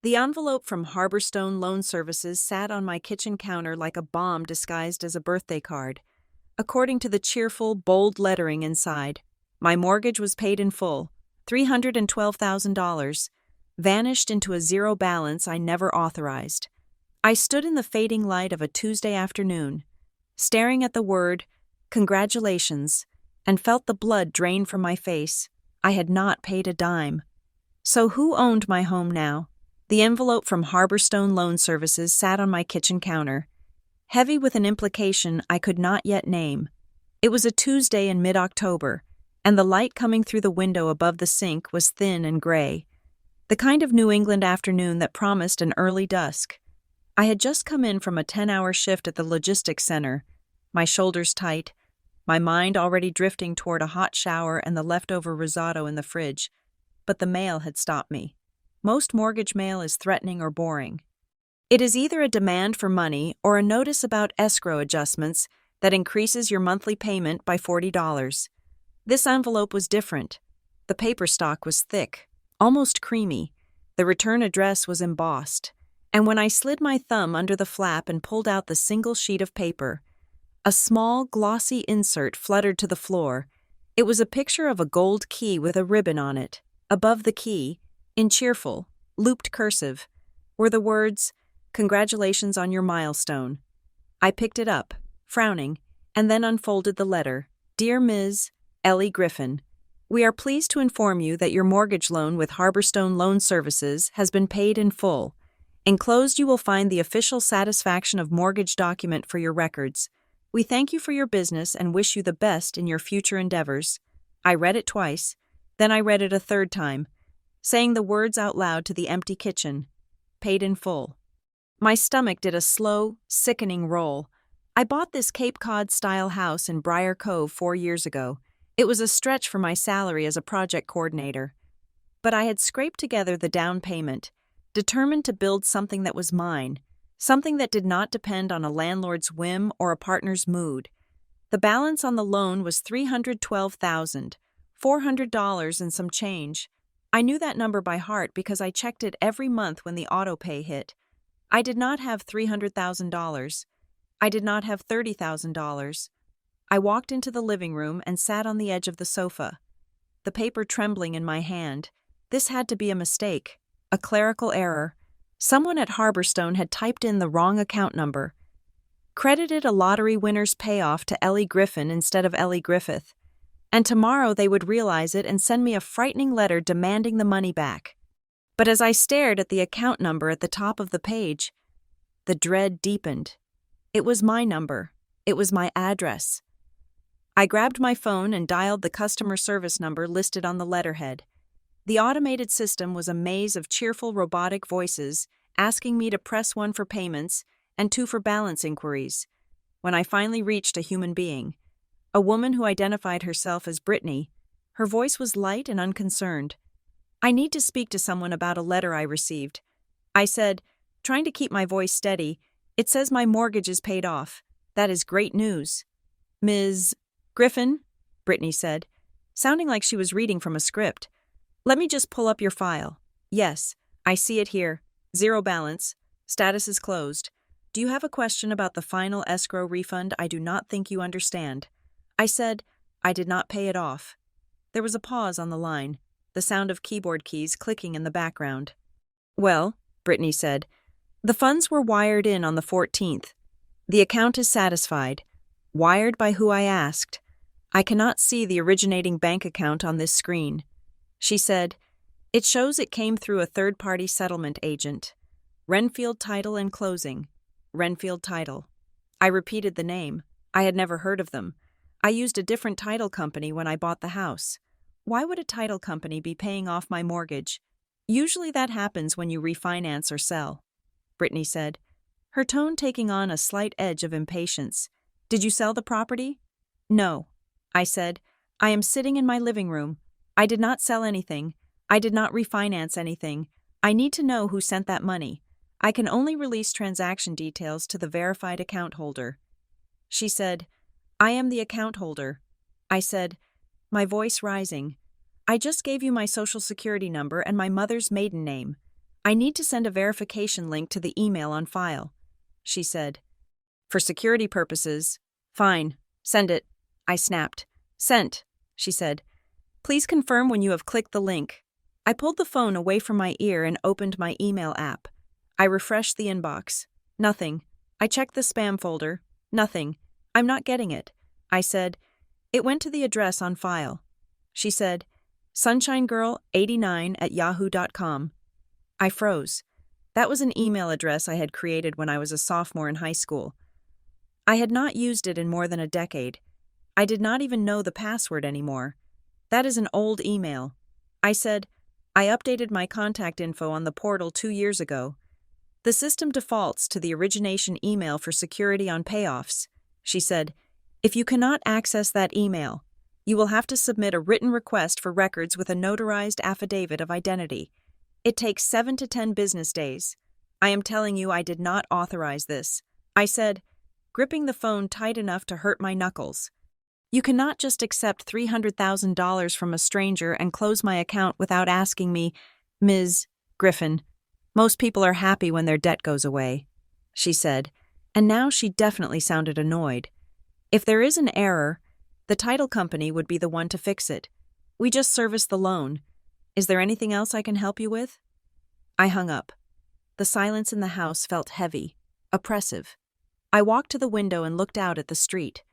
The envelope from Harborstone Loan Services sat on my kitchen counter like a bomb disguised as a birthday card. According to the cheerful, bold lettering inside, my mortgage was paid in full, $312,000, vanished into a zero balance I never authorized. I stood in the fading light of a Tuesday afternoon, staring at the word, "Congratulations," and felt the blood drain from my face. I had not paid a dime. So who owned my home now? The envelope from Harborstone Loan Services sat on my kitchen counter, heavy with an implication I could not yet name. It was a Tuesday in mid-October, and the light coming through the window above the sink was thin and gray, the kind of New England afternoon that promised an early dusk. I had just come in from a 10-hour shift at the logistics center, my shoulders tight, my mind already drifting toward a hot shower and the leftover risotto in the fridge, but the mail had stopped me. Most mortgage mail is threatening or boring. It is either a demand for money or a notice about escrow adjustments that increases your monthly payment by $40. This envelope was different. The paper stock was thick, almost creamy. The return address was embossed. And when I slid my thumb under the flap and pulled out the single sheet of paper, a small, glossy insert fluttered to the floor. It was a picture of a gold key with a ribbon on it. Above the key, in cheerful, looped cursive, were the words, "Congratulations on your milestone." I picked it up, frowning, and then unfolded the letter. "Dear Ms. Ellie Griffin, we are pleased to inform you that your mortgage loan with Harborstone Loan Services has been paid in full. Enclosed you will find the official satisfaction of mortgage document for your records. We thank you for your business and wish you the best in your future endeavors." I read it twice, then I read it a third time, saying the words out loud to the empty kitchen. Paid in full. My stomach did a slow, sickening roll. I bought this Cape Cod-style house in Briar Cove 4 years ago. It was a stretch for my salary as a project coordinator. But I had scraped together the down payment, determined to build something that was mine, something that did not depend on a landlord's whim or a partner's mood. The balance on the loan was $312,400 and some change. I knew that number by heart because I checked it every month when the auto pay hit. I did not have $300,000. I did not have $30,000. I walked into the living room and sat on the edge of the sofa, the paper trembling in my hand. This had to be a mistake, a clerical error. Someone at Harborstone had typed in the wrong account number, credited a lottery winner's payoff to Ellie Griffin instead of Ellie Griffith, and tomorrow they would realize it and send me a frightening letter demanding the money back. But as I stared at the account number at the top of the page, the dread deepened. It was my number. It was my address. I grabbed my phone and dialed the customer service number listed on the letterhead. The automated system was a maze of cheerful robotic voices asking me to press 1 for payments and 2 for balance inquiries. When I finally reached a human being, a woman who identified herself as Brittany, her voice was light and unconcerned. "I need to speak to someone about a letter I received," I said, trying to keep my voice steady. "It says my mortgage is paid off. That is great news." "Ms. Griffin," Brittany said, sounding like she was reading from a script. "Let me just pull up your file. Yes, I see it here. Zero balance. Status is closed. Do you have a question about the final escrow refund I do not think you understand?" I said, "I did not pay it off." There was a pause on the line, the sound of keyboard keys clicking in the background. "Well," Brittany said, "the funds were wired in on the 14th. The account is satisfied. Wired by who I asked. I cannot see the originating bank account on this screen." She said, "It shows it came through a third-party settlement agent. Renfield Title and Closing. Renfield Title." I repeated the name. I had never heard of them. I used a different title company when I bought the house. Why would a title company be paying off my mortgage? Usually that happens when you refinance or sell. Brittany said, her tone taking on a slight edge of impatience. "Did you sell the property?" "No," I said. "I am sitting in my living room. I did not sell anything. I did not refinance anything. I need to know who sent that money. I can only release transaction details to the verified account holder." She said, "I am the account holder." I said, my voice rising, "I just gave you my social security number and my mother's maiden name. I need to send a verification link to the email on file, she said. For security purposes. Fine, send it, I snapped. Sent, she said. Please confirm when you have clicked the link. I pulled the phone away from my ear and opened my email app. I refreshed the inbox. Nothing. I checked the spam folder. Nothing. I'm not getting it. I said, it went to the address on file. She said, sunshinegirl89@yahoo.com. I froze. That was an email address I had created when I was a sophomore in high school. I had not used it in more than a decade. I did not even know the password anymore. That is an old email. I said, I updated my contact info on the portal 2 years ago. The system defaults to the origination email for security on payoffs. She said, if you cannot access that email, you will have to submit a written request for records with a notarized affidavit of identity. It takes 7 to 10 business days. I am telling you I did not authorize this. I said, gripping the phone tight enough to hurt my knuckles. You cannot just accept $300,000 from a stranger and close my account without asking me, Ms. Griffin. Most people are happy when their debt goes away, she said, and now she definitely sounded annoyed. If there is an error, the title company would be the one to fix it. We just service the loan. Is there anything else I can help you with? I hung up. The silence in the house felt heavy, oppressive. I walked to the window and looked out at the street.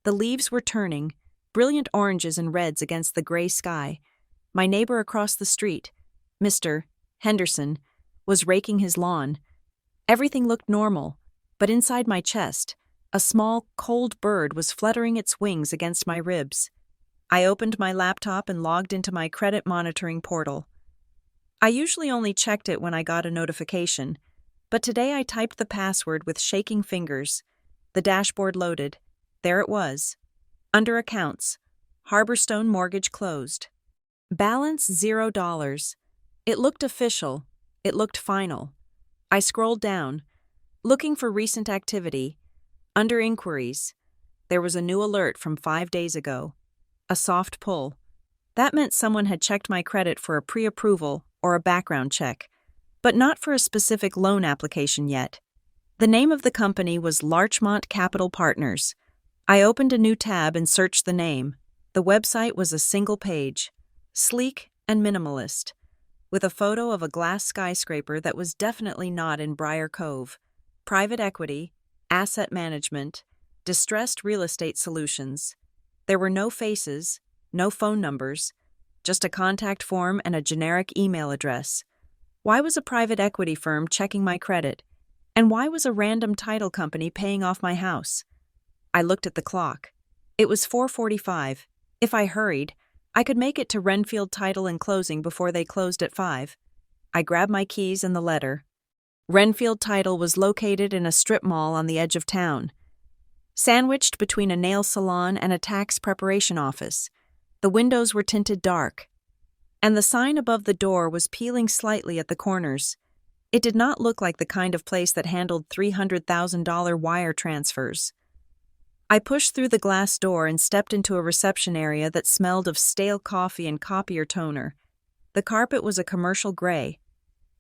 The leaves were turning, brilliant oranges and reds against the gray sky. My neighbor across the street, Mr. Henderson, was raking his lawn. Everything looked normal, but inside my chest, a small, cold bird was fluttering its wings against my ribs. I opened my laptop and logged into my credit monitoring portal. I usually only checked it when I got a notification, but today I typed the password with shaking fingers. The dashboard loaded. There it was. Under Accounts, Harborstone Mortgage closed. Balance $0. It looked official. It looked final. I scrolled down, looking for recent activity. Under Inquiries, there was a new alert from 5 days ago. A soft pull. That meant someone had checked my credit for a pre-approval or a background check, but not for a specific loan application yet. The name of the company was Larchmont Capital Partners. I opened a new tab and searched the name. The website was a single page, sleek and minimalist, with a photo of a glass skyscraper that was definitely not in Briar Cove. Private equity, asset management, distressed real estate solutions. There were no faces, no phone numbers, just a contact form and a generic email address. Why was a private equity firm checking my credit? And why was a random title company paying off my house? I looked at the clock. It was 4:45. If I hurried, I could make it to Renfield Title and Closing before they closed at 5. I grabbed my keys and the letter. Renfield Title was located in a strip mall on the edge of town, sandwiched between a nail salon and a tax preparation office. The windows were tinted dark, and the sign above the door was peeling slightly at the corners. It did not look like the kind of place that handled $300,000 wire transfers. I pushed through the glass door and stepped into a reception area that smelled of stale coffee and copier toner. The carpet was a commercial gray,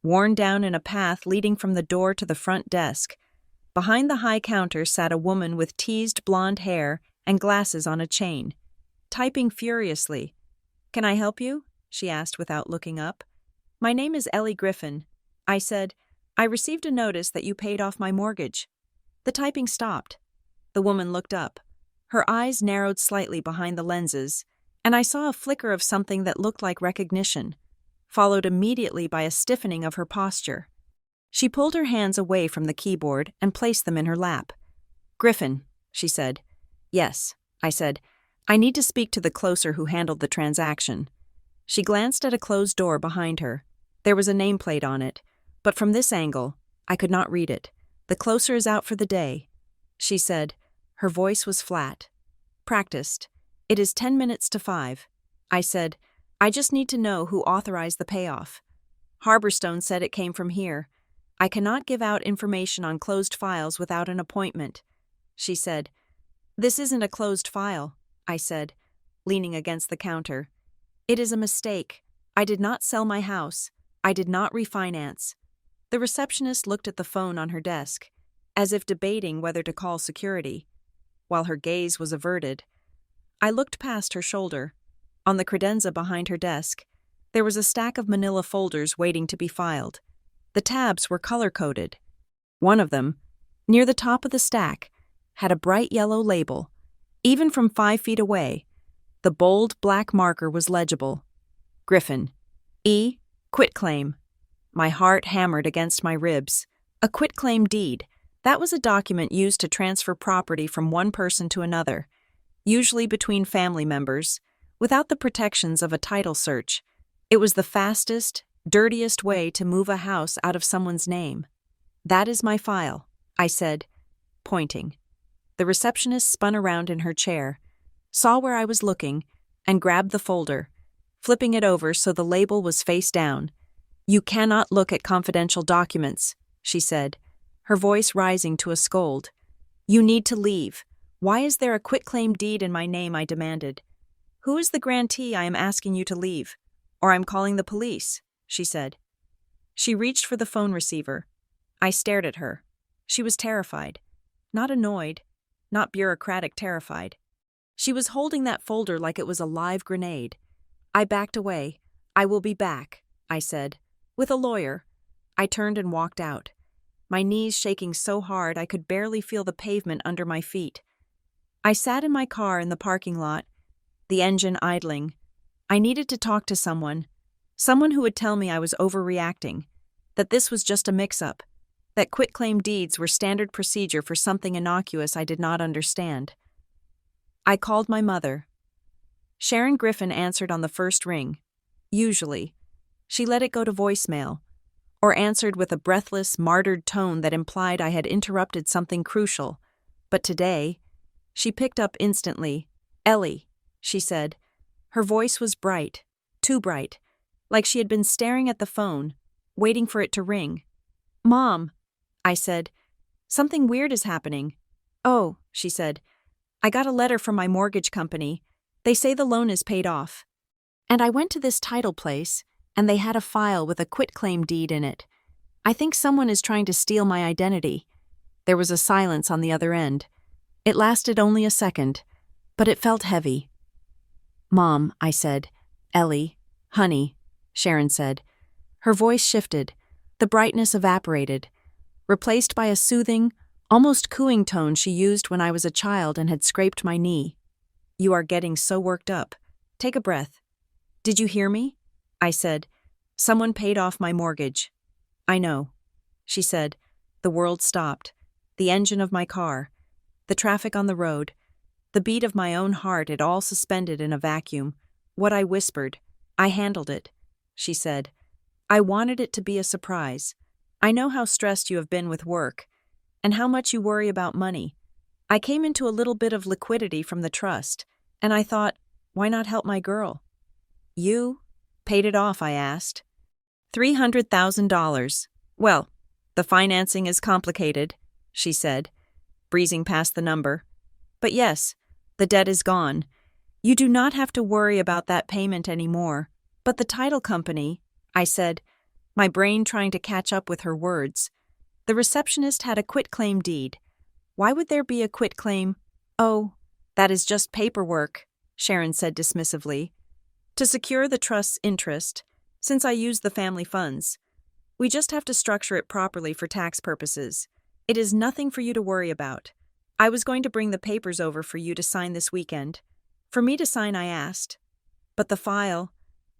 worn down in a path leading from the door to the front desk. Behind the high counter sat a woman with teased blonde hair and glasses on a chain, typing furiously. "Can I help you?" she asked without looking up. "My name is Ellie Griffin." I said, "I received a notice that you paid off my mortgage." The typing stopped. The woman looked up. Her eyes narrowed slightly behind the lenses, and I saw a flicker of something that looked like recognition, followed immediately by a stiffening of her posture. She pulled her hands away from the keyboard and placed them in her lap. "Griffin," she said. "Yes," I said. "I need to speak to the closer who handled the transaction." She glanced at a closed door behind her. There was a nameplate on it, but from this angle, I could not read it. "The closer is out for the day," she said. Her voice was flat. "Practiced. It is 10 minutes to 5. I said, "I just need to know who authorized the payoff." "Harborstone said it came from here. I cannot give out information on closed files without an appointment." She said, "This isn't a closed file," I said, leaning against the counter. "It is a mistake. I did not sell my house. I did not refinance. The receptionist looked at the phone on her desk, as if debating whether to call security, while her gaze was averted. I looked past her shoulder. On the credenza behind her desk, there was a stack of manila folders waiting to be filed. The tabs were color-coded. One of them, near the top of the stack, had a bright yellow label. Even from 5 feet away, the bold black marker was legible. Griffin. E. Quitclaim. My heart hammered against my ribs. A quitclaim deed. That was a document used to transfer property from one person to another, usually between family members, without the protections of a title search. It was the fastest, dirtiest way to move a house out of someone's name. "That is my file," I said, pointing. The receptionist spun around in her chair, saw where I was looking, and grabbed the folder, flipping it over so the label was face down. "You cannot look at confidential documents," she said, her voice rising to a scold. "You need to leave. Why is there a quitclaim deed in my name?" I demanded. "Who is the grantee I am asking you to leave? Or I'm calling the police," she said. She reached for the phone receiver. I stared at her. She was terrified. Not annoyed. Not bureaucratic terrified. She was holding that folder like it was a live grenade. I backed away. "I will be back," I said. "With a lawyer." I turned and walked out, my knees shaking so hard I could barely feel the pavement under my feet. I sat in my car in the parking lot, the engine idling. I needed to talk to someone who would tell me I was overreacting, that this was just a mix-up, that quitclaim deeds were standard procedure for something innocuous I did not understand. I called my mother. Sharon Griffin answered on the first ring. Usually, she let it go to voicemail, or answered with a breathless, martyred tone that implied I had interrupted something crucial. But today, she picked up instantly. "Ellie," she said. Her voice was bright, too bright, like she had been staring at the phone, waiting for it to ring. "Mom," I said, "something weird is happening." "Oh," she said, "I got a letter from my mortgage company. They say the loan is paid off. And I went to this title place, and they had a file with a quitclaim deed in it. I think someone is trying to steal my identity." There was a silence on the other end. It lasted only a second, but it felt heavy. "Mom," I said. "Ellie, honey," Sharon said. Her voice shifted. The brightness evaporated, replaced by a soothing, almost cooing tone she used when I was a child and had scraped my knee. "You are getting so worked up. Take a breath." "Did you hear me?" I said. "Someone paid off my mortgage." "I know," she said. The world stopped. The engine of my car, the traffic on the road, the beat of my own heart, it all suspended in a vacuum. What I whispered, "I handled it," she said. "I wanted it to be a surprise. I know how stressed you have been with work, and how much you worry about money. I came into a little bit of liquidity from the trust, and I thought, why not help my girl?" "You paid it off?" I asked. $300,000. "Well, the financing is complicated," she said, breezing past the number. "But yes, the debt is gone. You do not have to worry about that payment anymore. But the title company," I said, my brain trying to catch up with her words. "The receptionist had a quitclaim deed. Why would there be a quitclaim?" "Oh, that is just paperwork," Sharon said dismissively. "To secure the trust's interest, since I use the family funds. We just have to structure it properly for tax purposes. It is nothing for you to worry about. I was going to bring the papers over for you to sign this weekend." For me to sign, I asked. "But the file,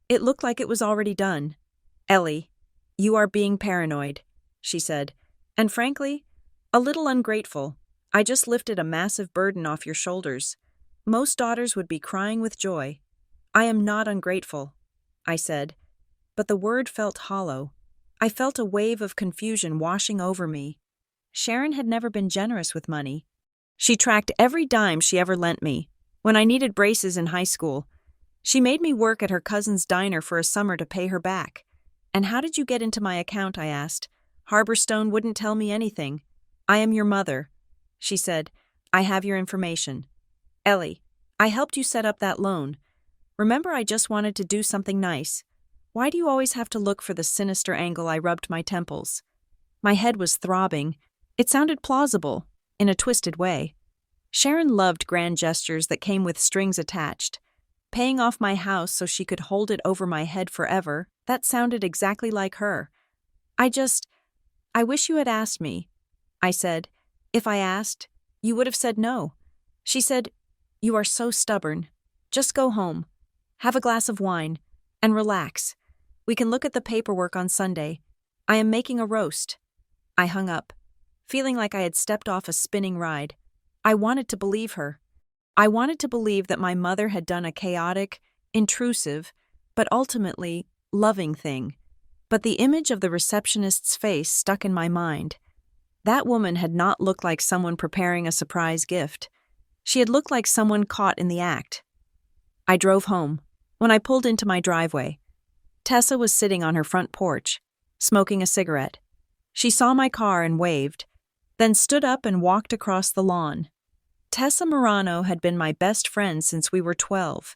it looked like it was already done." "Ellie, you are being paranoid," she said, "and frankly, a little ungrateful. I just lifted a massive burden off your shoulders. Most daughters would be crying with joy." "I am not ungrateful," I said, but the word felt hollow. I felt a wave of confusion washing over me. Sharon had never been generous with money. She tracked every dime she ever lent me. When I needed braces in high school, she made me work at her cousin's diner for a summer to pay her back. "And how did you get into my account?" I asked. "Harborstone wouldn't tell me anything." "I am your mother," she said. "I have your information. Ellie, I helped you set up that loan. Remember, I just wanted to do something nice. Why do you always have to look for the sinister angle?" I rubbed my temples. My head was throbbing. It sounded plausible, in a twisted way. Sharon loved grand gestures that came with strings attached. Paying off my house so she could hold it over my head forever, that sounded exactly like her. I wish you had asked me. I said, if I asked, you would have said no. She said, you are so stubborn. Just go home. Have a glass of wine. And relax. We can look at the paperwork on Sunday. I am making a roast. I hung up, feeling like I had stepped off a spinning ride. I wanted to believe her. I wanted to believe that my mother had done a chaotic, intrusive, but ultimately loving thing. But the image of the receptionist's face stuck in my mind. That woman had not looked like someone preparing a surprise gift. She had looked like someone caught in the act. I drove home. When I pulled into my driveway, Tessa was sitting on her front porch, smoking a cigarette. She saw my car and waved, then stood up and walked across the lawn. Tessa Morano had been my best friend since we were 12.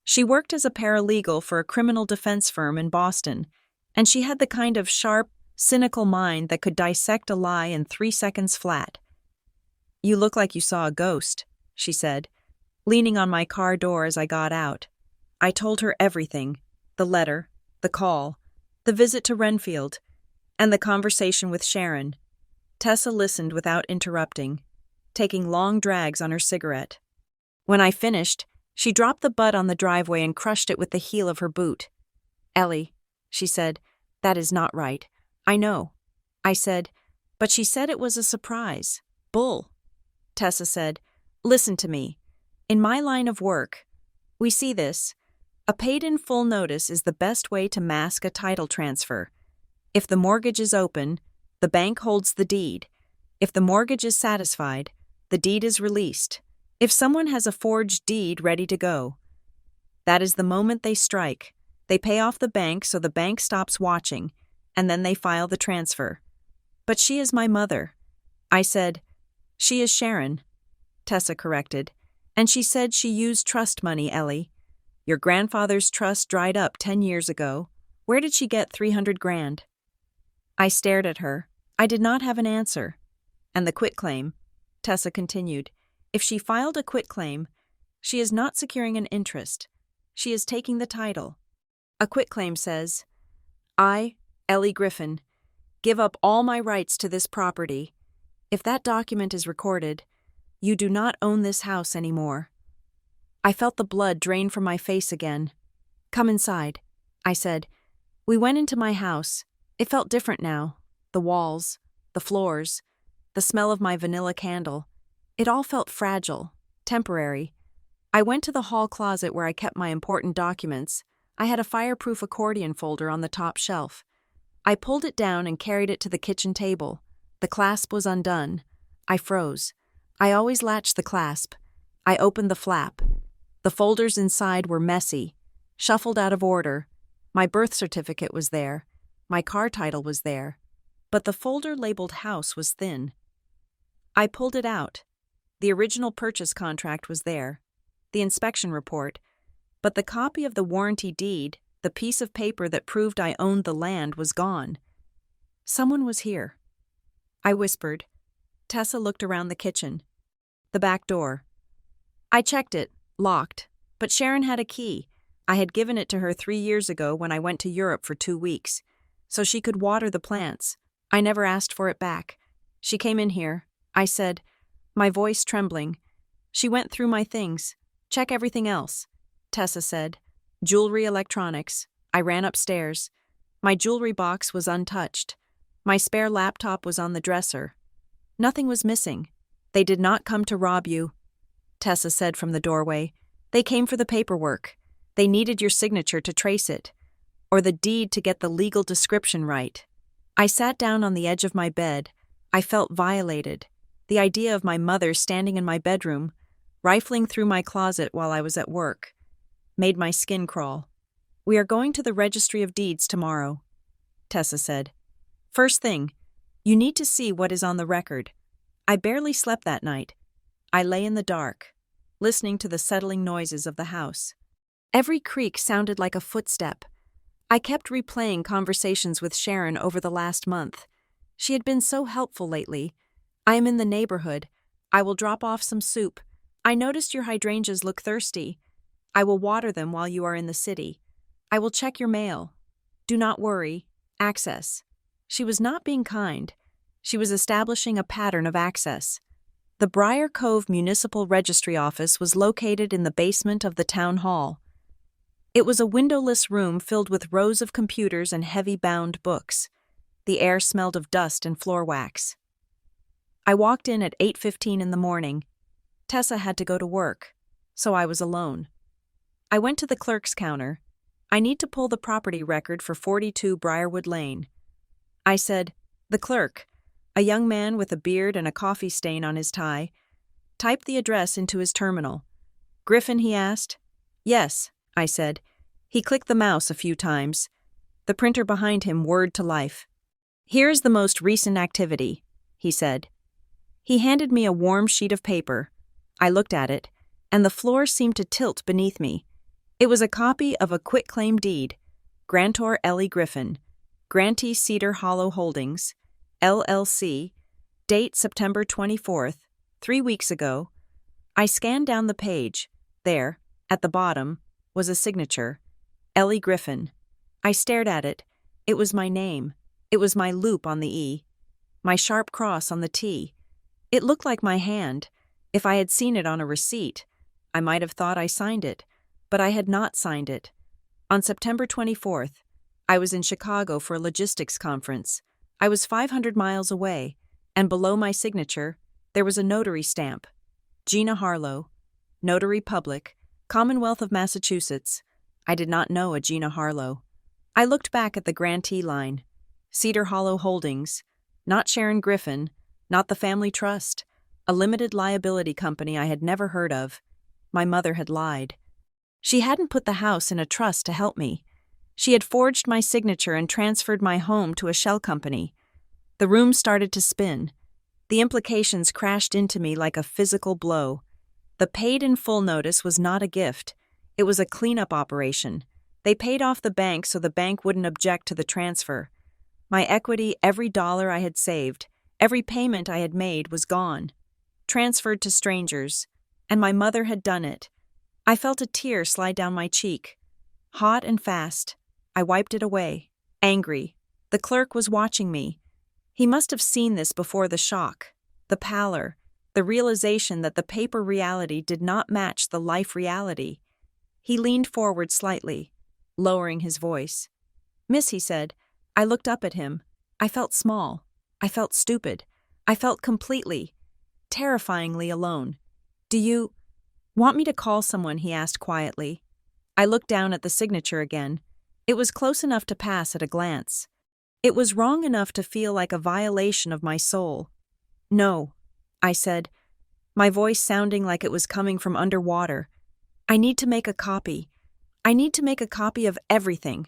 She worked as a paralegal for a criminal defense firm in Boston, and she had the kind of sharp, cynical mind that could dissect a lie in 3 seconds flat. You look like you saw a ghost, she said, leaning on my car door as I got out. I told her everything, the letter, the call, the visit to Renfield, and the conversation with Sharon. Tessa listened without interrupting, taking long drags on her cigarette. When I finished, she dropped the butt on the driveway and crushed it with the heel of her boot. Ellie, she said, that is not right. I know. I said, but she said it was a surprise. Bull. Tessa said, listen to me. In my line of work, we see this. A paid-in-full notice is the best way to mask a title transfer. If the mortgage is open, the bank holds the deed. If the mortgage is satisfied, the deed is released. If someone has a forged deed ready to go, that is the moment they strike. They pay off the bank so the bank stops watching, and then they file the transfer. But she is my mother. I said, she is Sharon. Tessa corrected. And she said she used trust money, Ellie. Your grandfather's trust dried up 10 years ago. Where did she get 300 grand? I stared at her. I did not have an answer. And the quitclaim, Tessa continued. If she filed a quitclaim, she is not securing an interest. She is taking the title. A quitclaim says, I, Ellie Griffin, give up all my rights to this property. If that document is recorded, you do not own this house anymore. I felt the blood drain from my face again. Come inside, I said. We went into my house. It felt different now. The walls, the floors, the smell of my vanilla candle. It all felt fragile, temporary. I went to the hall closet where I kept my important documents. I had a fireproof accordion folder on the top shelf. I pulled it down and carried it to the kitchen table. The clasp was undone. I froze. I always latched the clasp. I opened the flap. The folders inside were messy, shuffled out of order. My birth certificate was there. My car title was there. But the folder labeled house was thin. I pulled it out. The original purchase contract was there. The inspection report. But the copy of the warranty deed, the piece of paper that proved I owned the land, was gone. Someone was here. I whispered. Tessa looked around the kitchen. The back door. I checked it, locked, but Sharon had a key. I had given it to her 3 years ago when I went to Europe for 2 weeks, so she could water the plants. I never asked for it back. She came in here. I said, my voice trembling. She went through my things. Check everything else. Tessa said, jewelry, electronics. I ran upstairs. My jewelry box was untouched. My spare laptop was on the dresser. Nothing was missing. They did not come to rob you, Tessa said from the doorway. They came for the paperwork. They needed your signature to trace it, or the deed to get the legal description right. I sat down on the edge of my bed. I felt violated. The idea of my mother standing in my bedroom, rifling through my closet while I was at work, made my skin crawl. We are going to the Registry of Deeds tomorrow, Tessa said. First thing, you need to see what is on the record. I barely slept that night. I lay in the dark, listening to the settling noises of the house. Every creak sounded like a footstep. I kept replaying conversations with Sharon over the last month. She had been so helpful lately. I am in the neighborhood. I will drop off some soup. I noticed your hydrangeas look thirsty. I will water them while you are in the city. I will check your mail. Do not worry. Access. She was not being kind. She was establishing a pattern of access. The Briar Cove Municipal Registry Office was located in the basement of the town hall. It was a windowless room filled with rows of computers and heavy bound books. The air smelled of dust and floor wax. I walked in at 8:15 in the morning. Tessa had to go to work, so I was alone. I went to the clerk's counter. I need to pull the property record for 42 Briarwood Lane. I said, "The clerk," a young man with a beard and a coffee stain on his tie, typed the address into his terminal. "Griffin?" he asked. "Yes," I said. He clicked the mouse a few times. The printer behind him whirred to life. "Here's the most recent activity," he said. He handed me a warm sheet of paper. I looked at it, and the floor seemed to tilt beneath me. It was a copy of a quitclaim deed. Grantor Ellie Griffin, Grantee Cedar Hollow Holdings, LLC, date September 24th, 3 weeks ago. I scanned down the page. There, at the bottom, was a signature. Ellie Griffin. I stared at it. It was my name. It was my loop on the E. My sharp cross on the T. It looked like my hand. If I had seen it on a receipt, I might have thought I signed it, but I had not signed it. On September 24th, I was in Chicago for a logistics conference. I was 500 miles away, and below my signature, there was a notary stamp. Gina Harlow, Notary Public, Commonwealth of Massachusetts. I did not know a Gina Harlow. I looked back at the grantee line. Cedar Hollow Holdings, not Sharon Griffin, not the Family Trust, a limited liability company I had never heard of. My mother had lied. She hadn't put the house in a trust to help me. She had forged my signature and transferred my home to a shell company. The room started to spin. The implications crashed into me like a physical blow. The paid-in-full notice was not a gift. It was a cleanup operation. They paid off the bank so the bank wouldn't object to the transfer. My equity, every dollar I had saved, every payment I had made was gone. Transferred to strangers. And my mother had done it. I felt a tear slide down my cheek. Hot and fast. I wiped it away, angry. The clerk was watching me. He must have seen this before the shock, the pallor, the realization that the paper reality did not match the life reality. He leaned forward slightly, lowering his voice. "Miss," he said. I looked up at him. I felt small. I felt stupid. I felt completely, terrifyingly alone. "Do you want me to call someone?" he asked quietly. I looked down at the signature again. It was close enough to pass at a glance. It was wrong enough to feel like a violation of my soul. "No," I said, my voice sounding like it was coming from underwater. "I need to make a copy. I need to make a copy of everything."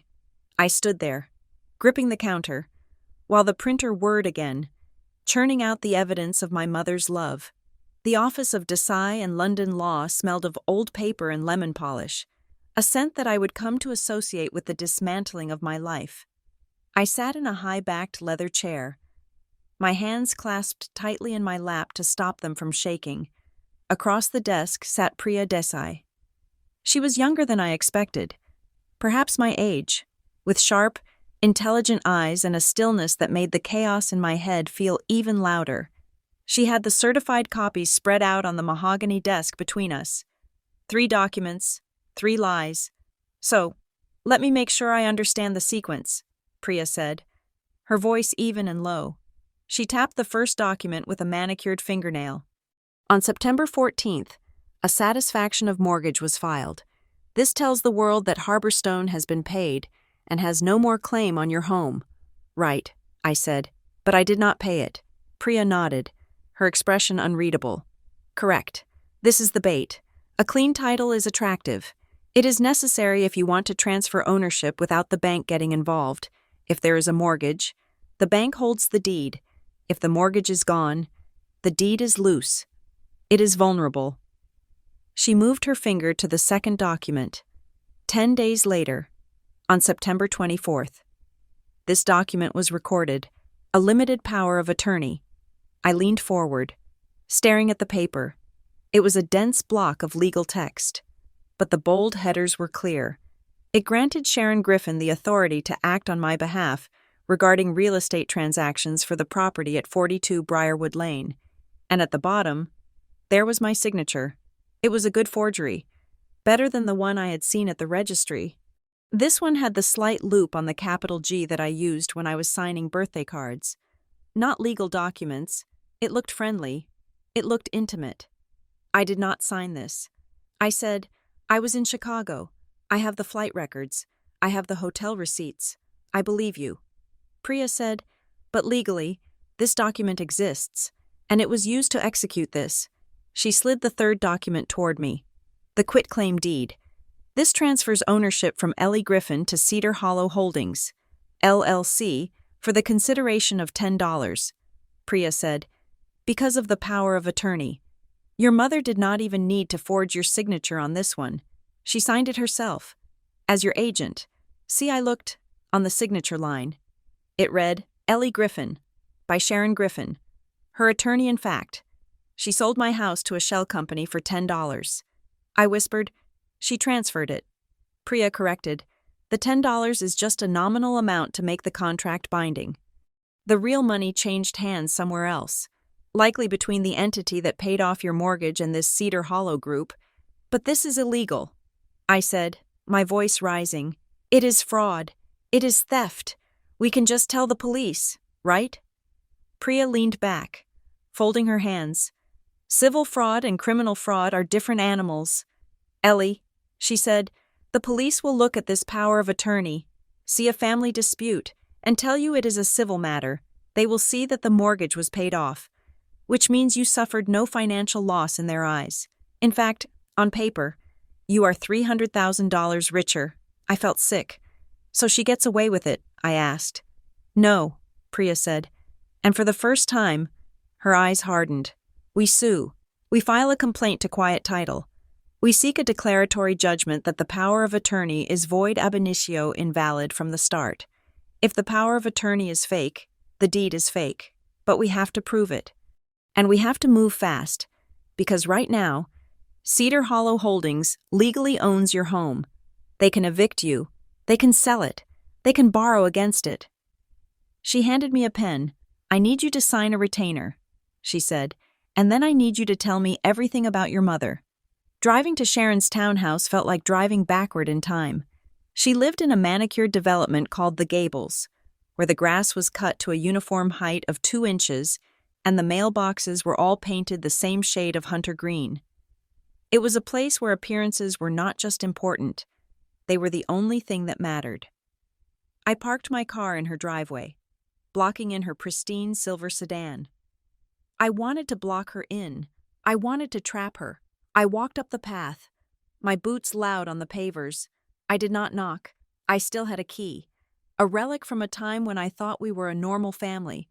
I stood there, gripping the counter, while the printer whirred again, churning out the evidence of my mother's love. The office of Desai and London Law smelled of old paper and lemon polish, a scent that I would come to associate with the dismantling of my life. I sat in a high-backed leather chair, my hands clasped tightly in my lap to stop them from shaking. Across the desk sat Priya Desai. She was younger than I expected, perhaps my age, with sharp, intelligent eyes and a stillness that made the chaos in my head feel even louder. She had the certified copies spread out on the mahogany desk between us. 3 documents, 3 lies. "So, let me make sure I understand the sequence," Priya said, her voice even and low. She tapped the first document with a manicured fingernail. On September 14th, a satisfaction of mortgage was filed. This tells the world that Harborstone has been paid and has no more claim on your home. "Right," I said, "but I did not pay it." Priya nodded, her expression unreadable. "Correct. This is the bait. A clean title is attractive. It is necessary if you want to transfer ownership without the bank getting involved. If there is a mortgage, the bank holds the deed. If the mortgage is gone, the deed is loose. It is vulnerable." She moved her finger to the second document. 10 days later, on September 24th. This document was recorded. A limited power of attorney. I leaned forward, staring at the paper. It was a dense block of legal text, but the bold headers were clear. It granted Sharon Griffin the authority to act on my behalf regarding real estate transactions for the property at 42 Briarwood Lane. And at the bottom, there was my signature. It was a good forgery, better than the one I had seen at the registry. This one had the slight loop on the capital G that I used when I was signing birthday cards. Not legal documents. It looked friendly. It looked intimate. I did not sign this. I said, I was in Chicago. I have the flight records. I have the hotel receipts. I believe you. Priya said, but legally, this document exists, and it was used to execute this. She slid the third document toward me. The quitclaim deed. This transfers ownership from Ellie Griffin to Cedar Hollow Holdings, LLC, for the consideration of $10. Priya said, because of the power of attorney. Your mother did not even need to forge your signature on this one. She signed it herself. As your agent. See, I looked on the signature line. It read, Ellie Griffin, by Sharon Griffin, her attorney in fact. She sold my house to a shell company for $10. I whispered, she transferred it. Priya corrected, the $10 is just a nominal amount to make the contract binding. The real money changed hands somewhere else, likely between the entity that paid off your mortgage and this Cedar Hollow group. But this is illegal. I said, my voice rising. It is fraud. It is theft. We can just tell the police, right? Priya leaned back, folding her hands. Civil fraud and criminal fraud are different animals. Ellie, she said, the police will look at this power of attorney, see a family dispute, and tell you it is a civil matter. They will see that the mortgage was paid off, which means you suffered no financial loss in their eyes. In fact, on paper, you are $300,000 richer. I felt sick. So she gets away with it, I asked. No, Priya said. And for the first time, her eyes hardened. We sue. We file a complaint to quiet title. We seek a declaratory judgment that the power of attorney is void ab initio invalid from the start. If the power of attorney is fake, the deed is fake. But we have to prove it. And we have to move fast, because right now, Cedar Hollow Holdings legally owns your home. They can evict you. They can sell it. They can borrow against it. She handed me a pen. I need you to sign a retainer, she said, and then I need you to tell me everything about your mother. Driving to Sharon's townhouse felt like driving backward in time. She lived in a manicured development called the Gables, where the grass was cut to a uniform height of 2 inches, and the mailboxes were all painted the same shade of hunter green. It was a place where appearances were not just important, they were the only thing that mattered. I parked my car in her driveway, blocking in her pristine silver sedan. I wanted to block her in. I wanted to trap her. I walked up the path, my boots loud on the pavers. I did not knock. I still had a key, a relic from a time when I thought we were a normal family.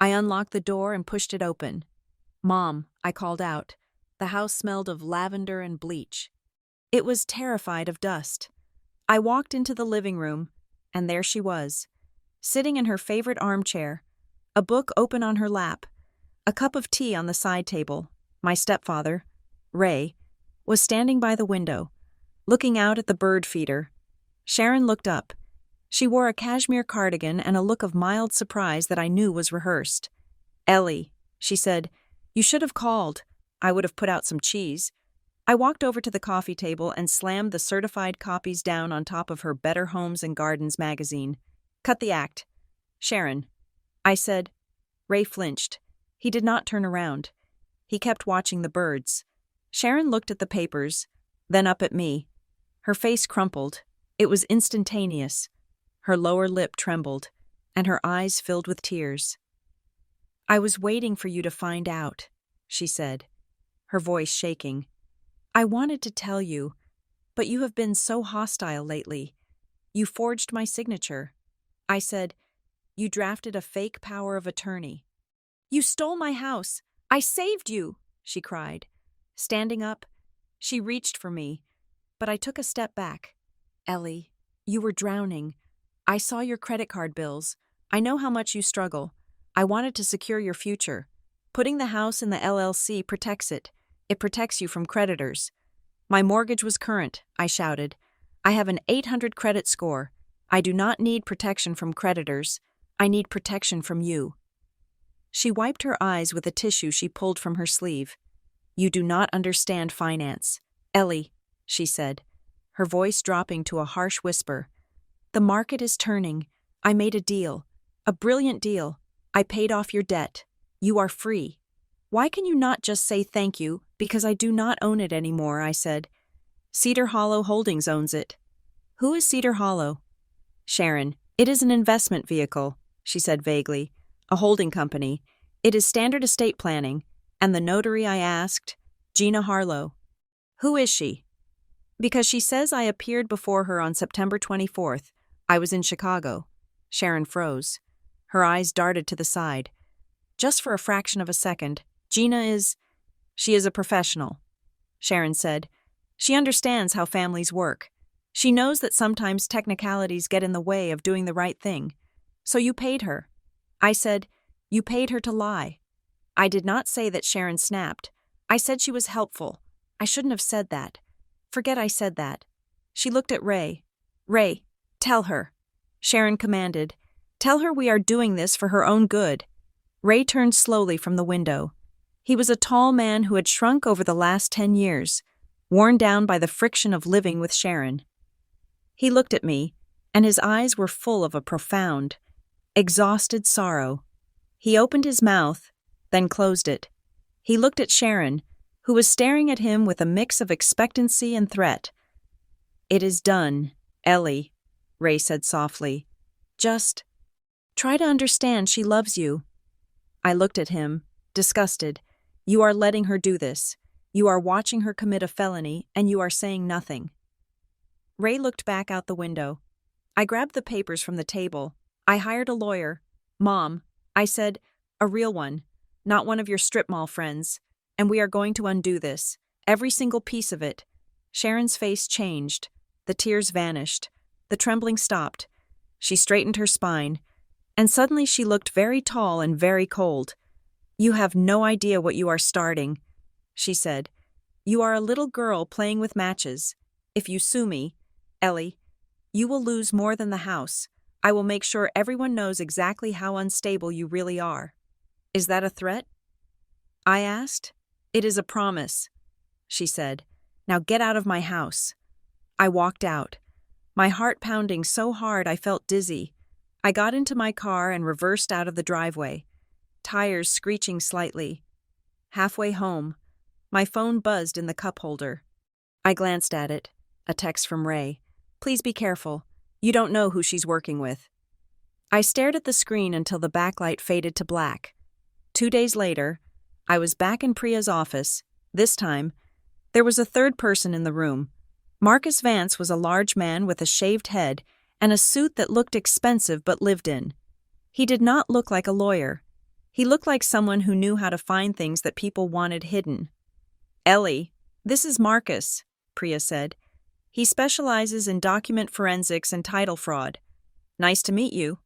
I unlocked the door and pushed it open. Mom, I called out. The house smelled of lavender and bleach. It was terrified of dust. I walked into the living room, and there she was, sitting in her favorite armchair, a book open on her lap, a cup of tea on the side table. My stepfather, Ray, was standing by the window, looking out at the bird feeder. Sharon looked up. She wore a cashmere cardigan and a look of mild surprise that I knew was rehearsed. Ellie, she said, you should have called. I would have put out some cheese. I walked over to the coffee table and slammed the certified copies down on top of her Better Homes and Gardens magazine. Cut the act. Sharon, I said. Ray flinched. He did not turn around. He kept watching the birds. Sharon looked at the papers, then up at me. Her face crumpled. It was instantaneous. Her lower lip trembled, and her eyes filled with tears. I was waiting for you to find out, she said, her voice shaking. I wanted to tell you, but you have been so hostile lately. You forged my signature. I said, you drafted a fake power of attorney. You stole my house. I saved you, she cried. Standing up, she reached for me, but I took a step back. Ellie, you were drowning. I saw your credit card bills. I know how much you struggle. I wanted to secure your future. Putting the house in the LLC protects it. It protects you from creditors. My mortgage was current, I shouted. I have an 800 credit score. I do not need protection from creditors. I need protection from you. She wiped her eyes with a tissue she pulled from her sleeve. You do not understand finance. Ellie, she said, her voice dropping to a harsh whisper. The market is turning. I made a deal. A brilliant deal. I paid off your debt. You are free. Why can you not just say thank you, because I do not own it anymore, I said. Cedar Hollow Holdings owns it. Who is Cedar Hollow? Sharon, it is an investment vehicle, she said vaguely. A holding company. It is standard estate planning. And the notary I asked? Gina Harlow. Who is she? Because she says I appeared before her on September 24th. I was in Chicago. Sharon froze. Her eyes darted to the side. Just for a fraction of a second, She is a professional, Sharon said. She understands how families work. She knows that sometimes technicalities get in the way of doing the right thing. So you paid her. I said, you paid her to lie. I did not say that Sharon snapped. I said she was helpful. I shouldn't have said that. Forget I said that. She looked at Ray. Ray, tell her. Sharon commanded. Tell her we are doing this for her own good. Ray turned slowly from the window. He was a tall man who had shrunk over the last 10 years, worn down by the friction of living with Sharon. He looked at me, and his eyes were full of a profound, exhausted sorrow. He opened his mouth, then closed it. He looked at Sharon, who was staring at him with a mix of expectancy and threat. It is done, Ellie, Ray said softly. Just try to understand she loves you. I looked at him, disgusted. You are letting her do this. You are watching her commit a felony, and you are saying nothing. Ray looked back out the window. I grabbed the papers from the table. I hired a lawyer. Mom, I said, a real one, not one of your strip mall friends. And we are going to undo this. Every single piece of it. Sharon's face changed. The tears vanished. The trembling stopped. She straightened her spine. And suddenly she looked very tall and very cold. You have no idea what you are starting, she said. You are a little girl playing with matches. If you sue me, Ellie, you will lose more than the house. I will make sure everyone knows exactly how unstable you really are. Is that a threat? I asked. It is a promise, she said. Now get out of my house. I walked out, my heart pounding so hard I felt dizzy. I got into my car and reversed out of the driveway, tires screeching slightly. Halfway home, my phone buzzed in the cup holder. I glanced at it. A text from Ray. Please be careful. You don't know who she's working with. I stared at the screen until the backlight faded to black. 2 days later, I was back in Priya's office. This time, there was a third person in the room. Marcus Vance was a large man with a shaved head and a suit that looked expensive but lived in. He did not look like a lawyer. He looked like someone who knew how to find things that people wanted hidden. Ellie, this is Marcus, Priya said. He specializes in document forensics and title fraud. Nice to meet you,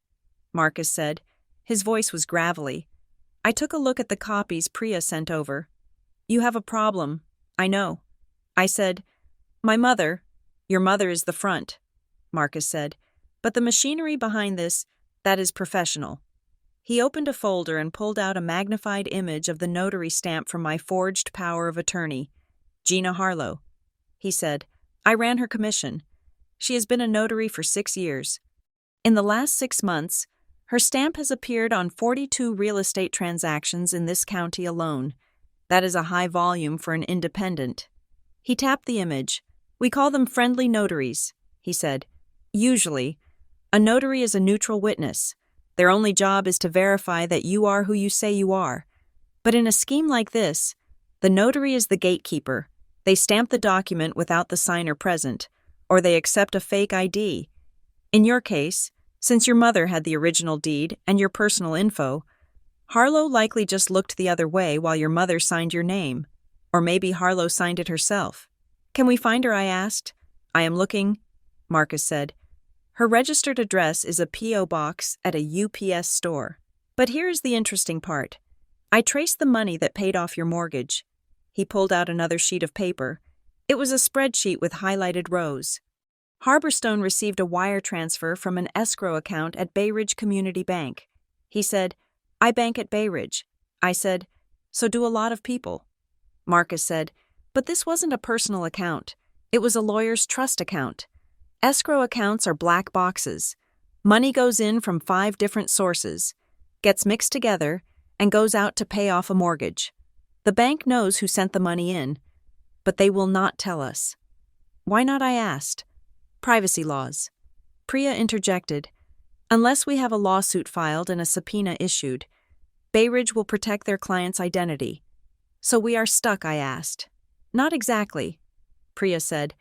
Marcus said. His voice was gravelly. I took a look at the copies Priya sent over. You have a problem, I know. I said, your mother is the front, Marcus said. But the machinery behind this, that is professional. He opened a folder and pulled out a magnified image of the notary stamp from my forged power of attorney. Gina Harlow. He said, I ran her commission. She has been a notary for 6 years. In the last 6 months, her stamp has appeared on 42 real estate transactions in this county alone. That is a high volume for an independent. He tapped the image. We call them friendly notaries, he said. Usually, a notary is a neutral witness. Their only job is to verify that you are who you say you are. But in a scheme like this, the notary is the gatekeeper. They stamp the document without the signer present, or they accept a fake ID. In your case, since your mother had the original deed and your personal info, Harlow likely just looked the other way while your mother signed your name. Or maybe Harlow signed it herself. Can we find her? I asked. I am looking, Marcus said. Her registered address is a P.O. box at a UPS store. But here's the interesting part. I traced the money that paid off your mortgage. He pulled out another sheet of paper. It was a spreadsheet with highlighted rows. Harborstone received a wire transfer from an escrow account at Bay Ridge Community Bank. He said, "I bank at Bay Ridge." I said, "So do a lot of people." Marcus said, "But this wasn't a personal account. It was a lawyer's trust account. Escrow accounts are black boxes. Money goes in from 5 different sources, gets mixed together, and goes out to pay off a mortgage. The bank knows who sent the money in, but they will not tell us." "Why not?" I asked. "Privacy laws." Priya interjected. "Unless we have a lawsuit filed and a subpoena issued, Bay Ridge will protect their client's identity." "So we are stuck?" I asked. "Not exactly," Priya said.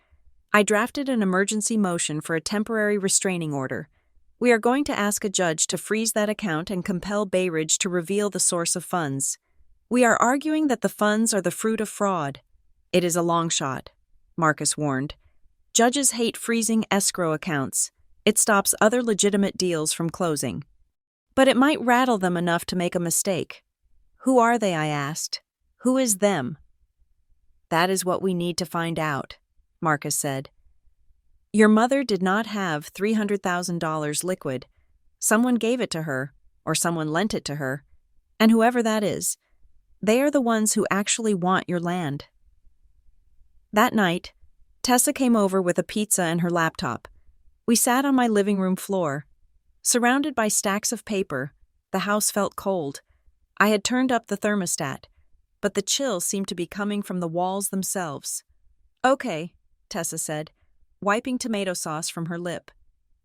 "I drafted an emergency motion for a temporary restraining order. We are going to ask a judge to freeze that account and compel Bay Ridge to reveal the source of funds. We are arguing that the funds are the fruit of fraud." "It is a long shot," Marcus warned. "Judges hate freezing escrow accounts. It stops other legitimate deals from closing." "But it might rattle them enough to make a mistake." "Who are they?" I asked. "Who is them?" "That is what we need to find out," Marcus said. "Your mother did not have $300,000 liquid. Someone gave it to her, or someone lent it to her. And whoever that is, they are the ones who actually want your land." That night, Tessa came over with a pizza and her laptop. We sat on my living room floor. Surrounded by stacks of paper, the house felt cold. I had turned up the thermostat, but the chill seemed to be coming from the walls themselves. "Okay," Tessa said, wiping tomato sauce from her lip.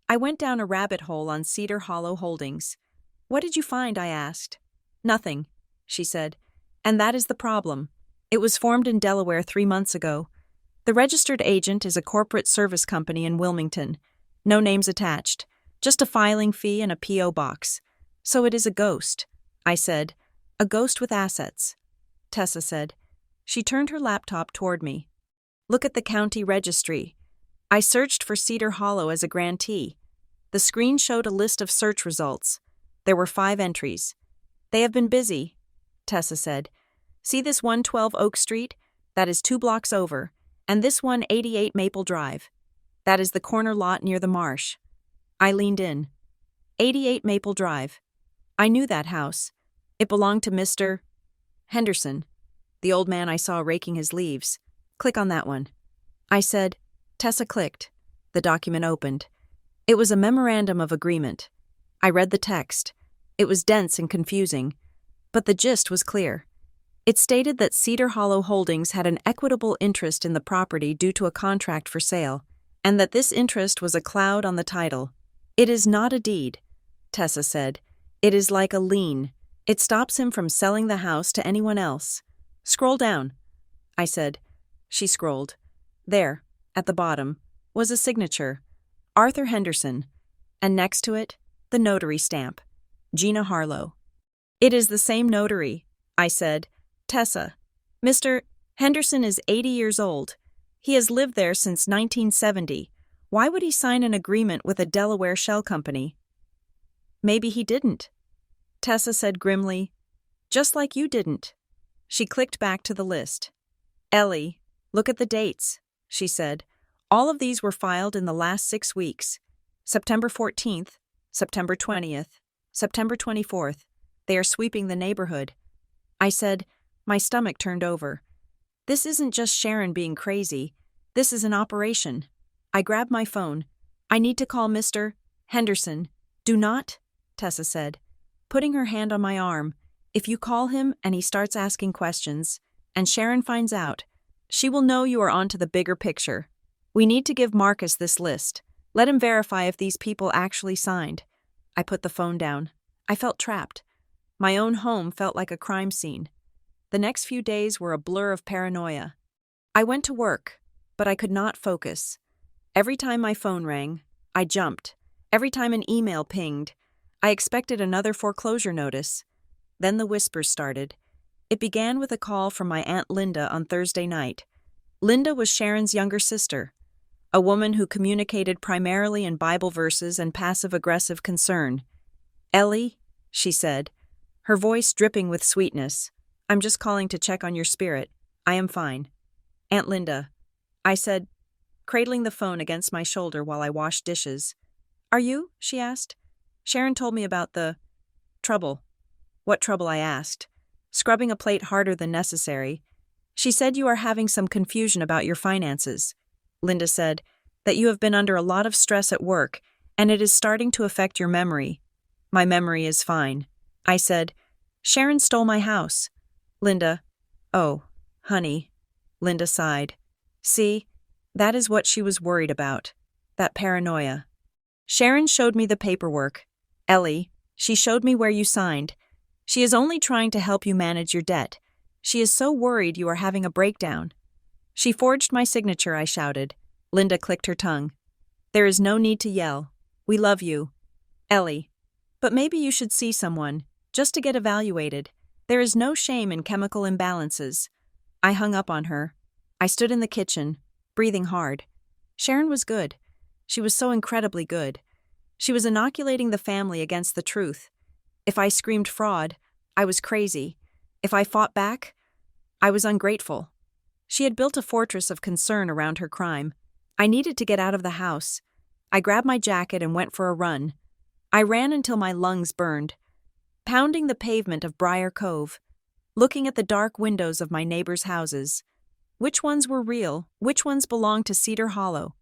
"I went down a rabbit hole on Cedar Hollow Holdings." "What did you find?" I asked. "Nothing," she said. "And that is the problem. It was formed in Delaware 3 months ago. The registered agent is a corporate service company in Wilmington. No names attached. Just a filing fee and a P.O. box. So it is a ghost," I said. "A ghost with assets," Tessa said. She turned her laptop toward me. "Look at the county registry." I searched for Cedar Hollow as a grantee. The screen showed a list of search results. There were 5 entries. "They have been busy," Tessa said. "See this 112 Oak Street? That is 2 blocks over. And this 188 Maple Drive. That is the corner lot near the marsh." I leaned in. 88 Maple Drive. I knew that house. It belonged to Mr. Henderson, the old man I saw raking his leaves. "Click on that one," I said. Tessa clicked. The document opened. It was a memorandum of agreement. I read the text. It was dense and confusing, but the gist was clear. It stated that Cedar Hollow Holdings had an equitable interest in the property due to a contract for sale, and that this interest was a cloud on the title. "It is not a deed," Tessa said. "It is like a lien. It stops him from selling the house to anyone else." "Scroll down," I said. She scrolled. There, at the bottom, was a signature, Arthur Henderson, and next to it, the notary stamp, Gina Harlow. "It is the same notary," I said. "Tessa, Mr. Henderson is 80 years old. He has lived there since 1970. Why would he sign an agreement with a Delaware shell company?" "Maybe he didn't," Tessa said grimly. "Just like you didn't." She clicked back to the list. "Ellie, look at the dates," she said. "All of these were filed in the last 6 weeks. September 14th, September 20th, September 24th. They are sweeping the neighborhood." I said, my stomach turned over. This isn't just Sharon being crazy. This is an operation. I grabbed my phone. "I need to call Mr. Henderson." "Do not," Tessa said, putting her hand on my arm. "If you call him and he starts asking questions, and Sharon finds out, she will know you are onto the bigger picture. We need to give Marcus this list. Let him verify if these people actually signed." I put the phone down. I felt trapped. My own home felt like a crime scene. The next few days were a blur of paranoia. I went to work, but I could not focus. Every time my phone rang, I jumped. Every time an email pinged, I expected another foreclosure notice. Then the whispers started. It began with a call from my Aunt Linda on Thursday night. Linda was Sharon's younger sister, a woman who communicated primarily in Bible verses and passive-aggressive concern. "Ellie," she said, her voice dripping with sweetness. I'm just calling to check on your spirit. I am fine. Aunt Linda, I said, cradling the phone against my shoulder while I washed dishes. Are you? She asked. Sharon told me about the trouble. What trouble? I asked, scrubbing a plate harder than necessary. She said you are having some confusion about your finances. Linda said that you have been under a lot of stress at work and it is starting to affect your memory. My memory is fine. I said, Sharon stole my house. Linda, oh, honey. Linda sighed. See, that is what she was worried about. That paranoia. Sharon showed me the paperwork. Ellie, she showed me where you signed. She is only trying to help you manage your debt. She is so worried you are having a breakdown. She forged my signature, I shouted. Linda clicked her tongue. There is no need to yell. We love you. Ellie. But maybe you should see someone, just to get evaluated. There is no shame in chemical imbalances. I hung up on her. I stood in the kitchen, breathing hard. Sharon was good. She was so incredibly good. She was inoculating the family against the truth. If I screamed fraud, I was crazy. If I fought back, I was ungrateful. She had built a fortress of concern around her crime. I needed to get out of the house. I grabbed my jacket and went for a run. I ran until my lungs burned, pounding the pavement of Briar Cove, looking at the dark windows of my neighbors' houses. Which ones were real? Which ones belonged to Cedar Hollow?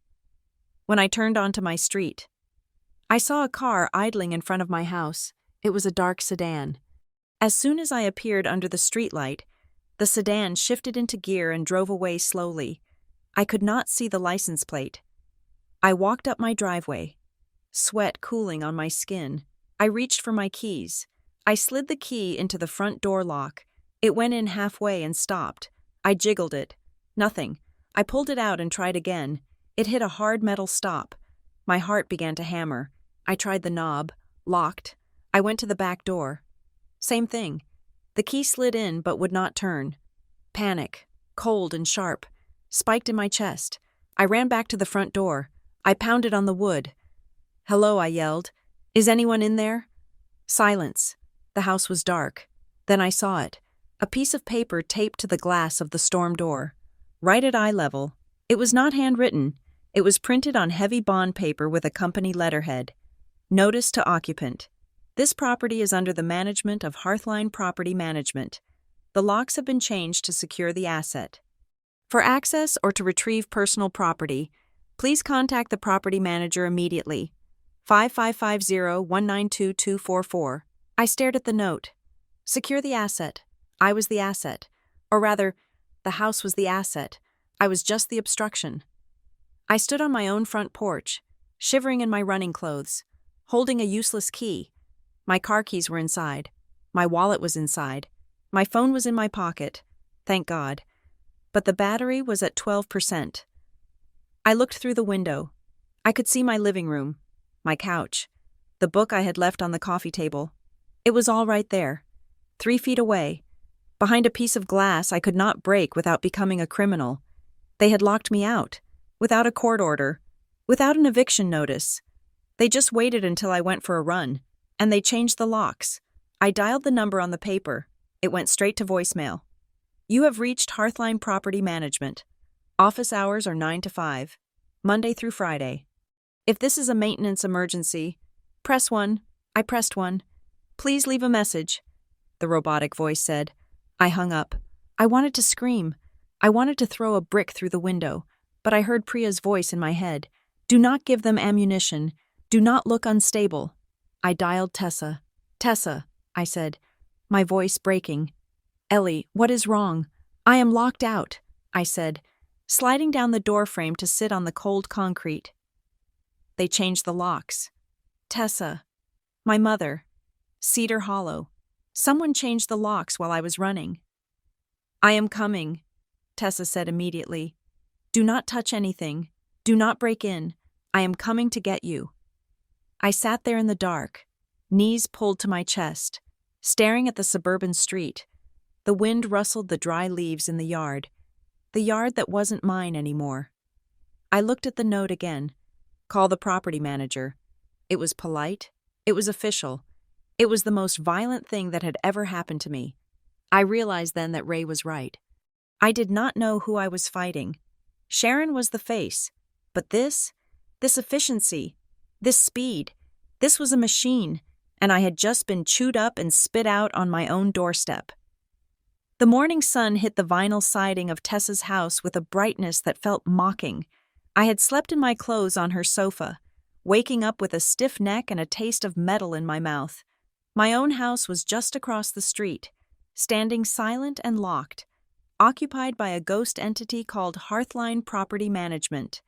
When I turned onto my street, I saw a car idling in front of my house. It was a dark sedan. As soon as I appeared under the streetlight, the sedan shifted into gear and drove away slowly. I could not see the license plate. I walked up my driveway, sweat cooling on my skin. I reached for my keys. I slid the key into the front door lock. It went in halfway and stopped. I jiggled it. Nothing. I pulled it out and tried again. It hit a hard metal stop. My heart began to hammer. I tried the knob. Locked. I went to the back door. Same thing. The key slid in but would not turn. Panic, cold and sharp, spiked in my chest. I ran back to the front door. I pounded on the wood. Hello, I yelled. Is anyone in there? Silence. The house was dark. Then I saw it. A piece of paper taped to the glass of the storm door. Right at eye level. It was not handwritten. It was printed on heavy bond paper with a company letterhead. Notice to occupant. This property is under the management of Hearthline Property Management. The locks have been changed to secure the asset. For access or to retrieve personal property, please contact the property manager immediately. 5550-192-244. I stared at the note. Secure the asset. I was the asset. Or rather, the house was the asset. I was just the obstruction. I stood on my own front porch, shivering in my running clothes, holding a useless key. My car keys were inside. My wallet was inside. My phone was in my pocket. Thank God. But the battery was at 12%. I looked through the window. I could see my living room, my couch, the book I had left on the coffee table. It was all right there, 3 feet away. Behind a piece of glass I could not break without becoming a criminal. They had locked me out, without a court order, without an eviction notice. They just waited until I went for a run, and they changed the locks. I dialed the number on the paper. It went straight to voicemail. You have reached Hearthline Property Management. Office hours are 9 to 5, Monday through Friday. If this is a maintenance emergency, press 1. I pressed 1. Please leave a message, the robotic voice said. I hung up. I wanted to scream. I wanted to throw a brick through the window, but I heard Priya's voice in my head. Do not give them ammunition. Do not look unstable. I dialed Tessa. Tessa, I said, my voice breaking. Ellie, what is wrong? I am locked out, I said, sliding down the door frame to sit on the cold concrete. They changed the locks. Tessa. My mother. Cedar Hollow. Someone changed the locks while I was running. I am coming, Tessa said immediately. Do not touch anything. Do not break in. I am coming to get you. I sat there in the dark, knees pulled to my chest, staring at the suburban street. The wind rustled the dry leaves in the yard that wasn't mine anymore. I looked at the note again. Call the property manager. It was polite. It was official. It was the most violent thing that had ever happened to me. I realized then that Ray was right. I did not know who I was fighting. Sharon was the face, but this efficiency, this speed, this was a machine, and I had just been chewed up and spit out on my own doorstep. The morning sun hit the vinyl siding of Tessa's house with a brightness that felt mocking. I had slept in my clothes on her sofa, waking up with a stiff neck and a taste of metal in my mouth. My own house was just across the street, standing silent and locked, occupied by a ghost entity called Hearthline Property Management.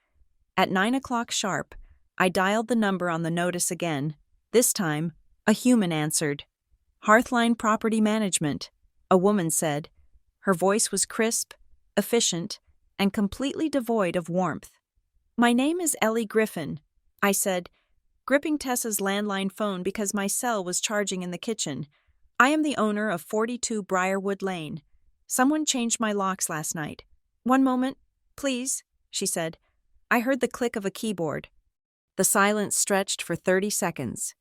At 9 o'clock sharp, I dialed the number on the notice again. This time, a human answered. Hearthline Property Management, a woman said. Her voice was crisp, efficient, and completely devoid of warmth. My name is Ellie Griffin, I said, gripping Tessa's landline phone because my cell was charging in the kitchen. I am the owner of 42 Briarwood Lane. Someone changed my locks last night. One moment, please, she said. I heard the click of a keyboard. The silence stretched for 30 seconds.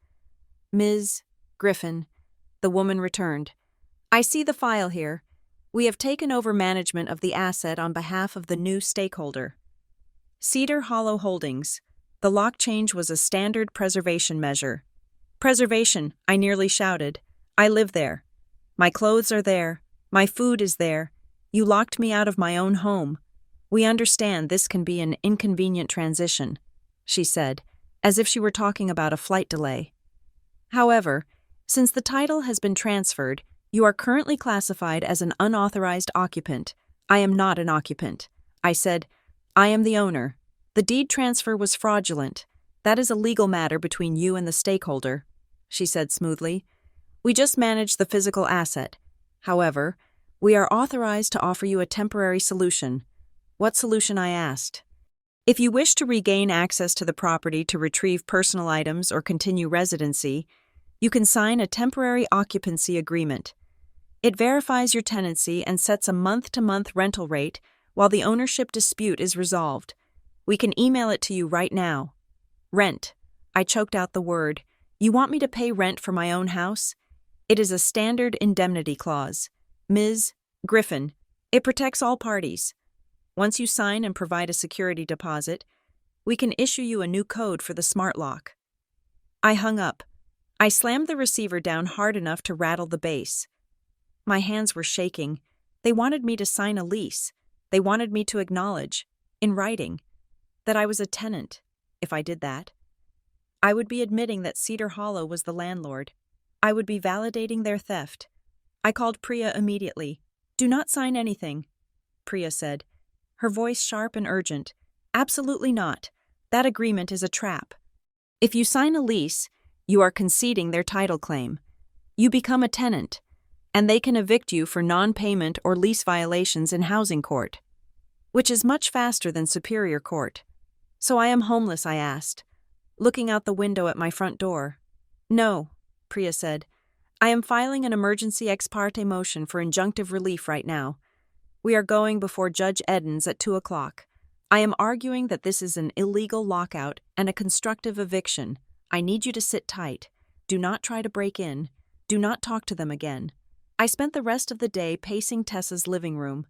Ms. Griffin, the woman returned. I see the file here. We have taken over management of the asset on behalf of the new stakeholder. Cedar Hollow Holdings. The lock change was a standard preservation measure. Preservation, I nearly shouted. I live there. My clothes are there. My food is there. You locked me out of my own home. We understand this can be an inconvenient transition, she said, as if she were talking about a flight delay. However, since the title has been transferred, you are currently classified as an unauthorized occupant. I am not an occupant. I said, I am the owner. The deed transfer was fraudulent. That is a legal matter between you and the stakeholder, she said smoothly. We just manage the physical asset. However, we are authorized to offer you a temporary solution. What solution, I asked. If you wish to regain access to the property to retrieve personal items or continue residency, you can sign a temporary occupancy agreement. It verifies your tenancy and sets a month-to-month rental rate while the ownership dispute is resolved. We can email it to you right now. Rent. I choked out the word. You want me to pay rent for my own house? It is a standard indemnity clause. Ms. Griffin. It protects all parties. Once you sign and provide a security deposit, we can issue you a new code for the smart lock. I hung up. I slammed the receiver down hard enough to rattle the base. My hands were shaking. They wanted me to sign a lease. They wanted me to acknowledge, in writing, that I was a tenant. If I did that, I would be admitting that Cedar Hollow was the landlord. I would be validating their theft. I called Priya immediately. Do not sign anything, Priya said, her voice sharp and urgent. Absolutely not. That agreement is a trap. If you sign a lease, you are conceding their title claim. You become a tenant, and they can evict you for non-payment or lease violations in housing court, which is much faster than Superior Court. So I am homeless, I asked, looking out the window at my front door. No, Priya said. I am filing an emergency ex parte motion for injunctive relief right now. We are going before Judge Edens at 2 o'clock. I am arguing that this is an illegal lockout and a constructive eviction. I need you to sit tight. Do not try to break in. Do not talk to them again. I spent the rest of the day pacing Tessa's living room.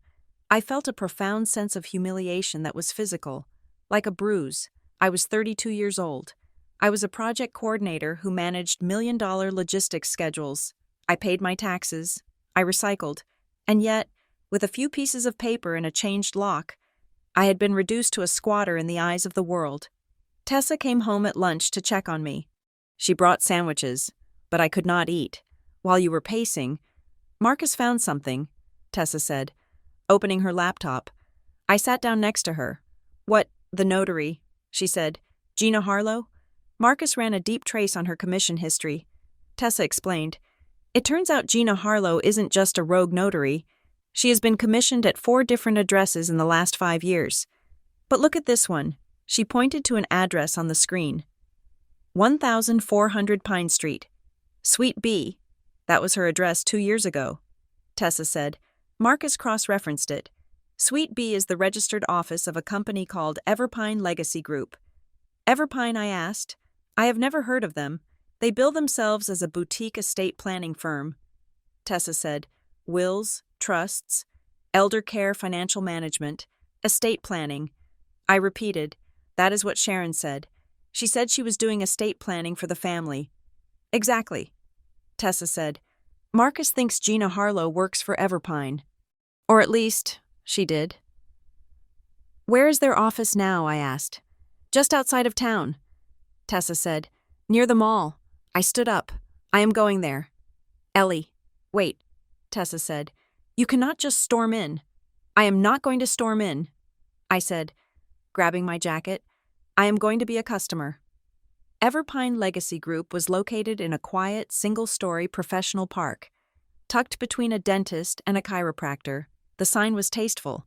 I felt a profound sense of humiliation that was physical, like a bruise. I was 32 years old. I was a project coordinator who managed million-dollar logistics schedules. I paid my taxes. I recycled. And yet, with a few pieces of paper and a changed lock, I had been reduced to a squatter in the eyes of the world. Tessa came home at lunch to check on me. She brought sandwiches, but I could not eat. While you were pacing, Marcus found something, Tessa said, opening her laptop. I sat down next to her. What, the notary, she said. Gina Harlow? Marcus ran a deep trace on her commission history. Tessa explained. It turns out Gina Harlow isn't just a rogue notary. She has been commissioned at 4 different addresses in the last 5 years. But look at this one. She pointed to an address on the screen. 1400 Pine Street. Suite B. That was her address 2 years ago, Tessa said. Marcus cross-referenced it. Suite B is the registered office of a company called Everpine Legacy Group. Everpine, I asked. I have never heard of them. They bill themselves as a boutique estate planning firm, Tessa said. Wills, trusts, elder care, financial management, estate planning. I repeated, that is what Sharon said. She said she was doing estate planning for the family. Exactly, Tessa said. Marcus thinks Gina Harlow works for Everpine. Or at least, she did. Where is their office now? I asked. Just outside of town, Tessa said. Near the mall. I stood up. I am going there. Ellie. Wait, Tessa said. You cannot just storm in. I am not going to storm in, I said, grabbing my jacket. I am going to be a customer. Everpine Legacy Group was located in a quiet, single-story professional park. Tucked between a dentist and a chiropractor, the sign was tasteful,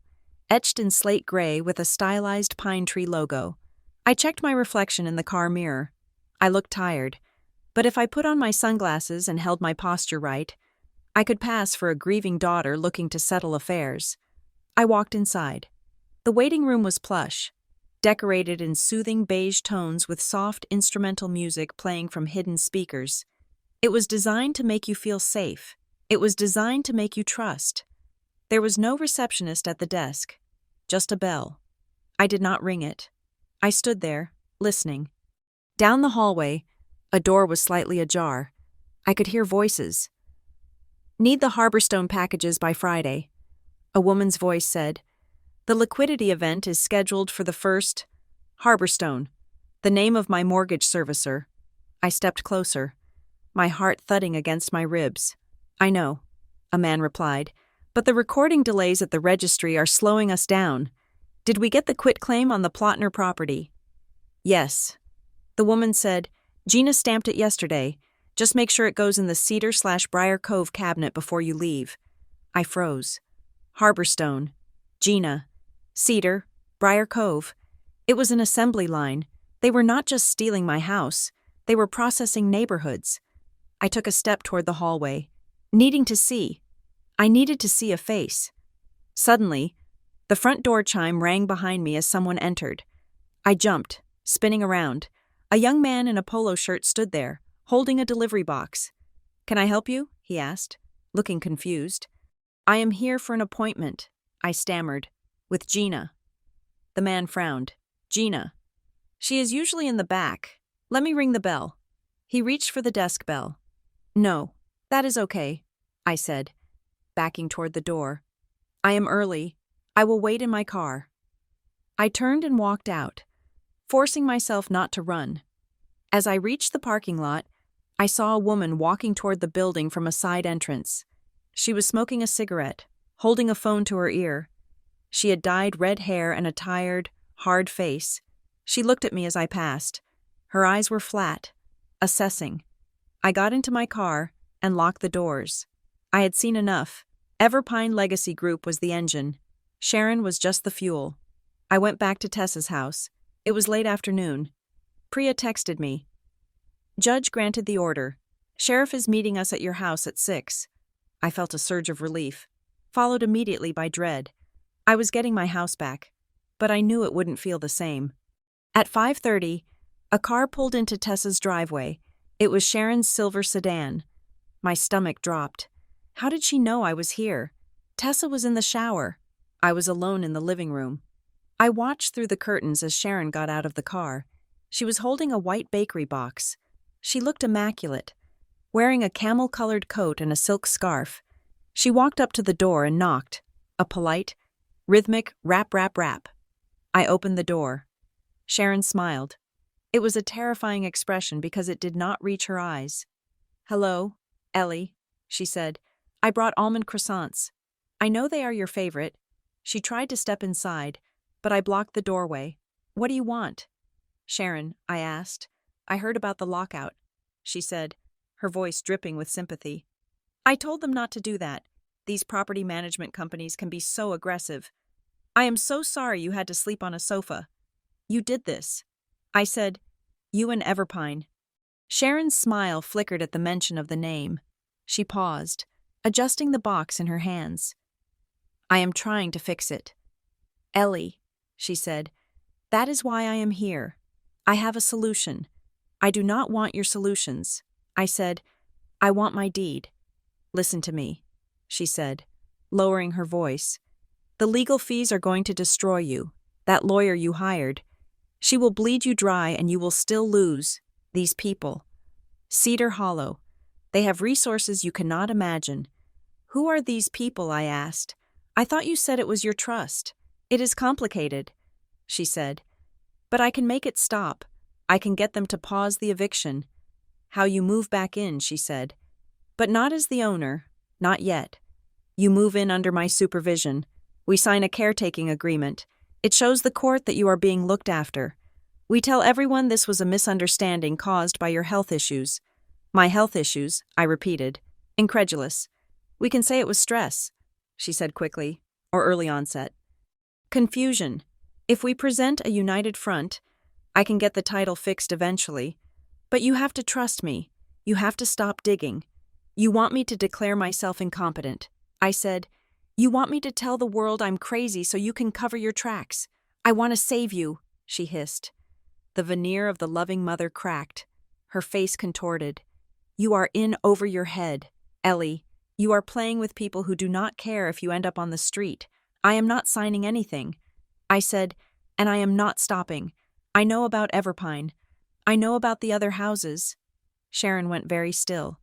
etched in slate gray with a stylized pine tree logo. I checked my reflection in the car mirror. I looked tired, but if I put on my sunglasses and held my posture right, I could pass for a grieving daughter looking to settle affairs. I walked inside. The waiting room was plush, decorated in soothing beige tones with soft instrumental music playing from hidden speakers. It was designed to make you feel safe. It was designed to make you trust. There was no receptionist at the desk, just a bell. I did not ring it. I stood there, listening. Down the hallway, a door was slightly ajar. I could hear voices. Need the Harborstone packages by Friday, a woman's voice said. The liquidity event is scheduled for the 1st. Harborstone, the name of my mortgage servicer. I stepped closer, my heart thudding against my ribs. I know, a man replied, but the recording delays at the registry are slowing us down. Did we get the quitclaim on the Plotner property? Yes. The woman said, Gina stamped it yesterday. Just make sure it goes in the Cedar/Briar Cove cabinet before you leave. I froze. Harborstone. Gina. Cedar. Briar Cove. It was an assembly line. They were not just stealing my house. They were processing neighborhoods. I took a step toward the hallway, needing to see. I needed to see a face. Suddenly, the front door chime rang behind me as someone entered. I jumped, spinning around. A young man in a polo shirt stood there, holding a delivery box. Can I help you? He asked, looking confused. I am here for an appointment, I stammered, with Gina. The man frowned. Gina. She is usually in the back. Let me ring the bell. He reached for the desk bell. No, that is okay, I said, backing toward the door. I am early. I will wait in my car. I turned and walked out, forcing myself not to run. As I reached the parking lot, I saw a woman walking toward the building from a side entrance. She was smoking a cigarette, holding a phone to her ear. She had dyed red hair and a tired, hard face. She looked at me as I passed. Her eyes were flat, assessing. I got into my car and locked the doors. I had seen enough. Everpine Legacy Group was the engine. Sharon was just the fuel. I went back to Tessa's house. It was late afternoon. Priya texted me. Judge granted the order. Sheriff is meeting us at your house at 6. I felt a surge of relief, followed immediately by dread. I was getting my house back, but I knew it wouldn't feel the same. At 5:30, a car pulled into Tessa's driveway. It was Sharon's silver sedan. My stomach dropped. How did she know I was here? Tessa was in the shower. I was alone in the living room. I watched through the curtains as Sharon got out of the car. She was holding a white bakery box. She looked immaculate, wearing a camel-colored coat and a silk scarf. She walked up to the door and knocked. A polite, rhythmic rap, rap, rap. I opened the door. Sharon smiled. It was a terrifying expression because it did not reach her eyes. Hello, Ellie, she said. I brought almond croissants. I know they are your favorite. She tried to step inside, but I blocked the doorway. What do you want? Sharon, I asked. I heard about the lockout, she said, her voice dripping with sympathy. I told them not to do that. These property management companies can be so aggressive. I am so sorry you had to sleep on a sofa. You did this. I said, you and Everpine. Sharon's smile flickered at the mention of the name. She paused, adjusting the box in her hands. I am trying to fix it. Ellie, she said, that is why I am here. I have a solution. I do not want your solutions. I said, I want my deed. Listen to me, she said, lowering her voice. The legal fees are going to destroy you. That lawyer you hired. She will bleed you dry and you will still lose. These people. Cedar Hollow. They have resources you cannot imagine. Who are these people? I asked. I thought you said it was your trust. It is complicated, she said. But I can make it stop. I can get them to pause the eviction. How you move back in, she said. But not as the owner. Not yet. You move in under my supervision. We sign a caretaking agreement. It shows the court that you are being looked after. We tell everyone this was a misunderstanding caused by your health issues. My health issues, I repeated, incredulous. We can say it was stress, she said quickly, or early onset. Confusion. If we present a united front, I can get the title fixed eventually. But you have to trust me. You have to stop digging. You want me to declare myself incompetent. I said, you want me to tell the world I'm crazy so you can cover your tracks. I want to save you, she hissed. The veneer of the loving mother cracked. Her face contorted. You are in over your head, Ellie. You are playing with people who do not care if you end up on the street. I am not signing anything. I said, and I am not stopping. I know about Everpine. I know about the other houses. Sharon went very still.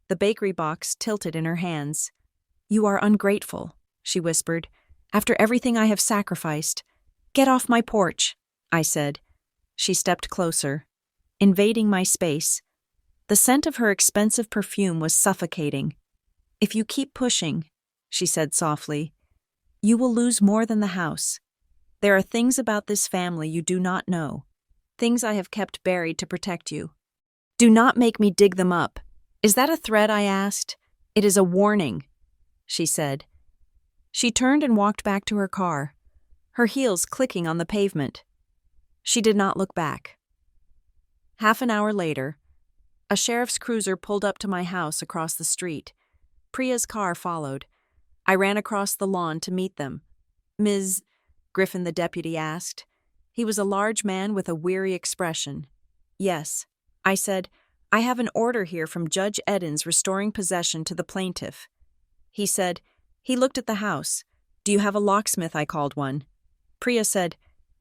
The bakery box tilted in her hands. You are ungrateful, she whispered. After everything I have sacrificed. Get off my porch, I said. She stepped closer, invading my space. The scent of her expensive perfume was suffocating. If you keep pushing, she said softly, you will lose more than the house. There are things about this family you do not know. Things I have kept buried to protect you. Do not make me dig them up. Is that a threat? I asked. It is a warning, she said. She turned and walked back to her car, her heels clicking on the pavement. She did not look back. Half an hour later, a sheriff's cruiser pulled up to my house across the street. Priya's car followed. I ran across the lawn to meet them. Ms. Griffin, the deputy asked. He was a large man with a weary expression. Yes, I said, I have an order here from Judge Eddins restoring possession to the plaintiff. He said, he looked at the house. Do you have a locksmith? I called one. Priya said,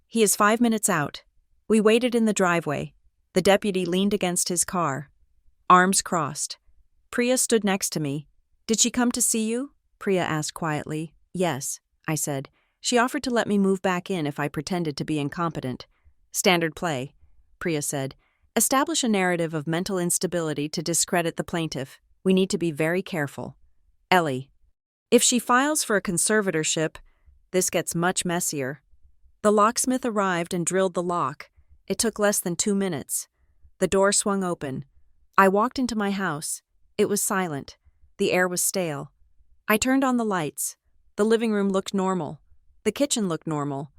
he is 5 minutes out. We waited in the driveway. The deputy leaned against his car, arms crossed. Priya stood next to me. Did she come to see you? Priya asked quietly. Yes, I said. She offered to let me move back in if I pretended to be incompetent. Standard play, Priya said. Establish a narrative of mental instability to discredit the plaintiff. We need to be very careful. Ellie. If she files for a conservatorship, this gets much messier. The locksmith arrived and drilled the lock. It took less than 2 minutes. The door swung open. I walked into my house. It was silent. The air was stale. I turned on the lights. The living room looked normal. The kitchen looked normal.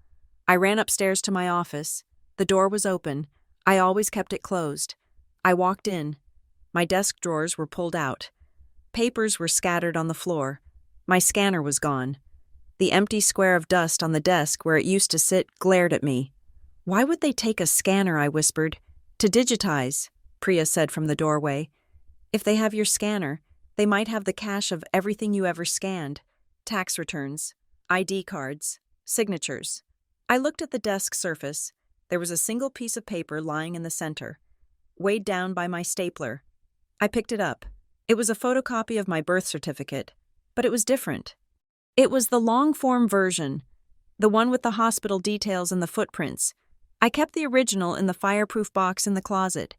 I ran upstairs to my office. The door was open. I always kept it closed. I walked in. My desk drawers were pulled out. Papers were scattered on the floor. My scanner was gone. The empty square of dust on the desk where it used to sit glared at me. Why would they take a scanner? I whispered. To digitize, Priya said from the doorway. If they have your scanner, they might have the cache of everything you ever scanned. Tax returns, ID cards, signatures. I looked at the desk surface. There was a single piece of paper lying in the center, weighed down by my stapler. I picked it up. It was a photocopy of my birth certificate, but it was different. It was the long-form version, the one with the hospital details and the footprints. I kept the original in the fireproof box in the closet.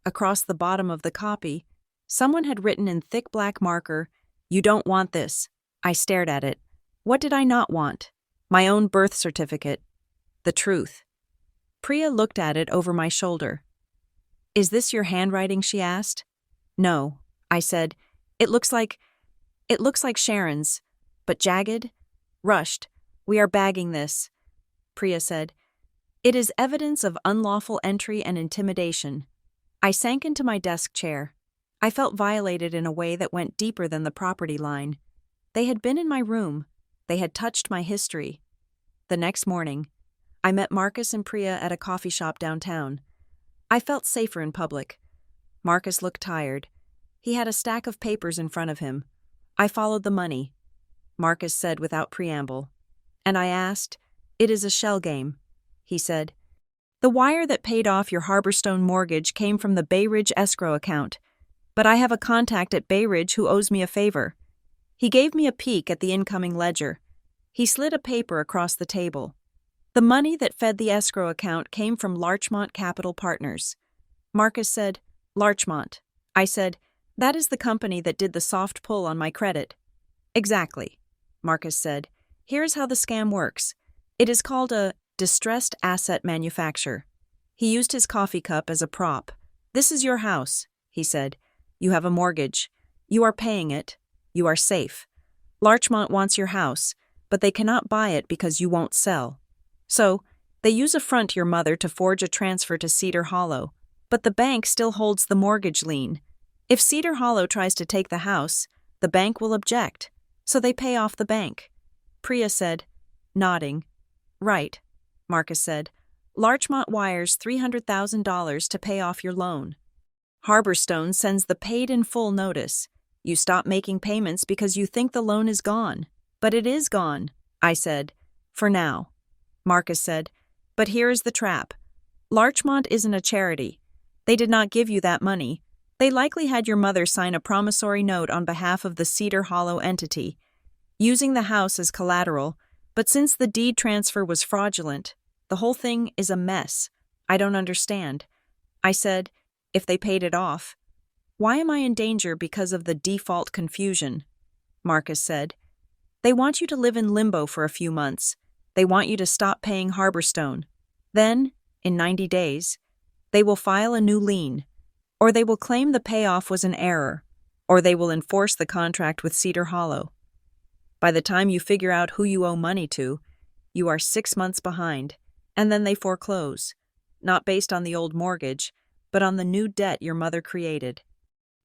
Across the bottom of the copy, someone had written in thick black marker, "You don't want this." I stared at it. What did I not want? My own birth certificate. The truth. Priya looked at it over my shoulder. Is this your handwriting? She asked. No, I said. It looks like Sharon's, but jagged, rushed. We are bagging this, Priya said. It is evidence of unlawful entry and intimidation. I sank into my desk chair. I felt violated in a way that went deeper than the property line. They had been in my room. They had touched my history. The next morning, I met Marcus and Priya at a coffee shop downtown. I felt safer in public. Marcus looked tired. He had a stack of papers in front of him. I followed the money, Marcus said without preamble. And I asked, "It is a shell game," he said. "The wire that paid off your Harborstone mortgage came from the Bay Ridge escrow account, but I have a contact at Bay Ridge who owes me a favor." He gave me a peek at the incoming ledger. He slid a paper across the table. The money that fed the escrow account came from Larchmont Capital Partners. Marcus said, "Larchmont." I said, "That is the company that did the soft pull on my credit." "Exactly," Marcus said. "Here is how the scam works. It is called a distressed asset manufacture." He used his coffee cup as a prop. "This is your house," he said. "You have a mortgage. You are paying it. You are safe. Larchmont wants your house, but they cannot buy it because you won't sell. So, they use a front your mother to forge a transfer to Cedar Hollow, but the bank still holds the mortgage lien. If Cedar Hollow tries to take the house, the bank will object, so they pay off the bank." Priya said, nodding. "Right," Marcus said. "Larchmont wires $300,000 to pay off your loan. Harborstone sends the paid-in-full notice. You stop making payments because you think the loan is gone. But it is gone," I said. "For now." Marcus said, "But here is the trap. Larchmont isn't a charity. They did not give you that money. They likely had your mother sign a promissory note on behalf of the Cedar Hollow entity, using the house as collateral, but since the deed transfer was fraudulent, the whole thing is a mess. I don't understand." I said, "If they paid it off." "Why am I in danger because of the default confusion?" Marcus said. "They want you to live in limbo for a few months. They want you to stop paying Harborstone. Then, in 90 days, they will file a new lien, or they will claim the payoff was an error, or they will enforce the contract with Cedar Hollow. By the time you figure out who you owe money to, you are 6 months behind, and then they foreclose, not based on the old mortgage, but on the new debt your mother created.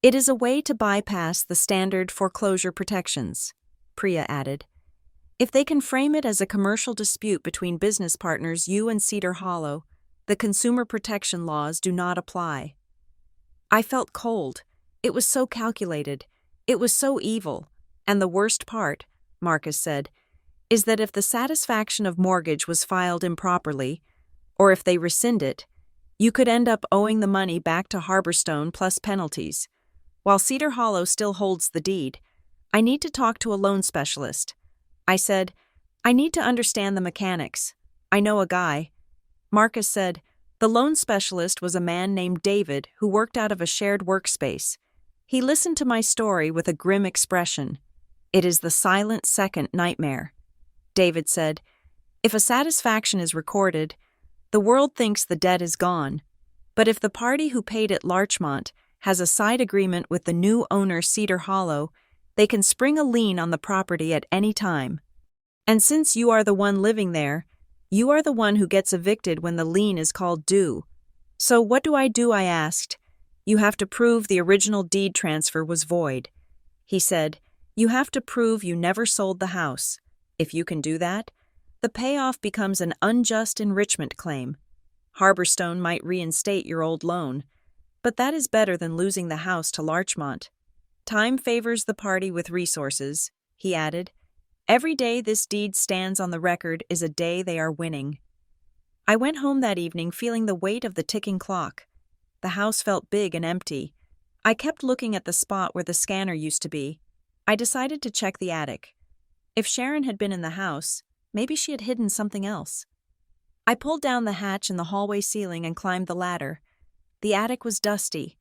It is a way to bypass the standard foreclosure protections," Priya added. "If they can frame it as a commercial dispute between business partners, you and Cedar Hollow, the consumer protection laws do not apply." I felt cold. It was so calculated. It was so evil. And the worst part, Marcus said, is that if the satisfaction of mortgage was filed improperly, or if they rescind it, you could end up owing the money back to Harborstone plus penalties. While Cedar Hollow still holds the deed, I need to talk to a loan specialist. I said, "I need to understand the mechanics. I know a guy." Marcus said, "The loan specialist was a man named David who worked out of a shared workspace. He listened to my story with a grim expression. It is the silent second nightmare." David said, "If a satisfaction is recorded, the world thinks the debt is gone. But if the party who paid it, Larchmont, has a side agreement with the new owner, Cedar Hollow, they can spring a lien on the property at any time. And since you are the one living there, you are the one who gets evicted when the lien is called due. So what do?" I asked. "You have to prove the original deed transfer was void." He said, "You have to prove you never sold the house. If you can do that, the payoff becomes an unjust enrichment claim. Harborstone might reinstate your old loan, but that is better than losing the house to Larchmont. Time favors the party with resources," he added. "Every day this deed stands on the record is a day they are winning." I went home that evening feeling the weight of the ticking clock. The house felt big and empty. I kept looking at the spot where the scanner used to be. I decided to check the attic. If Sharon had been in the house, maybe she had hidden something else. I pulled down the hatch in the hallway ceiling and climbed the ladder. The attic was dusty,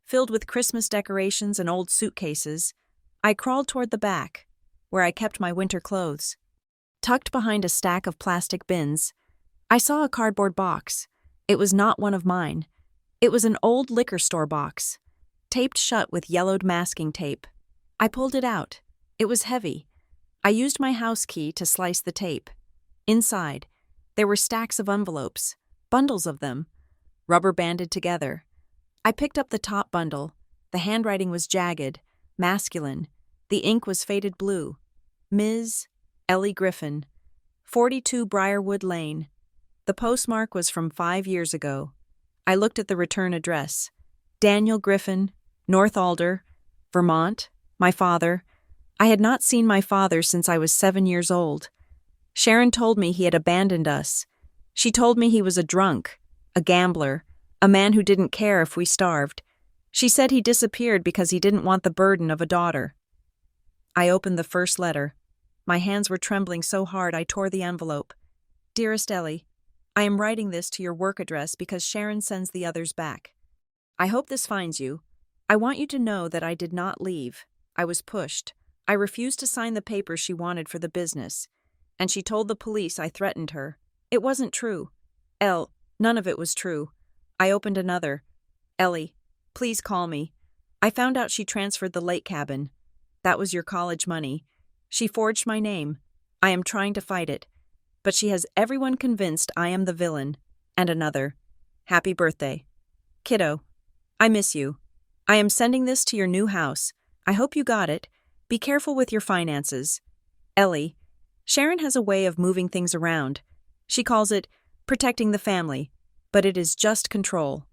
filled with Christmas decorations and old suitcases. I crawled toward the back, where I kept my winter clothes. Tucked behind a stack of plastic bins, I saw a cardboard box. It was not one of mine. It was an old liquor store box, taped shut with yellowed masking tape. I pulled it out. It was heavy. I used my house key to slice the tape. Inside, there were stacks of envelopes, bundles of them, rubber banded together. I picked up the top bundle. The handwriting was jagged, masculine. The ink was faded blue. Ms. Ellie Griffin, 42 Briarwood Lane. The postmark was from 5 years ago. I looked at the return address. Daniel Griffin, North Alder, Vermont, my father. I had not seen my father since I was 7 years old. Sharon told me he had abandoned us. She told me he was a drunk, a gambler, a man who didn't care if we starved. She said he disappeared because he didn't want the burden of a daughter. I opened the first letter. My hands were trembling so hard I tore the envelope. Dearest Ellie, I am writing this to your work address because Sharon sends the others back. I hope this finds you. I want you to know that I did not leave. I was pushed. I refused to sign the papers she wanted for the business. And she told the police I threatened her. It wasn't true. None of it was true. I opened another. Ellie, please call me. I found out she transferred the lake cabin. That was your college money. She forged my name. I am trying to fight it. But she has everyone convinced I am the villain. And another. Happy birthday. Kiddo, I miss you. I am sending this to your new house. I hope you got it. Be careful with your finances. Ellie, Sharon has a way of moving things around. She calls it protecting the family, but it is just control.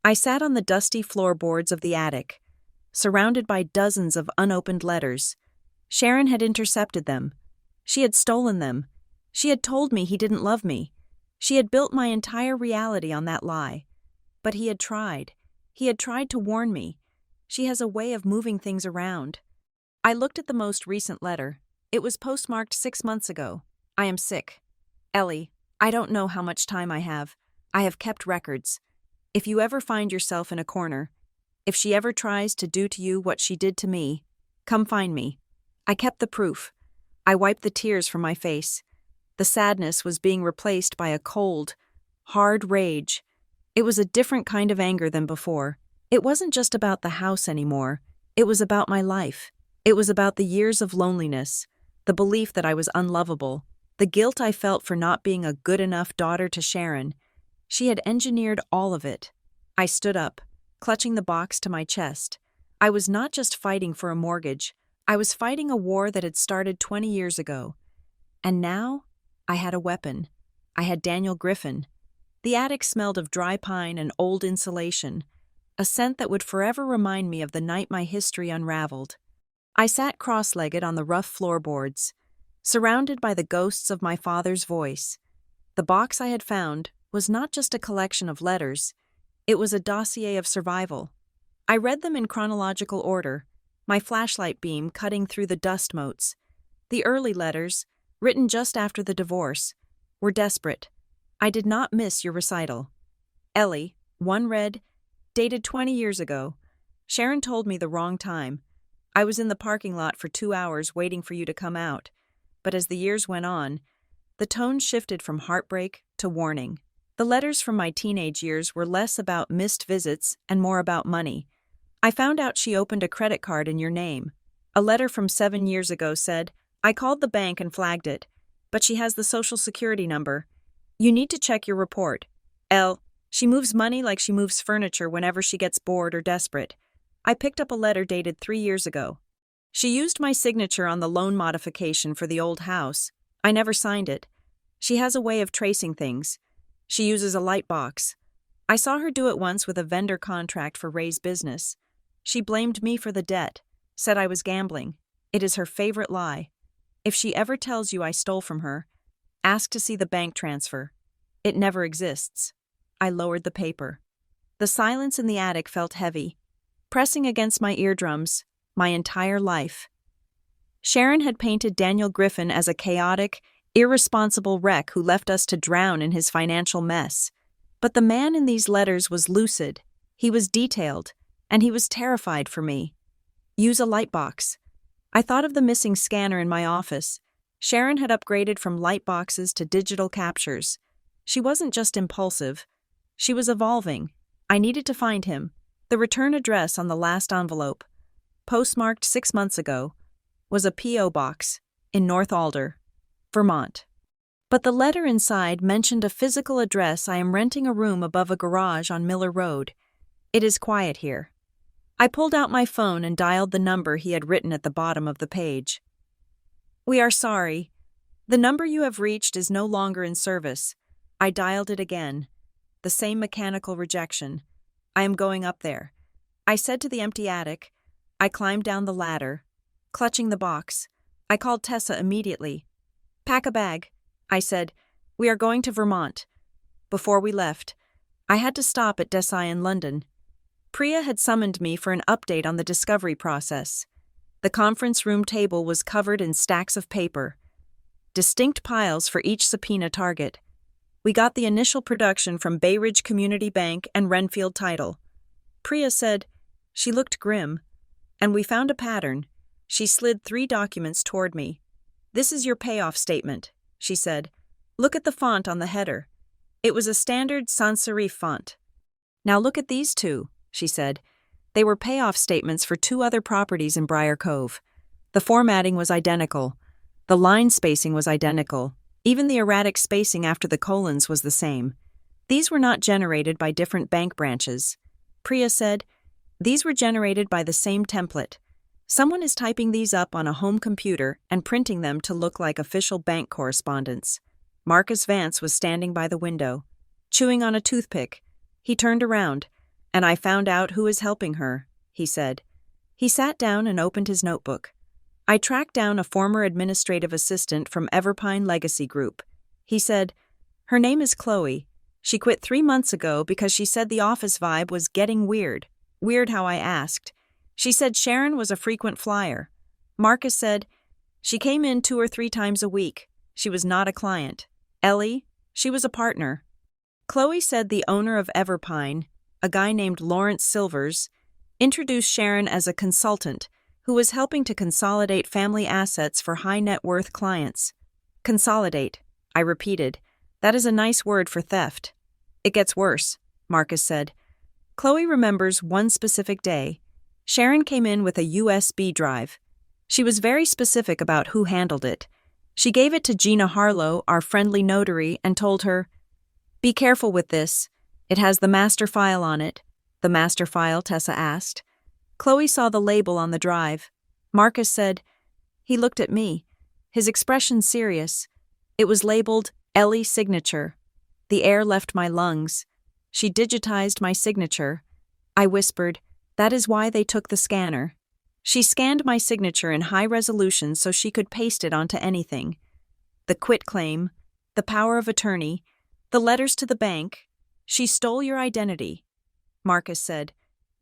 I sat on the dusty floorboards of the attic, surrounded by dozens of unopened letters. Sharon had intercepted them. She had stolen them. She had told me he didn't love me. She had built my entire reality on that lie. But he had tried. He had tried to warn me. She has a way of moving things around. I looked at the most recent letter. It was postmarked 6 months ago. I am sick. Ellie, I don't know how much time I have. I have kept records. If you ever find yourself in a corner, if she ever tries to do to you what she did to me, come find me. I kept the proof. I wiped the tears from my face. The sadness was being replaced by a cold, hard rage. It was a different kind of anger than before. It wasn't just about the house anymore. It was about my life. It was about the years of loneliness, the belief that I was unlovable, the guilt I felt for not being a good enough daughter to Sharon. She had engineered all of it. I stood up, clutching the box to my chest. I was not just fighting for a mortgage. I was fighting a war that had started 20 years ago. And now, I had a weapon. I had Daniel Griffin. The attic smelled of dry pine and old insulation, a scent that would forever remind me of the night my history unraveled. I sat cross-legged on the rough floorboards, surrounded by the ghosts of my father's voice. The box I had found was not just a collection of letters. It was a dossier of survival. I read them in chronological order, my flashlight beam cutting through the dust motes. The early letters, written just after the divorce, were desperate. I did not miss your recital. Ellie, one read, dated 20 years ago. Sharon told me the wrong time. I was in the parking lot for 2 hours waiting for you to come out. But as the years went on, the tone shifted from heartbreak to warning. The letters from my teenage years were less about missed visits and more about money. I found out she opened a credit card in your name. A letter from 7 years ago said, I called the bank and flagged it, but she has the social security number. You need to check your report. She moves money like she moves furniture whenever she gets bored or desperate. I picked up a letter dated 3 years ago. She used my signature on the loan modification for the old house. I never signed it. She has a way of tracing things. She uses a light box. I saw her do it once with a vendor contract for Ray's business. She blamed me for the debt, said I was gambling. It is her favorite lie. If she ever tells you I stole from her, ask to see the bank transfer. It never exists. I lowered the paper. The silence in the attic felt heavy, pressing against my eardrums, my entire life. Sharon had painted Daniel Griffin as a chaotic, irresponsible wreck who left us to drown in his financial mess. But the man in these letters was lucid, he was detailed, and he was terrified for me. Use a light box. I thought of the missing scanner in my office. Sharon had upgraded from light boxes to digital captures. She wasn't just impulsive. She was evolving. I needed to find him. The return address on the last envelope, postmarked 6 months ago, was a P.O. box in North Alder, Vermont. But the letter inside mentioned a physical address. I am renting a room above a garage on Miller Road. It is quiet here. I pulled out my phone and dialed the number he had written at the bottom of the page. We are sorry. The number you have reached is no longer in service. I dialed it again. The the same mechanical rejection. I am going up there. I said to the empty attic. I climbed down the ladder, clutching the box. I called Tessa immediately. Pack a bag, I said. We are going to Vermont. Before we left, I had to stop at Desai in London. Priya had summoned me for an update on the discovery process. The conference room table was covered in stacks of paper, distinct piles for each subpoena target. We got the initial production from Bay Ridge Community Bank and Renfield Title. Priya said, she looked grim, and we found a pattern. She slid 3 documents toward me. This is your payoff statement, she said. Look at the font on the header. It was a standard sans serif font. Now look at these 2, she said. They were payoff statements for 2 other properties in Briar Cove. The formatting was identical. The line spacing was identical. Even the erratic spacing after the colons was the same. These were not generated by different bank branches. Priya said, these were generated by the same template. Someone is typing these up on a home computer and printing them to look like official bank correspondence. Marcus Vance was standing by the window, chewing on a toothpick. He turned around, and I found out who is helping her, he said. He sat down and opened his notebook. I tracked down a former administrative assistant from Everpine Legacy Group. He said, her name is Chloe. She quit 3 months ago because she said the office vibe was getting weird. Weird how I asked. She said Sharon was a frequent flyer. Marcus said, she came in 2 or 3 times a week. She was not a client. Ellie, she was a partner. Chloe said the owner of Everpine, a guy named Lawrence Silvers, introduced Sharon as a consultant who was helping to consolidate family assets for high-net-worth clients. Consolidate, I repeated. That is a nice word for theft. It gets worse, Marcus said. Chloe remembers one specific day. Sharon came in with a USB drive. She was very specific about who handled it. She gave it to Gina Harlow, our friendly notary, and told her, be careful with this. It has the master file on it. The master file, Tessa asked. Chloe saw the label on the drive. Marcus said, he looked at me, his expression serious. It was labeled Ellie Signature. The air left my lungs. She digitized my signature. I whispered, that is why they took the scanner. She scanned my signature in high resolution so she could paste it onto anything. The quitclaim, the power of attorney, the letters to the bank. She stole your identity. Marcus said,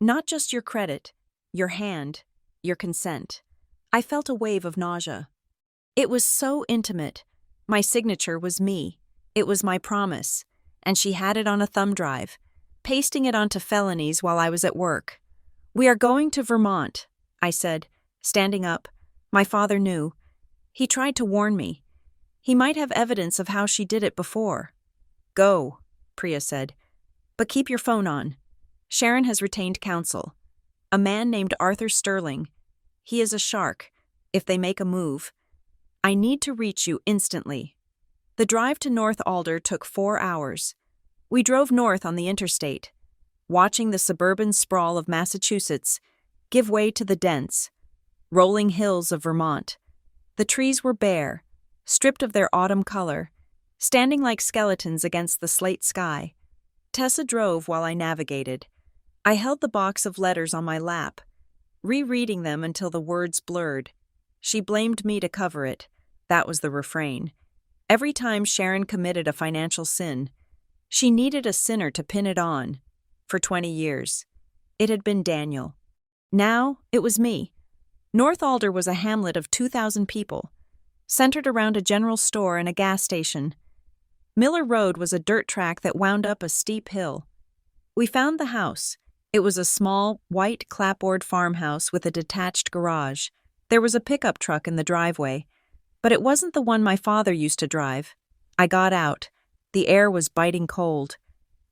not just your credit, your hand, your consent. I felt a wave of nausea. It was so intimate. My signature was me. It was my promise. And she had it on a thumb drive, pasting it onto felonies while I was at work. We are going to Vermont, I said, standing up. My father knew. He tried to warn me. He might have evidence of how she did it before. Go, Priya said. But keep your phone on. Sharon has retained counsel. A man named Arthur Sterling. He is a shark, if they make a move. I need to reach you instantly. The drive to North Alder took 4 hours. We drove north on the interstate, watching the suburban sprawl of Massachusetts give way to the dense, rolling hills of Vermont. The trees were bare, stripped of their autumn color, standing like skeletons against the slate sky. Tessa drove while I navigated. I held the box of letters on my lap, rereading them until the words blurred. She blamed me to cover it. That was the refrain. Every time Sharon committed a financial sin, she needed a sinner to pin it on. For 20 years. It had been Daniel. Now, it was me. North Alder was a hamlet of 2,000 people, centered around a general store and a gas station. Miller Road was a dirt track that wound up a steep hill. We found the house. It was a small, white clapboard farmhouse with a detached garage. There was a pickup truck in the driveway, but it wasn't the one my father used to drive. I got out. The air was biting cold.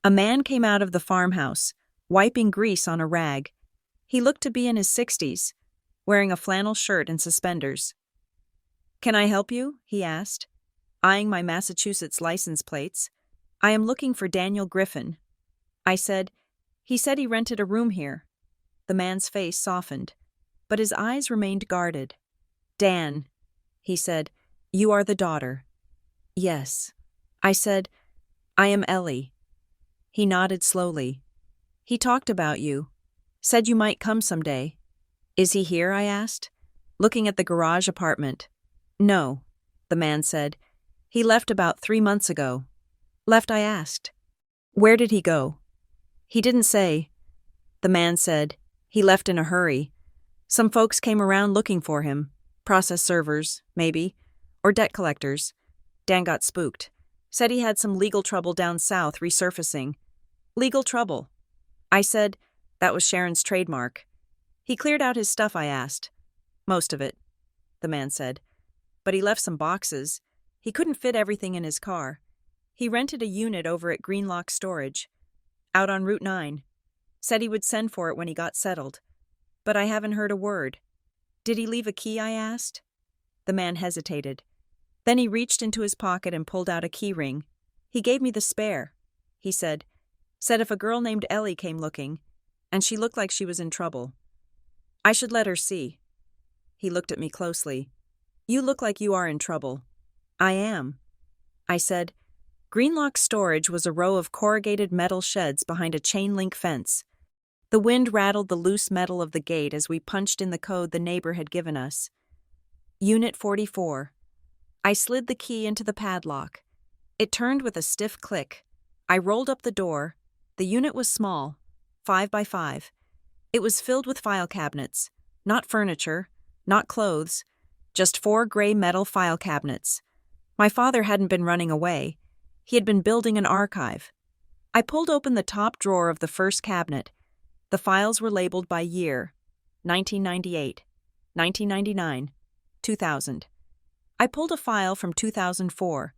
A man came out of the farmhouse, wiping grease on a rag. He looked to be in his 60s, wearing a flannel shirt and suspenders. "Can I help you?" he asked, eyeing my Massachusetts license plates. "I am looking for Daniel Griffin." I said, "He said he rented a room here." The man's face softened, but his eyes remained guarded. "Dan," he said, "you are the daughter." "Yes." I said, "I am Ellie." He nodded slowly. He talked about you. Said you might come someday. Is he here? I asked, looking at the garage apartment. No, the man said. He left about 3 months ago. Left? I asked. Where did he go? He didn't say. The man said. He left in a hurry. Some folks came around looking for him. Process servers, maybe. Or debt collectors. Dan got spooked. Said he had some legal trouble down south resurfacing. Legal trouble. I said that was Sharon's trademark. He cleared out his stuff, I asked. Most of it, the man said. But he left some boxes. He couldn't fit everything in his car. He rented a unit over at Greenlock Storage, out on Route 9. Said he would send for it when he got settled. But I haven't heard a word. Did he leave a key? I asked. The man hesitated. Then he reached into his pocket and pulled out a key ring. He gave me the spare, he said. Said if a girl named Ellie came looking, and she looked like she was in trouble, I should let her see. He looked at me closely. You look like you are in trouble. I am. I said. Greenlock Storage was a row of corrugated metal sheds behind a chain-link fence. The wind rattled the loose metal of the gate as we punched in the code the neighbor had given us. Unit 44. I slid the key into the padlock. It turned with a stiff click. I rolled up the door. The unit was small, 5 by 5. It was filled with file cabinets, not furniture, not clothes, just 4 gray metal file cabinets. My father hadn't been running away. He had been building an archive. I pulled open the top drawer of the first cabinet. The files were labeled by year: 1998, 1999, 2000. I pulled a file from 2004.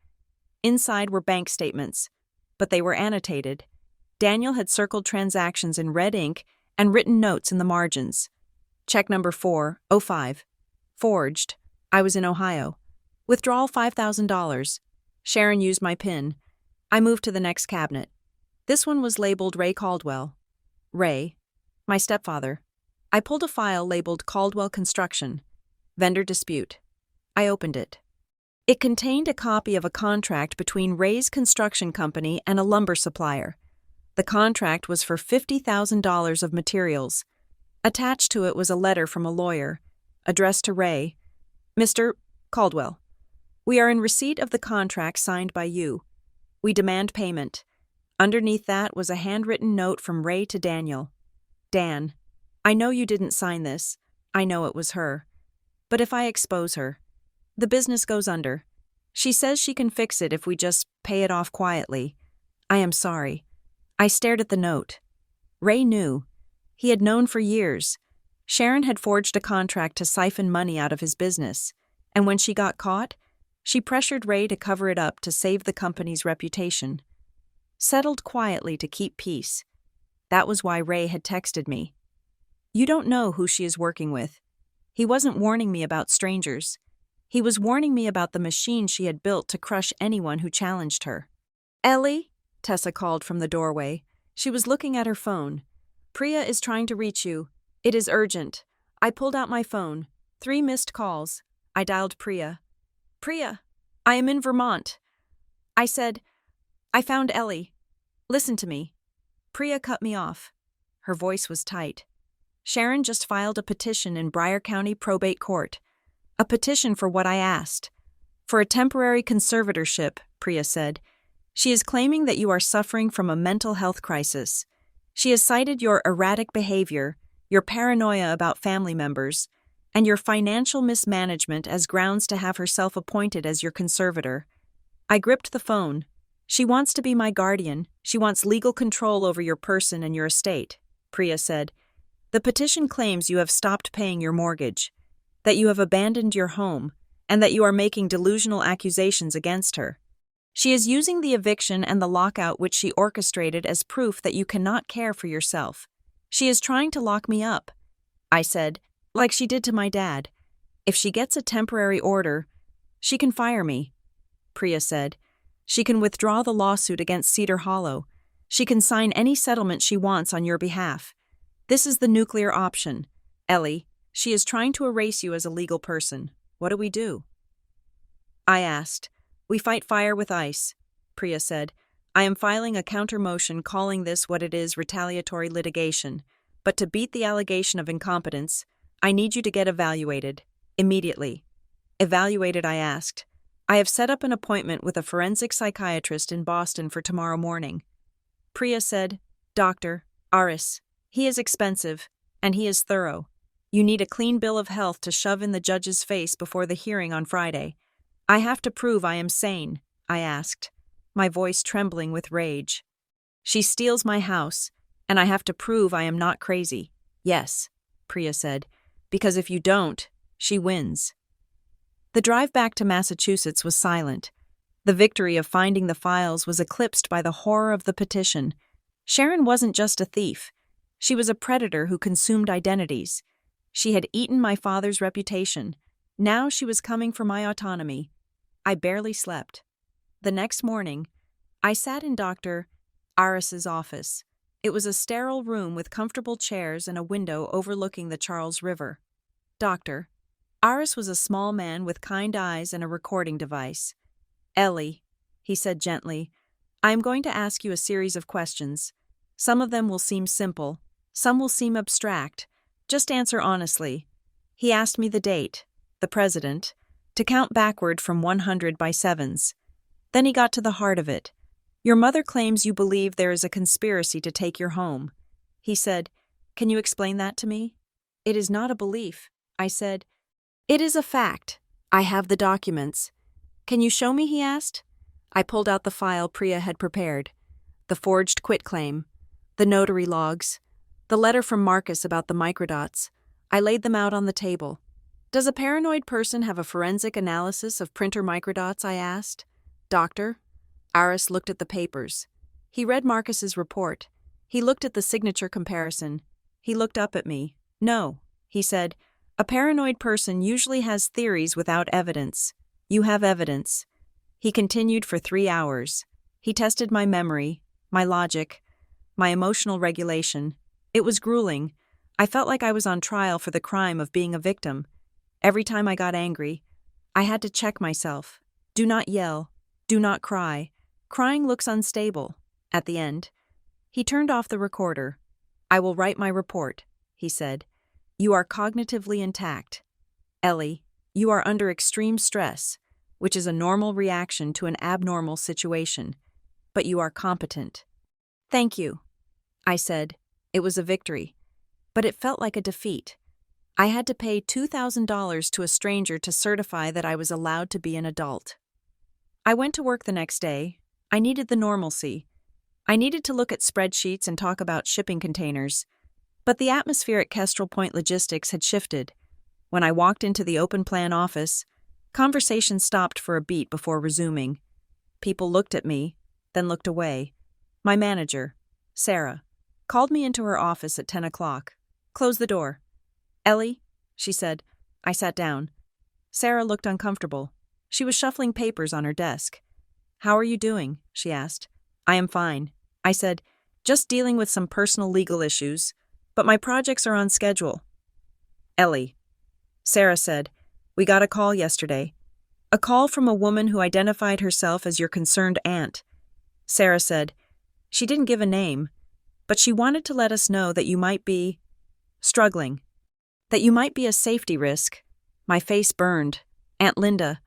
Inside were bank statements, but they were annotated. Daniel had circled transactions in red ink and written notes in the margins. Check number 405. Forged. I was in Ohio. Withdrawal $5,000. Sharon used my PIN. I moved to the next cabinet. This one was labeled Ray Caldwell. Ray, my stepfather. I pulled a file labeled Caldwell Construction. Vendor dispute. I opened it. It contained a copy of a contract between Ray's construction company and a lumber supplier. The contract was for $50,000 of materials. Attached to it was a letter from a lawyer, addressed to Ray. Mr. Caldwell, we are in receipt of the contract signed by you. We demand payment. Underneath that was a handwritten note from Ray to Daniel. Dan, I know you didn't sign this. I know it was her. But if I expose her, the business goes under. She says she can fix it if we just pay it off quietly. I am sorry. I stared at the note. Ray knew. He had known for years. Sharon had forged a contract to siphon money out of his business, and when she got caught, she pressured Ray to cover it up to save the company's reputation. Settled quietly to keep peace. That was why Ray had texted me. You don't know who she is working with. He wasn't warning me about strangers. He was warning me about the machine she had built to crush anyone who challenged her. Ellie, Tessa called from the doorway. She was looking at her phone. Priya is trying to reach you. It is urgent. I pulled out my phone. 3 missed calls. I dialed Priya. Priya, I am in Vermont. I said, I found Ellie. Listen to me. Priya cut me off. Her voice was tight. Sharon just filed a petition in Bryan County Probate Court. A petition for what I asked. For a temporary conservatorship, Priya said. She is claiming that you are suffering from a mental health crisis. She has cited your erratic behavior, your paranoia about family members, and your financial mismanagement as grounds to have herself appointed as your conservator. I gripped the phone. She wants to be my guardian. She wants legal control over your person and your estate, Priya said. The petition claims you have stopped paying your mortgage, that you have abandoned your home, and that you are making delusional accusations against her. She is using the eviction and the lockout which she orchestrated as proof that you cannot care for yourself. She is trying to lock me up, I said, like she did to my dad. If she gets a temporary order, she can fire me, Priya said. She can withdraw the lawsuit against Cedar Hollow. She can sign any settlement she wants on your behalf. This is the nuclear option. Ellie, she is trying to erase you as a legal person. What do we do? I asked. We fight fire with ice, Priya said. I am filing a counter motion calling this what it is, retaliatory litigation. But to beat the allegation of incompetence, I need you to get evaluated. Immediately. Evaluated, I asked. I have set up an appointment with a forensic psychiatrist in Boston for tomorrow morning. Priya said, Dr. Aris, he is expensive, and he is thorough. You need a clean bill of health to shove in the judge's face before the hearing on Friday. I have to prove I am sane, I asked, my voice trembling with rage. She steals my house, and I have to prove I am not crazy. Yes, Priya said, because if you don't, she wins. The drive back to Massachusetts was silent. The victory of finding the files was eclipsed by the horror of the petition. Sharon wasn't just a thief. She was a predator who consumed identities. She had eaten my father's reputation. Now she was coming for my autonomy. I barely slept. The next morning, I sat in Dr. Aris's office. It was a sterile room with comfortable chairs and a window overlooking the Charles River. Dr. Aris was a small man with kind eyes and a recording device. Ellie, he said gently, I am going to ask you a series of questions. Some of them will seem simple, some will seem abstract. Just answer honestly. He asked me the date, the president, to count backward from 100 by sevens. Then he got to the heart of it. Your mother claims you believe there is a conspiracy to take your home. He said, Can you explain that to me? It is not a belief, I said. It is a fact. I have the documents. Can you show me, he asked. I pulled out the file Priya had prepared. The forged quitclaim, the notary logs, the letter from Marcus about the microdots. I laid them out on the table. Does a paranoid person have a forensic analysis of printer microdots, I asked. Doctor? Aris looked at the papers. He read Marcus's report. He looked at the signature comparison. He looked up at me. No, he said. A paranoid person usually has theories without evidence. You have evidence. He continued for 3 hours. He tested my memory, my logic, my emotional regulation. It was grueling. I felt like I was on trial for the crime of being a victim. Every time I got angry, I had to check myself. Do not yell. Do not cry. Crying looks unstable. At the end, he turned off the recorder. I will write my report, he said. You are cognitively intact. Ellie, you are under extreme stress, which is a normal reaction to an abnormal situation, but you are competent. Thank you, I said. It was a victory, but it felt like a defeat. I had to pay $2,000 to a stranger to certify that I was allowed to be an adult. I went to work the next day. I needed the normalcy. I needed to look at spreadsheets and talk about shipping containers. But the atmosphere at Kestrel Point Logistics had shifted. When I walked into the open plan office, conversation stopped for a beat before resuming. People looked at me, then looked away. My manager, Sarah, called me into her office at 10 o'clock. Close the door. Ellie, she said. I sat down. Sarah looked uncomfortable. She was shuffling papers on her desk. How are you doing? She asked. I am fine. I said, just dealing with some personal legal issues, but my projects are on schedule. Ellie. Sarah said, we got a call yesterday. A call from a woman who identified herself as your concerned aunt. Sarah said, she didn't give a name, but she wanted to let us know that you might be struggling, that you might be a safety risk. My face burned. Aunt Linda,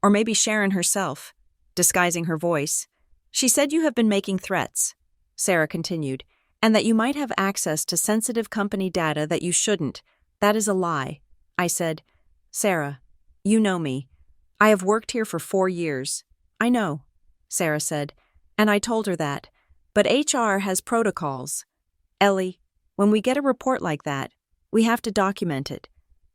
or maybe Sharon herself, disguising her voice. She said you have been making threats, Sarah continued, and that you might have access to sensitive company data that you shouldn't. That is a lie. I said, Sarah, you know me. I have worked here for 4 years. I know, Sarah said, and I told her that. But HR has protocols. Ellie, when we get a report like that, we have to document it.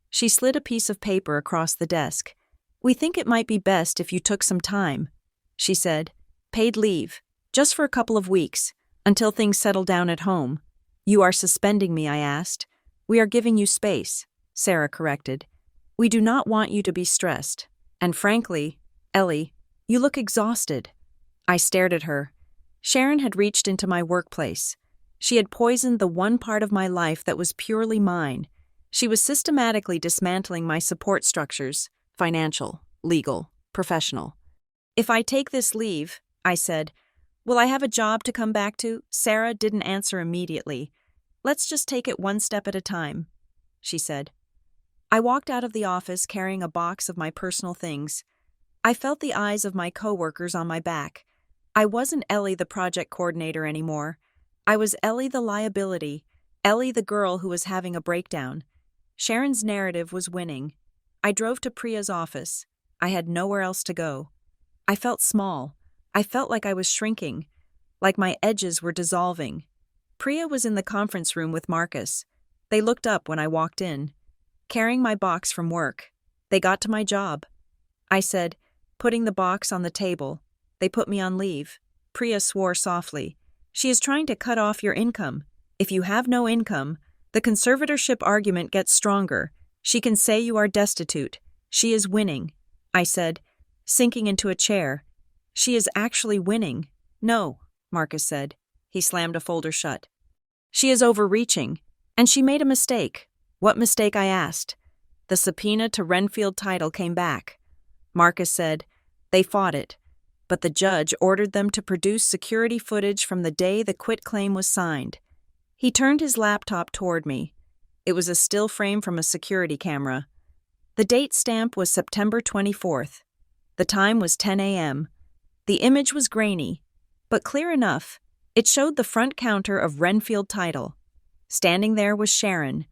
She slid a piece of paper across the desk. We think it might be best if you took some time, she said. Paid leave, just for a couple of weeks, until things settle down at home. You are suspending me, I asked. We are giving you space, Sarah corrected. We do not want you to be stressed. And frankly, Ellie, you look exhausted. I stared at her. Sharon had reached into my workplace. She had poisoned the one part of my life that was purely mine. She was systematically dismantling my support structures, financial, legal, professional. If I take this leave, I said, Will I have a job to come back to? Sarah didn't answer immediately. Let's just take it one step at a time, she said. I walked out of the office carrying a box of my personal things. I felt the eyes of my coworkers on my back. I wasn't Ellie the project coordinator anymore. I was Ellie the liability, Ellie the girl who was having a breakdown. Sharon's narrative was winning. I drove to Priya's office. I had nowhere else to go. I felt small. I felt like I was shrinking, like my edges were dissolving. Priya was in the conference room with Marcus. They looked up when I walked in, carrying my box from work. They got to my job. I said, putting the box on the table. They put me on leave. Priya swore softly. She is trying to cut off your income. If you have no income, the conservatorship argument gets stronger. She can say you are destitute. She is winning, I said, sinking into a chair. She is actually winning. No, Marcus said. He slammed a folder shut. She is overreaching, and she made a mistake. What mistake, I asked. The subpoena to Renfield title came back. Marcus said, they fought it, but the judge ordered them to produce security footage from the day the quitclaim was signed. He turned his laptop toward me. It was a still frame from a security camera. The date stamp was September 24th. The time was 10 a.m. The image was grainy, but clear enough. It showed the front counter of Renfield title. Standing there was Sharon.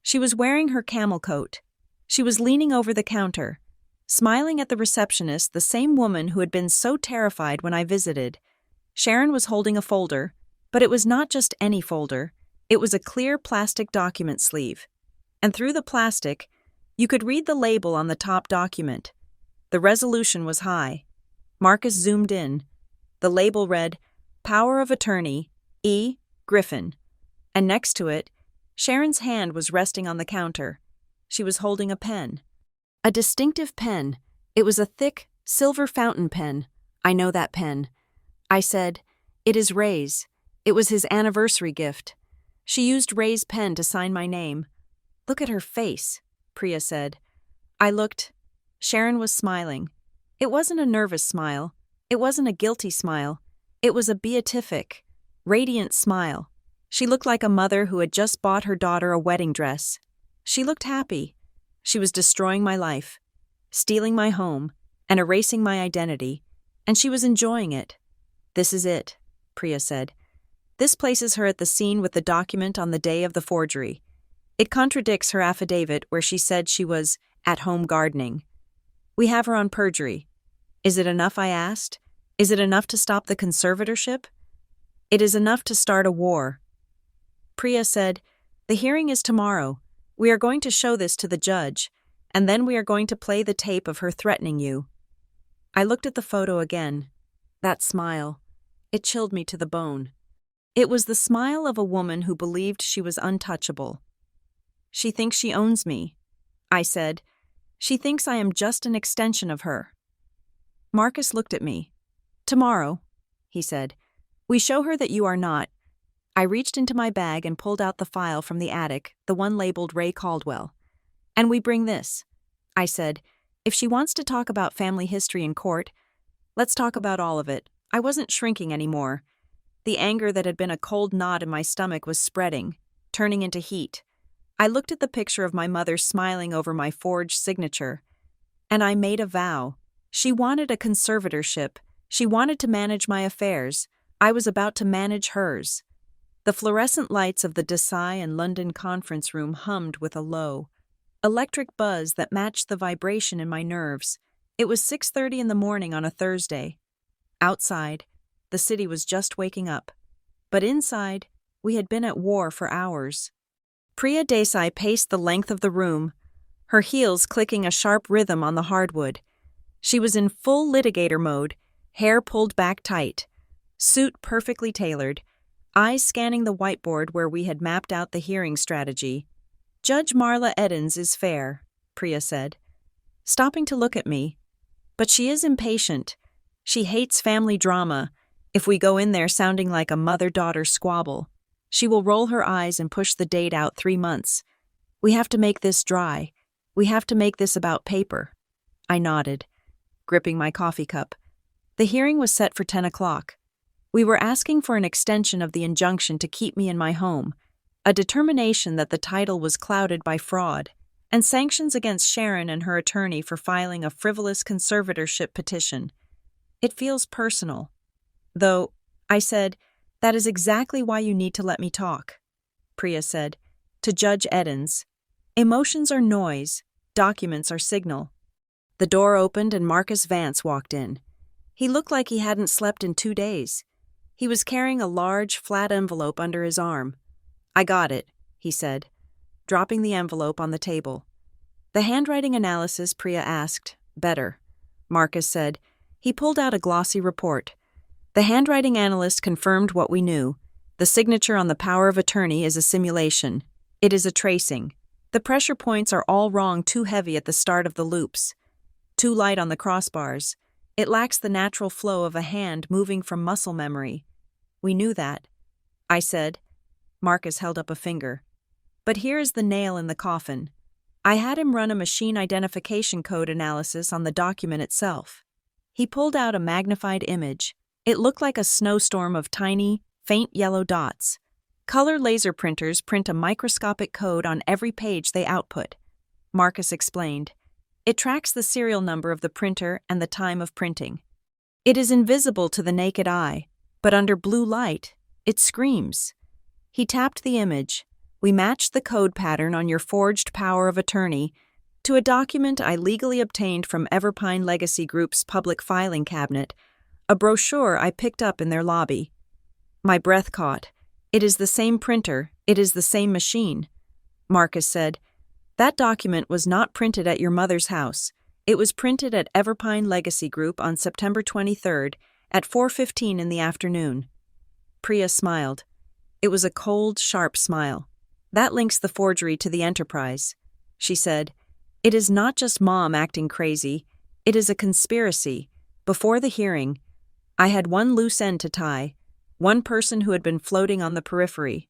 She was wearing her camel coat. She was leaning over the counter, smiling at the receptionist, the same woman who had been so terrified when I visited. Sharon was holding a folder, but it was not just any folder. It was a clear plastic document sleeve. And through the plastic, you could read the label on the top document. The resolution was high. Marcus zoomed in. The label read, Power of Attorney, E. Griffin. And next to it, Sharon's hand was resting on the counter. She was holding a pen. A distinctive pen. It was a thick, silver fountain pen. I know that pen. I said, it is Ray's. It was his anniversary gift. She used Ray's pen to sign my name. Look at her face, Priya said. I looked. Sharon was smiling. It wasn't a nervous smile. It wasn't a guilty smile. It was a beatific, radiant smile. She looked like a mother who had just bought her daughter a wedding dress. She looked happy. She was destroying my life, stealing my home, and erasing my identity, and she was enjoying it. This is it, Priya said. This places her at the scene with the document on the day of the forgery. It contradicts her affidavit where she said she was at home gardening. We have her on perjury. Is it enough, I asked? Is it enough to stop the conservatorship? It is enough to start a war. Priya said, the hearing is tomorrow. We are going to show this to the judge, and then we are going to play the tape of her threatening you. I looked at the photo again. That smile. It chilled me to the bone. It was the smile of a woman who believed she was untouchable. She thinks she owns me, I said. She thinks I am just an extension of her. Marcus looked at me. Tomorrow, he said, we show her that you are not. I reached into my bag and pulled out the file from the attic, the one labeled Ray Caldwell. And we bring this. I said, if she wants to talk about family history in court, let's talk about all of it. I wasn't shrinking anymore. The anger that had been a cold knot in my stomach was spreading, turning into heat. I looked at the picture of my mother smiling over my forged signature, and I made a vow. She wanted a conservatorship. She wanted to manage my affairs. I was about to manage hers. The fluorescent lights of the Desai and London conference room hummed with a low, electric buzz that matched the vibration in my nerves. It was 6:30 in the morning on a Thursday. Outside, the city was just waking up. But inside, we had been at war for hours. Priya Desai paced the length of the room, her heels clicking a sharp rhythm on the hardwood. She was in full litigator mode, hair pulled back tight, suit perfectly tailored, eyes scanning the whiteboard where we had mapped out the hearing strategy. Judge Marla Eddins is fair, Priya said, stopping to look at me. But she is impatient. She hates family drama. If we go in there sounding like a mother-daughter squabble, she will roll her eyes and push the date out 3 months. We have to make this dry. We have to make this about paper. I nodded, gripping my coffee cup. The hearing was set for 10 o'clock. We were asking for an extension of the injunction to keep me in my home, a determination that the title was clouded by fraud, and sanctions against Sharon and her attorney for filing a frivolous conservatorship petition. It feels personal. Though, I said, that is exactly why you need to let me talk. Priya said, to Judge Edens. Emotions are noise, documents are signal. The door opened and Marcus Vance walked in. He looked like he hadn't slept in 2 days. He was carrying a large, flat envelope under his arm. I got it, he said, dropping the envelope on the table. The handwriting analysis, Priya asked. Better, Marcus said. He pulled out a glossy report. The handwriting analyst confirmed what we knew. The signature on the power of attorney is a simulation. It is a tracing. The pressure points are all wrong, too heavy at the start of the loops. Too light on the crossbars. It lacks the natural flow of a hand moving from muscle memory. We knew that. I said. Marcus held up a finger. But here is the nail in the coffin. I had him run a machine identification code analysis on the document itself. He pulled out a magnified image. It looked like a snowstorm of tiny, faint yellow dots. Color laser printers print a microscopic code on every page they output. Marcus explained. It tracks the serial number of the printer and the time of printing. It is invisible to the naked eye, but under blue light, it screams. He tapped the image. We matched the code pattern on your forged power of attorney to a document I legally obtained from Everpine Legacy Group's public filing cabinet, a brochure I picked up in their lobby. My breath caught. It is the same printer, it is the same machine. Marcus said, that document was not printed at your mother's house. It was printed at Everpine Legacy Group on September 23rd at 4:15 in the afternoon. Priya smiled. It was a cold, sharp smile. That links the forgery to the enterprise. She said, it is not just Mom acting crazy. It is a conspiracy. Before the hearing, I had one loose end to tie, one person who had been floating on the periphery,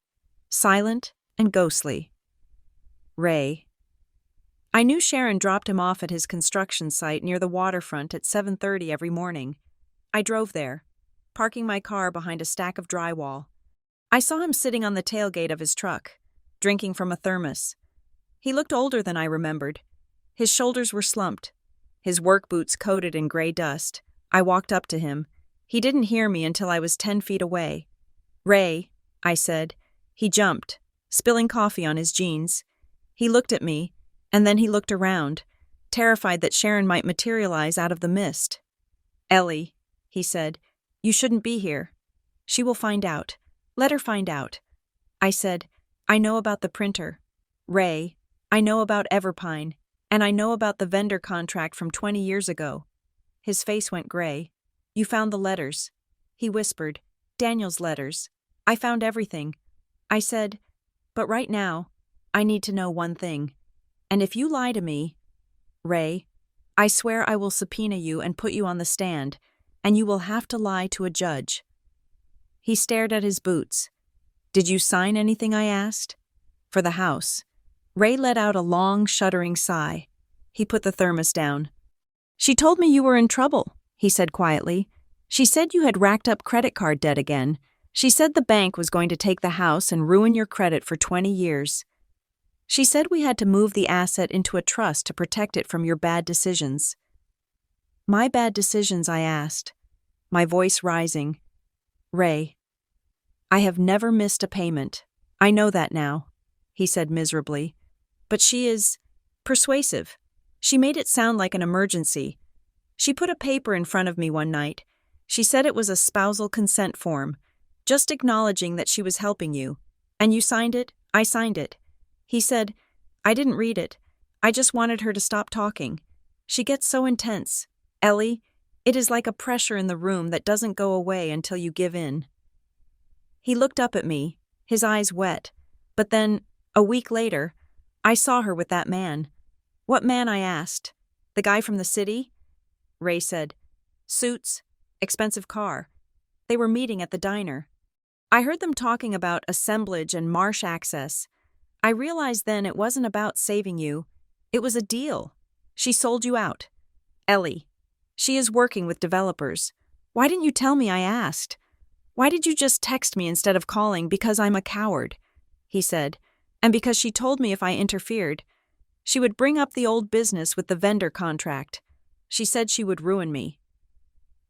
silent and ghostly. Ray. I knew Sharon dropped him off at his construction site near the waterfront at 7:30 every morning. I drove there, parking my car behind a stack of drywall. I saw him sitting on the tailgate of his truck, drinking from a thermos. He looked older than I remembered. His shoulders were slumped, his work boots coated in gray dust. I walked up to him. He didn't hear me until I was 10 feet away. Ray, I said. He jumped, spilling coffee on his jeans. He looked at me, and then he looked around, terrified that Sharon might materialize out of the mist. Ellie, he said, you shouldn't be here. She will find out. Let her find out. I said, I know about the printer. Ray, I know about Everpine, and I know about the vendor contract from 20 years ago. His face went gray. You found the letters. He whispered, Daniel's letters. I found everything. I said, but right now, I need to know one thing. And if you lie to me, Ray, I swear I will subpoena you and put you on the stand, and you will have to lie to a judge. He stared at his boots. Did you sign anything? I asked. For the house. Ray let out a long, shuddering sigh. He put the thermos down. She told me you were in trouble, he said quietly. She said you had racked up credit card debt again. She said the bank was going to take the house and ruin your credit for 20 years. She said we had to move the asset into a trust to protect it from your bad decisions. My bad decisions? I asked, my voice rising. Ray, I have never missed a payment. I know that now, he said miserably. But she is persuasive. She made it sound like an emergency. She put a paper in front of me one night. She said it was a spousal consent form, just acknowledging that she was helping you. And you signed it? I signed it. He said, I didn't read it. I just wanted her to stop talking. She gets so intense. Ellie, it is like a pressure in the room that doesn't go away until you give in. He looked up at me, his eyes wet. But then, a week later, I saw her with that man. What man? I asked. The guy from the city? Ray said, suits, expensive car. They were meeting at the diner. I heard them talking about assemblage and marsh access. I realized then it wasn't about saving you. It was a deal. She sold you out. Ellie. She is working with developers. Why didn't you tell me? I asked. Why did you just text me instead of calling? Because I'm a coward, he said, and because she told me if I interfered, she would bring up the old business with the vendor contract. She said she would ruin me.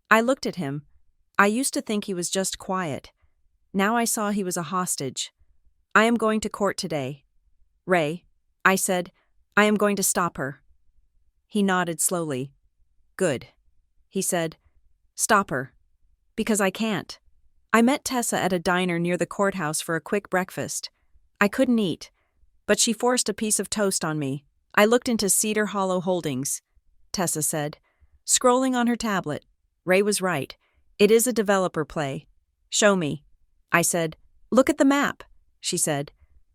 I looked at him. I used to think he was just quiet. Now I saw he was a hostage. I am going to court today. Ray, I said, I am going to stop her. He nodded slowly. Good. He said, stop her. Because I can't. I met Tessa at a diner near the courthouse for a quick breakfast. I couldn't eat, but she forced a piece of toast on me. I looked into Cedar Hollow Holdings, Tessa said, scrolling on her tablet. Ray was right. It is a developer play. Show me. I said, look at the map, she said,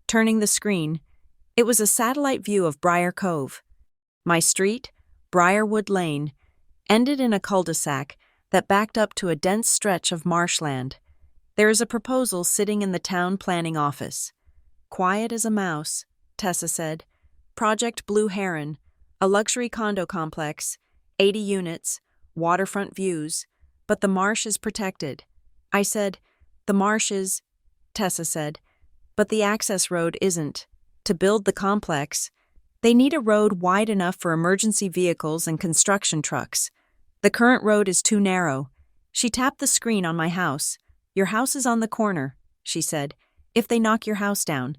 turning the screen. It was a satellite view of Briar Cove. My street, Briarwood Lane, ended in a cul-de-sac that backed up to a dense stretch of marshland. There is a proposal sitting in the town planning office. Quiet as a mouse, Tessa said. Project Blue Heron, a luxury condo complex, 80 units, waterfront views, but the marsh is protected. I said, the marsh is, Tessa said, but the access road isn't. To build the complex, they need a road wide enough for emergency vehicles and construction trucks. The current road is too narrow. She tapped the screen on my house. Your house is on the corner, she said, if they knock your house down.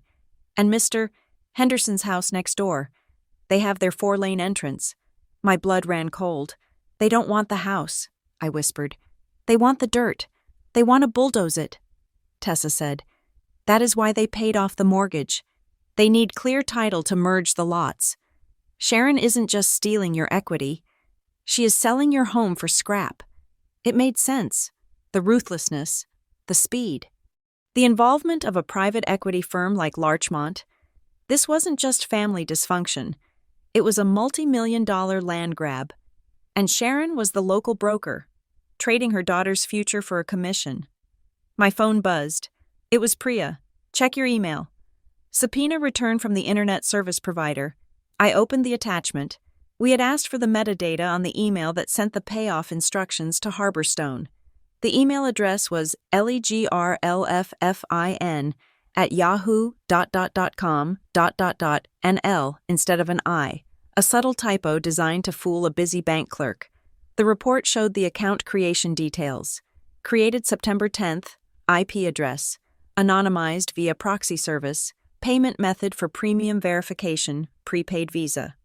And Mr. Henderson's house next door. They have their 4-lane entrance. My blood ran cold. They don't want the house, I whispered. They want the dirt. They want to bulldoze it, Tessa said. That is why they paid off the mortgage. They need clear title to merge the lots. Sharon isn't just stealing your equity. She is selling your home for scrap. It made sense. The ruthlessness, the speed. The involvement of a private equity firm like Larchmont. This wasn't just family dysfunction. It was a multi-million-dollar land grab. And Sharon was the local broker, trading her daughter's future for a commission. My phone buzzed. It was Priya. Check your email. Subpoena returned from the internet service provider. I opened the attachment. We had asked for the metadata on the email that sent the payoff instructions to Harborstone. The email address was legrlffin@yahoo.com.nl instead of an I, a subtle typo designed to fool a busy bank clerk. The report showed the account creation details. Created September 10th, IP address, anonymized via proxy service, payment method for premium verification, prepaid Visa.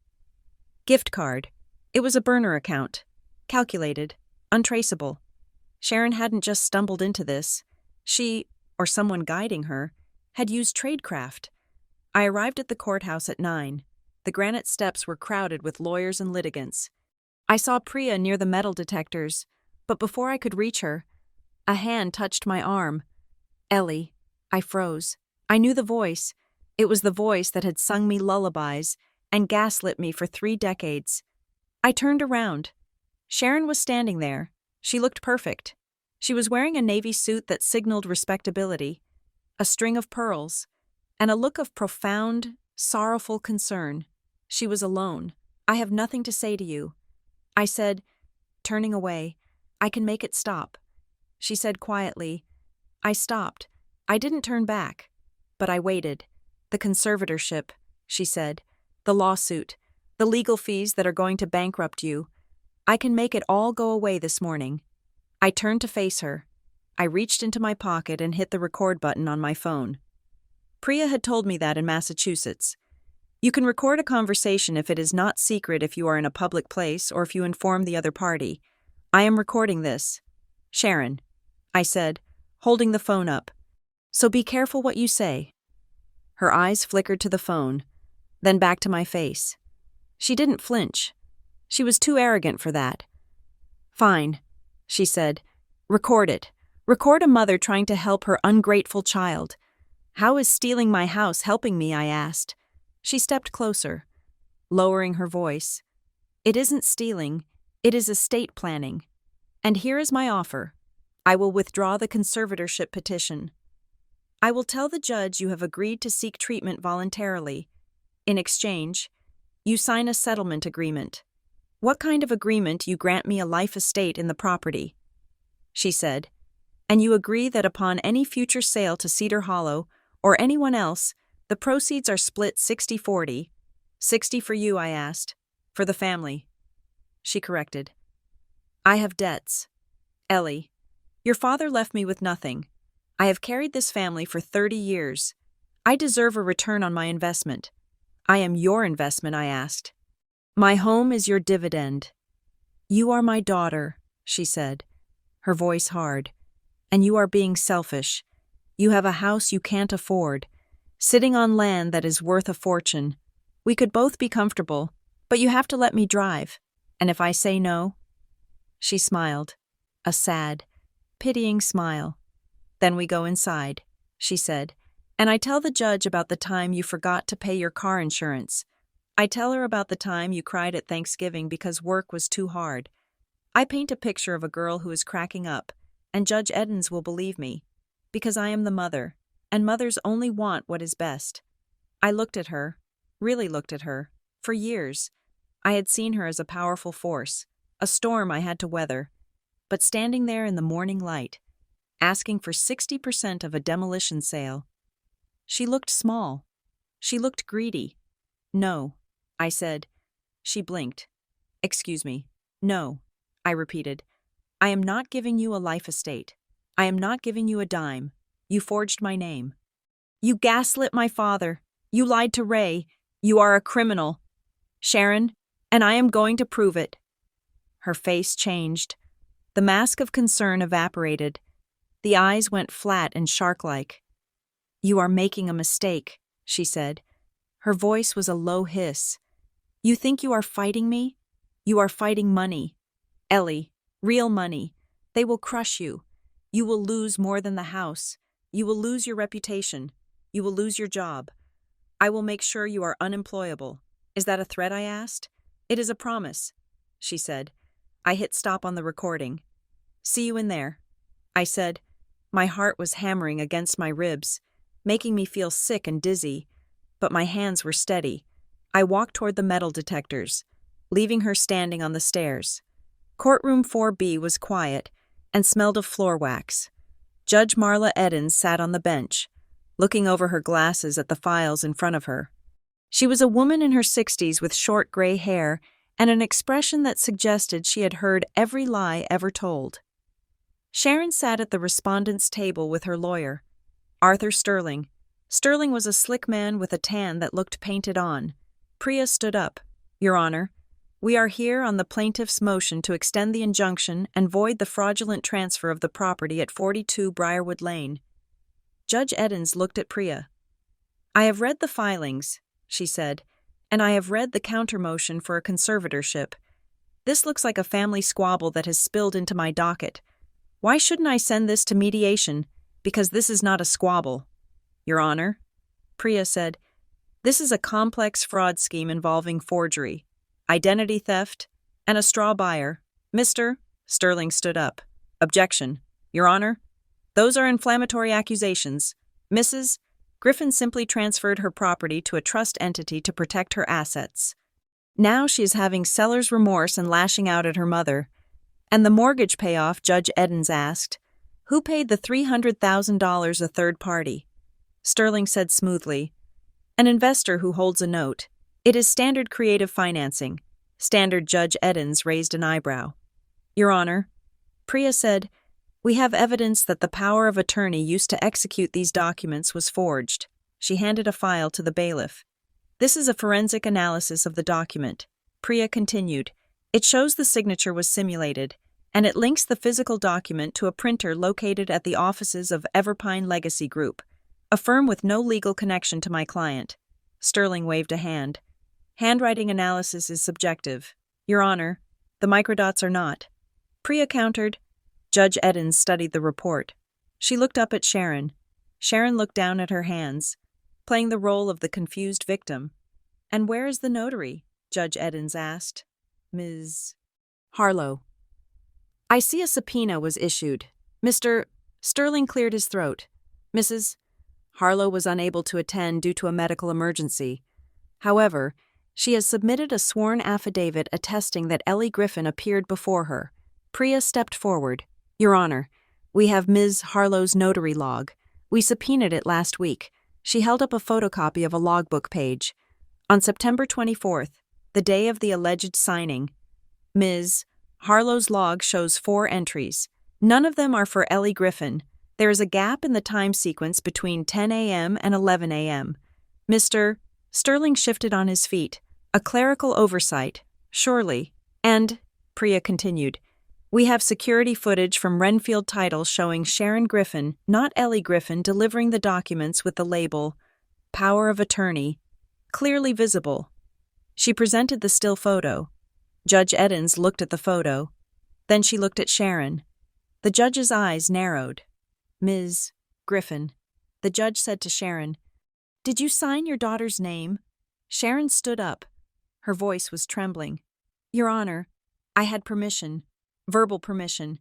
Gift card. It was a burner account. Calculated. Untraceable. Sharon hadn't just stumbled into this. She, or someone guiding her, had used tradecraft. I arrived at the courthouse at 9. The granite steps were crowded with lawyers and litigants. I saw Priya near the metal detectors, but before I could reach her, a hand touched my arm. Ellie. I froze. I knew the voice. It was the voice that had sung me lullabies and gaslit me for 3 decades. I turned around. Sharon was standing there. She looked perfect. She was wearing a navy suit that signaled respectability, a string of pearls, and a look of profound, sorrowful concern. She was alone. I have nothing to say to you, I said, turning away. I can make it stop. She said quietly. I stopped. I didn't turn back, but I waited. The conservatorship, she said, the lawsuit, the legal fees that are going to bankrupt you. I can make it all go away this morning. I turned to face her. I reached into my pocket and hit the record button on my phone. Priya had told me that in Massachusetts. You can record a conversation if it is not secret if you are in a public place or if you inform the other party. I am recording this. Sharon, I said, holding the phone up. So be careful what you say. Her eyes flickered to the phone, then back to my face. She didn't flinch. She was too arrogant for that. Fine, she said. Record it. Record a mother trying to help her ungrateful child. How is stealing my house helping me? I asked. She stepped closer, lowering her voice. It isn't stealing, it is estate planning. And here is my offer. I will withdraw the conservatorship petition. I will tell the judge you have agreed to seek treatment voluntarily. In exchange, you sign a settlement agreement. What kind of agreement you grant me a life estate in the property? She said, And you agree that upon any future sale to Cedar Hollow, or anyone else, the proceeds are split 60-40. 60 for you, I asked. For the family. She corrected. I have debts. Ellie, your father left me with nothing. I have carried this family for 30 years. I deserve a return on my investment. I am your investment, I asked. My home is your dividend. You are my daughter, she said, her voice hard. And you are being selfish. You have a house you can't afford, sitting on land that is worth a fortune. We could both be comfortable, but you have to let me drive. And if I say no? She smiled, a sad, pitying smile. Then we go inside, she said, and I tell the judge about the time you forgot to pay your car insurance. I tell her about the time you cried at Thanksgiving because work was too hard. I paint a picture of a girl who is cracking up, and Judge Edens will believe me, because I am the mother, and mothers only want what is best. I looked at her, really looked at her, for years. I had seen her as a powerful force, a storm I had to weather. But standing there in the morning light, asking for 60% of a demolition sale, she looked small. She looked greedy. No, I said. She blinked. Excuse me. No, I repeated. I am not giving you a life estate. I am not giving you a dime. You forged my name. You gaslit my father. You lied to Ray. You are a criminal. Sharon, and I am going to prove it. Her face changed. The mask of concern evaporated. The eyes went flat and shark-like. You are making a mistake, she said. Her voice was a low hiss. You think you are fighting me? You are fighting money. Ellie, real money. They will crush you. You will lose more than the house. You will lose your reputation. You will lose your job. I will make sure you are unemployable. Is that a threat, I asked? It is a promise, she said. I hit stop on the recording. See you in there, I said. My heart was hammering against my ribs, making me feel sick and dizzy, but my hands were steady. I walked toward the metal detectors, leaving her standing on the stairs. Courtroom 4B was quiet and smelled of floor wax. Judge Marla Edens sat on the bench, looking over her glasses at the files in front of her. She was a woman in her 60s with short gray hair and an expression that suggested she had heard every lie ever told. Sharon sat at the respondent's table with her lawyer, Arthur Sterling. Sterling was a slick man with a tan that looked painted on. Priya stood up. Your Honor, we are here on the plaintiff's motion to extend the injunction and void the fraudulent transfer of the property at 42 Briarwood Lane. Judge Edens looked at Priya. I have read the filings, she said, and I have read the counter-motion for a conservatorship. This looks like a family squabble that has spilled into my docket. Why shouldn't I send this to mediation? Because this is not a squabble. Your Honor, Priya said, this is a complex fraud scheme involving forgery, identity theft, and a straw buyer. Mr. Sterling stood up. Objection. Your Honor, those are inflammatory accusations. Mrs. Griffin simply transferred her property to a trust entity to protect her assets. Now she is having seller's remorse and lashing out at her mother. And the mortgage payoff, Judge Edens asked. Who paid the $300,000 a third party? Sterling said smoothly. An investor who holds a note. It is standard creative financing. Standard. Judge Edens raised an eyebrow. Your Honor, Priya said, we have evidence that the power of attorney used to execute these documents was forged. She handed a file to the bailiff. This is a forensic analysis of the document. Priya continued. It shows the signature was simulated, and it links the physical document to a printer located at the offices of Everpine Legacy Group, a firm with no legal connection to my client. Sterling waved a hand. Handwriting analysis is subjective. Your Honor, the microdots are not. Priya countered. Judge Edens studied the report. She looked up at Sharon. Sharon looked down at her hands, playing the role of the confused victim. And where is the notary? Judge Edens asked. Ms. Harlow. I see a subpoena was issued. Mr. Sterling cleared his throat. Mrs. Harlow was unable to attend due to a medical emergency. However, she has submitted a sworn affidavit attesting that Ellie Griffin appeared before her. Priya stepped forward. Your Honor, We have Ms. Harlow's notary log. We subpoenaed it last week. She held up a photocopy of a logbook page. On September 24th, the day of the alleged signing, Ms. Harlow's log shows 4 entries. None of them are for Ellie Griffin. There is a gap in the time sequence between 10 a.m. and 11 a.m. Mr. Sterling shifted on his feet. A clerical oversight, surely. And, Priya continued, we have security footage from Renfield Title showing Sharon Griffin, not Ellie Griffin, delivering the documents with the label, Power of Attorney, clearly visible. She presented the still photo. Judge Edens looked at the photo. Then she looked at Sharon. The judge's eyes narrowed. Ms. Griffin, the judge said to Sharon, did you sign your daughter's name? Sharon stood up. Her voice was trembling. Your Honor, I had permission. Verbal permission.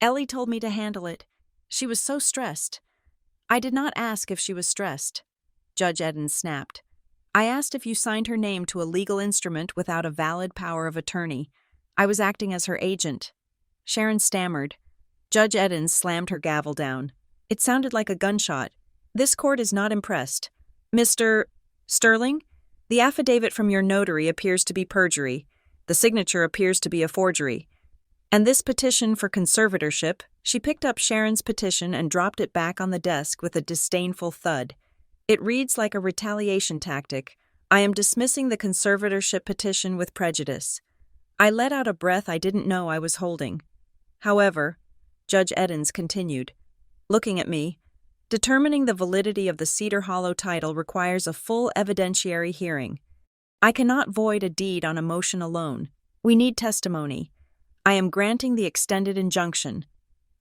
Ellie told me to handle it. She was so stressed. I did not ask if she was stressed. Judge Edens snapped. I asked if you signed her name to a legal instrument without a valid power of attorney. I was acting as her agent. Sharon stammered. Judge Edens slammed her gavel down. It sounded like a gunshot. This court is not impressed. Mr. Sterling, the affidavit from your notary appears to be perjury. The signature appears to be a forgery. And this petition for conservatorship, she picked up Sharon's petition and dropped it back on the desk with a disdainful thud. It reads like a retaliation tactic. I am dismissing the conservatorship petition with prejudice. I let out a breath I didn't know I was holding. However, Judge Edens continued, looking at me, determining the validity of the Cedar Hollow title requires a full evidentiary hearing. I cannot void a deed on emotion alone. We need testimony. I am granting the extended injunction.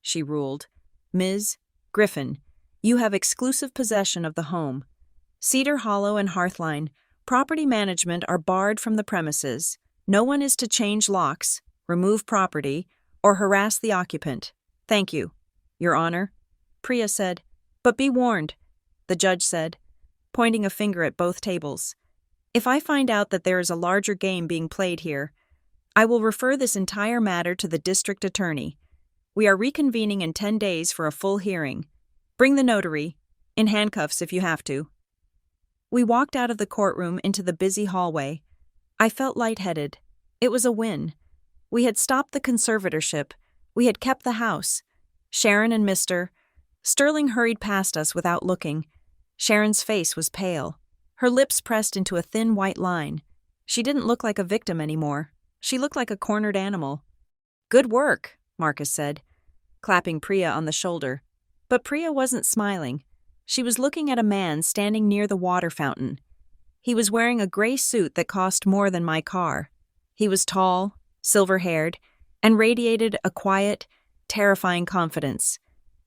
She ruled, Ms. Griffin, you have exclusive possession of the home. Cedar Hollow and Hearthline, property management are barred from the premises. No one is to change locks, remove property, or harass the occupant. Thank you, Your Honor. Priya said, but be warned, the judge said, pointing a finger at both tables. If I find out that there is a larger game being played here, I will refer this entire matter to the district attorney. We are reconvening in 10 days for a full hearing. Bring the notary, in handcuffs if you have to. We walked out of the courtroom into the busy hallway. I felt lightheaded. It was a win. We had stopped the conservatorship. We had kept the house. Sharon and Mr. Sterling hurried past us without looking. Sharon's face was pale. Her lips pressed into a thin white line. She didn't look like a victim anymore. She looked like a cornered animal. Good work, Marcus said, clapping Priya on the shoulder. But Priya wasn't smiling. She was looking at a man standing near the water fountain. He was wearing a gray suit that cost more than my car. He was tall, silver-haired, and radiated a quiet, terrifying confidence.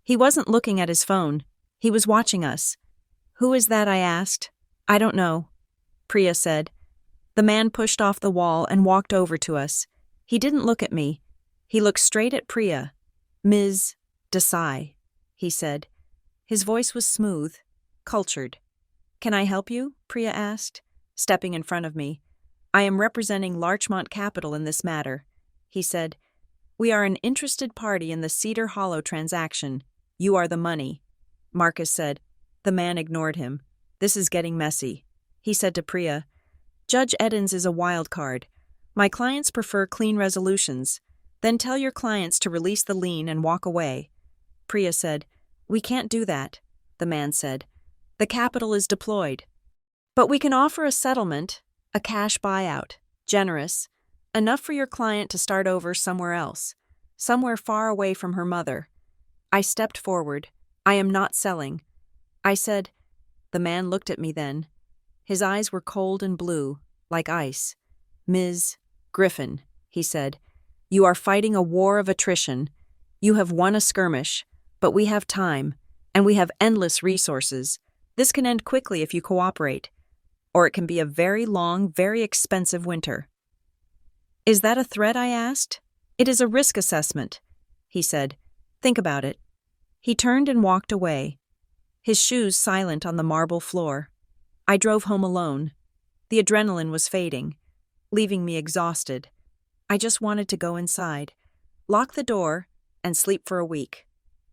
He wasn't looking at his phone. He was watching us. Who is that? I asked. I don't know, Priya said. The man pushed off the wall and walked over to us. He didn't look at me. He looked straight at Priya. Ms. Desai, he said. His voice was smooth, cultured. Can I help you? Priya asked, stepping in front of me. I am representing Larchmont Capital in this matter, he said. We are an interested party in the Cedar Hollow transaction. You are the money, Marcus said. The man ignored him. This is getting messy, he said to Priya. Judge Edens is a wild card. My clients prefer clean resolutions. Then tell your clients to release the lien and walk away. Priya said, We can't do that, the man said. The capital is deployed. But we can offer a settlement, a cash buyout, generous, enough for your client to start over somewhere else, somewhere far away from her mother. I stepped forward. I am not selling. I said, the man looked at me then. His eyes were cold and blue, like ice. Ms. Griffin, he said, you are fighting a war of attrition. You have won a skirmish, but we have time, and we have endless resources. This can end quickly if you cooperate, or it can be a very long, very expensive winter. Is that a threat? I asked. It is a risk assessment, he said. Think about it. He turned and walked away, his shoes silent on the marble floor. I drove home alone. The adrenaline was fading, leaving me exhausted. I just wanted to go inside, lock the door, and sleep for a week.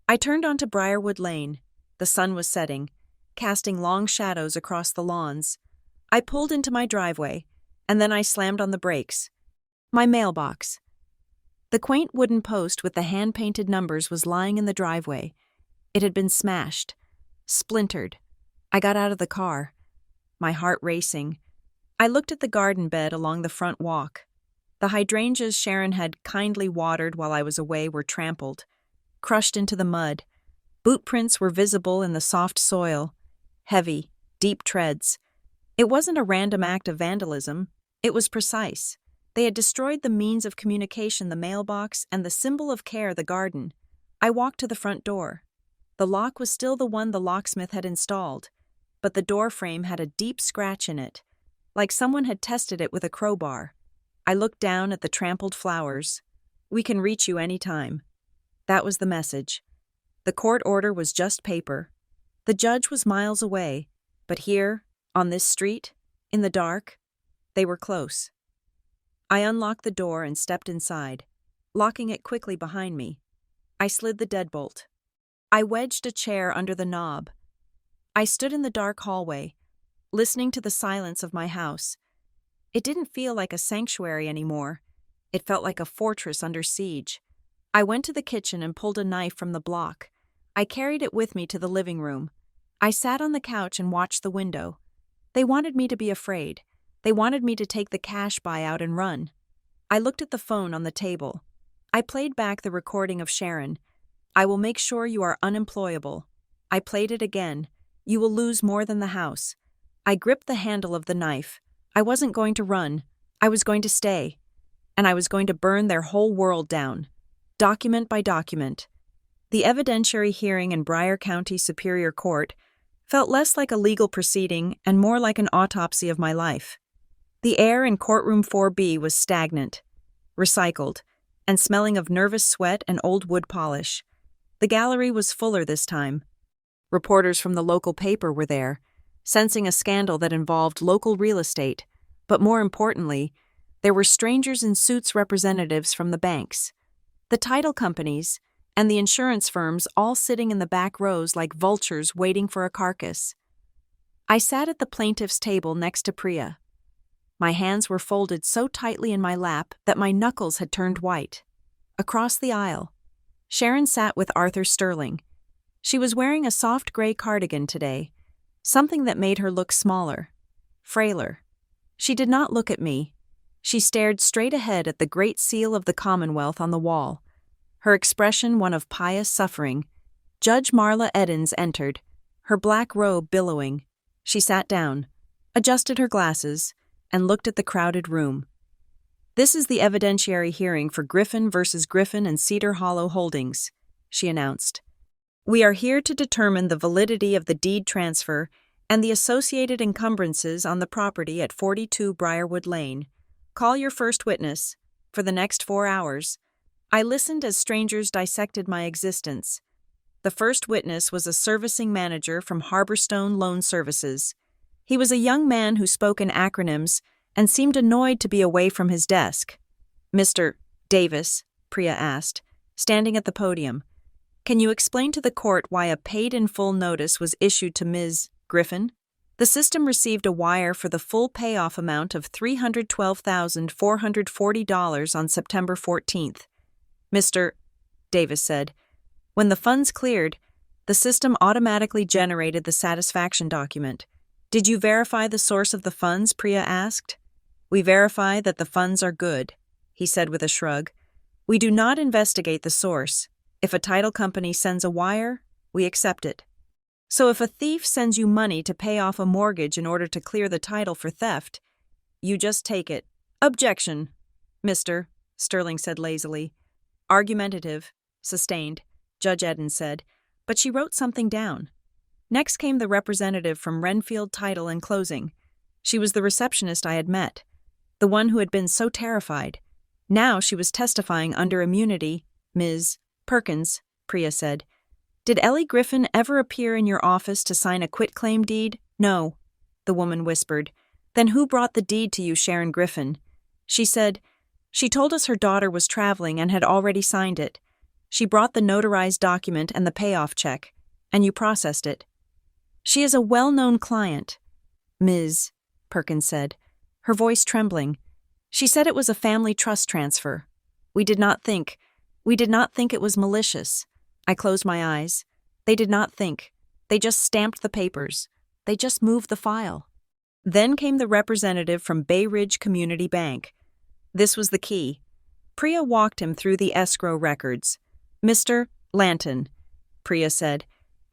I turned onto Briarwood Lane. The sun was setting, casting long shadows across the lawns. I pulled into my driveway, and then I slammed on the brakes. My mailbox. The quaint wooden post with the hand-painted numbers was lying in the driveway. It had been smashed, splintered. I got out of the car, my heart racing. I looked at the garden bed along the front walk. The hydrangeas Sharon had kindly watered while I was away were trampled, crushed into the mud. Boot prints were visible in the soft soil, heavy, deep treads. It wasn't a random act of vandalism. It was precise. They had destroyed the means of communication, the mailbox, and the symbol of care, the garden. I walked to the front door. The lock was still the one the locksmith had installed, but the door frame had a deep scratch in it, like someone had tested it with a crowbar. I looked down at the trampled flowers. "We can reach you any time." That was the message. The court order was just paper. The judge was miles away, but here, on this street, in the dark, they were close. I unlocked the door and stepped inside, locking it quickly behind me. I slid the deadbolt. I wedged a chair under the knob. I stood in the dark hallway, listening to the silence of my house. It didn't feel like a sanctuary anymore. It felt like a fortress under siege. I went to the kitchen and pulled a knife from the block. I carried it with me to the living room. I sat on the couch and watched the window. They wanted me to be afraid. They wanted me to take the cash buyout and run. I looked at the phone on the table. I played back the recording of Sharon. "I will make sure you are unemployable." I played it again. "You will lose more than the house." I gripped the handle of the knife. I wasn't going to run. I was going to stay. And I was going to burn their whole world down, document by document. The evidentiary hearing in Bryan County Superior Court felt less like a legal proceeding and more like an autopsy of my life. The air in courtroom 4B was stagnant, recycled, and smelling of nervous sweat and old wood polish. The gallery was fuller this time. Reporters from the local paper were there, sensing a scandal that involved local real estate, but more importantly, there were strangers in suits, representatives from the banks, the title companies, and the insurance firms all sitting in the back rows like vultures waiting for a carcass. I sat at the plaintiff's table next to Priya. My hands were folded so tightly in my lap that my knuckles had turned white. Across the aisle, Sharon sat with Arthur Sterling. She was wearing a soft gray cardigan today, something that made her look smaller, frailer. She did not look at me. She stared straight ahead at the Great Seal of the Commonwealth on the wall, her expression one of pious suffering. Judge Marla Eddins entered, her black robe billowing. She sat down, adjusted her glasses, and looked at the crowded room. "This is the evidentiary hearing for Griffin versus Griffin and Cedar Hollow Holdings," she announced. "We are here to determine the validity of the deed transfer and the associated encumbrances on the property at 42 Briarwood Lane. Call your first witness." For the next 4 hours, I listened as strangers dissected my existence. The first witness was a servicing manager from Harborstone Loan Services. He was a young man who spoke in acronyms and seemed annoyed to be away from his desk. "Mr. Davis," Priya asked, standing at the podium, "can you explain to the court why a paid-in-full notice was issued to Ms. Griffin?" The system received a wire for the full payoff amount of $312,440 on September 14th. "Mr. Davis said, "When the funds cleared, the system automatically generated the satisfaction document." "Did you verify the source of the funds?" Priya asked. "We verify that the funds are good," he said with a shrug. "We do not investigate the source. If a title company sends a wire, we accept it. So if a thief sends you money to pay off a mortgage in order to clear the title for theft, you just take it." "Objection, Mr." Sterling said lazily. "Argumentative, sustained," Judge Eden said, but she wrote something down. Next came the representative from Renfield Title and Closing. She was the receptionist I had met, the one who had been so terrified. Now she was testifying under immunity. "Ms. Perkins," Priya said, "did Ellie Griffin ever appear in your office to sign a quitclaim deed?" "No," the woman whispered. "Then who brought the deed to you, Sharon Griffin?" She said, "She told us her daughter was traveling and had already signed it. She brought the notarized document and the payoff check, and you processed it. She is a well-known client, Ms. Perkins said, her voice trembling. She said it was a family trust transfer. We did not think it was malicious. I closed my eyes. They did not think. They just stamped the papers. They just moved the file. Then came the representative from Bay Ridge Community Bank. This was the key. Priya walked him through the escrow records. Mr. Lanton, Priya said,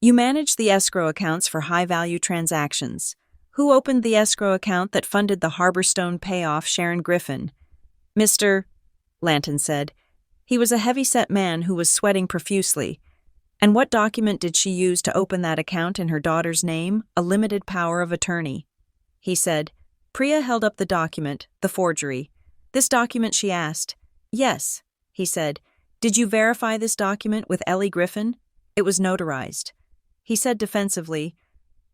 you manage the escrow accounts for high-value transactions. Who opened the escrow account that funded the Harborstone payoff, Sharon Griffin? Mr. Lanton said. He was a heavy-set man who was sweating profusely. And what document did she use to open that account in her daughter's name? A limited power of attorney. He said. Priya held up the document, the forgery. This document, she asked. Yes, he said. Did you verify this document with Ellie Griffin? It was notarized. He said defensively,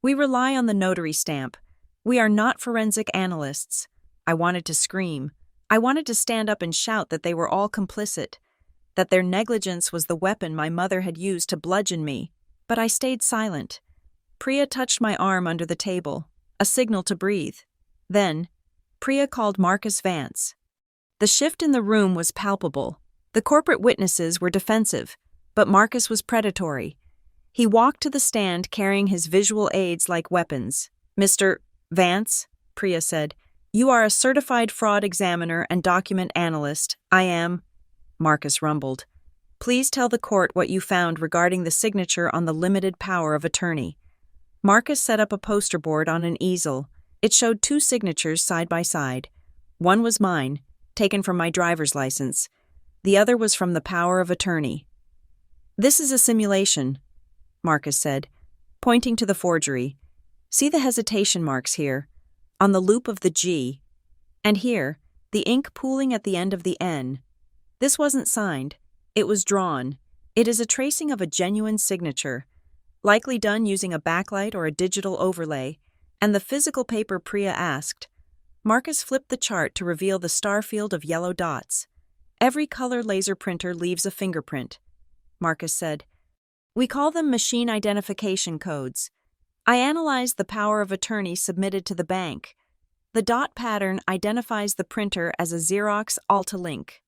we rely on the notary stamp. We are not forensic analysts. I wanted to scream. I wanted to stand up and shout that they were all complicit, that their negligence was the weapon my mother had used to bludgeon me, but I stayed silent. Priya touched my arm under the table, a signal to breathe. Then, Priya called Marcus Vance. The shift in the room was palpable. The corporate witnesses were defensive, but Marcus was predatory. He walked to the stand carrying his visual aids like weapons. Mr. Vance, Priya said, you are a certified fraud examiner and document analyst. I am. Marcus rumbled. Please tell the court what you found regarding the signature on the limited power of attorney. Marcus set up a poster board on an easel. It showed two signatures side by side. One was mine, taken from my driver's license. The other was from the power of attorney. This is a simulation, Marcus said, pointing to the forgery. See the hesitation marks here, on the loop of the G, and here, the ink pooling at the end of the N. This wasn't signed. It was drawn. It is a tracing of a genuine signature, likely done using a backlight or a digital overlay, and the physical paper Priya asked. Marcus flipped the chart to reveal the star field of yellow dots. Every color laser printer leaves a fingerprint, Marcus said. We call them machine identification codes. I analyzed the power of attorney submitted to the bank. The dot pattern identifies the printer as a Xerox Alta-Link.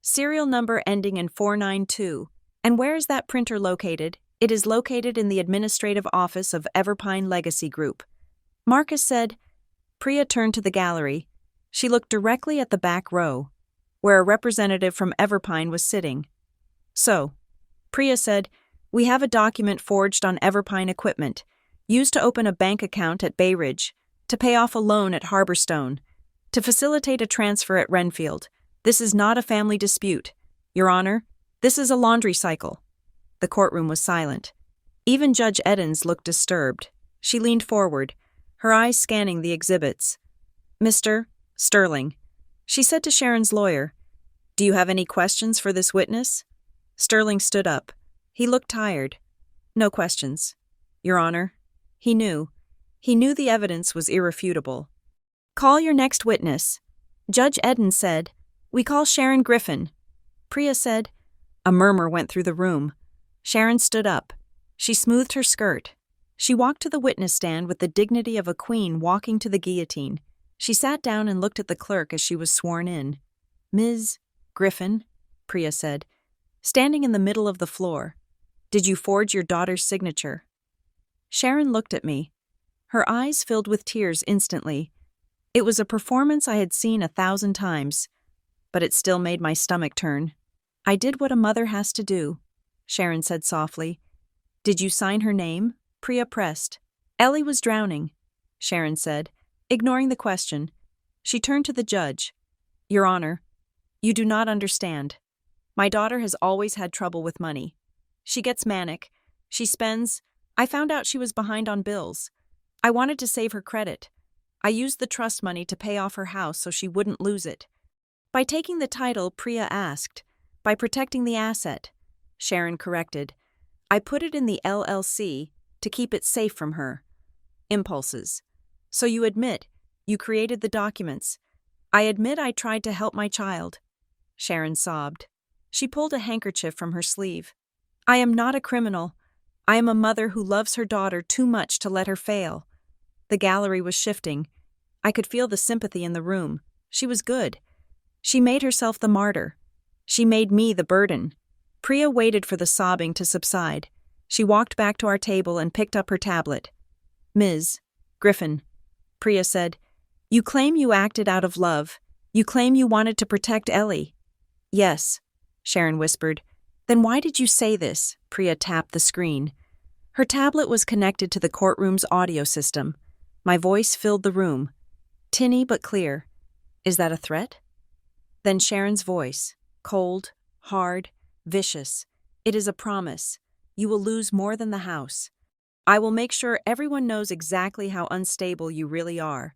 Serial number ending in 492. And where is that printer located? It is located in the administrative office of Everpine Legacy Group. Marcus said. Priya turned to the gallery. She looked directly at the back row, where a representative from Everpine was sitting. So, Priya said, we have a document forged on Everpine equipment, used to open a bank account at Bay Ridge, to pay off a loan at Harborstone, to facilitate a transfer at Renfield. This is not a family dispute. Your Honor, this is a laundry cycle. The courtroom was silent. Even Judge Eddins looked disturbed. She leaned forward, her eyes scanning the exhibits. Mr. Sterling, she said to Sharon's lawyer, do you have any questions for this witness? Sterling stood up. He looked tired. No questions. Your Honor. He knew. He knew the evidence was irrefutable. Call your next witness. Judge Eddins said, we call Sharon Griffin. Priya said. A murmur went through the room. Sharon stood up. She smoothed her skirt. She walked to the witness stand with the dignity of a queen walking to the guillotine. She sat down and looked at the clerk as she was sworn in. Ms. Griffin, Priya said, standing in the middle of the floor. Did you forge your daughter's signature? Sharon looked at me. Her eyes filled with tears instantly. It was a performance I had seen 1,000 times, but it still made my stomach turn. I did what a mother has to do, Sharon said softly. Did you sign her name? Priya pressed. Ellie was drowning, Sharon said, ignoring the question. She turned to the judge. Your Honor, you do not understand. My daughter has always had trouble with money. She gets manic. She spends. I found out she was behind on bills. I wanted to save her credit. I used the trust money to pay off her house so she wouldn't lose it. By taking the title, Priya asked. By protecting the asset, Sharon corrected. I put it in the LLC to keep it safe from her. Impulses. So you admit, you created the documents. I admit I tried to help my child. Sharon sobbed. She pulled a handkerchief from her sleeve. I am not a criminal. I am a mother who loves her daughter too much to let her fail. The gallery was shifting. I could feel the sympathy in the room. She was good. She made herself the martyr. She made me the burden. Priya waited for the sobbing to subside. She walked back to our table and picked up her tablet. Ms. Griffin, Priya said, you claim you acted out of love. You claim you wanted to protect Ellie. Yes, Sharon whispered. Then why did you say this? Priya tapped the screen. Her tablet was connected to the courtroom's audio system. My voice filled the room. Tinny but clear. Is that a threat? Then Sharon's voice, cold, hard, vicious. It is a promise. You will lose more than the house. I will make sure everyone knows exactly how unstable you really are.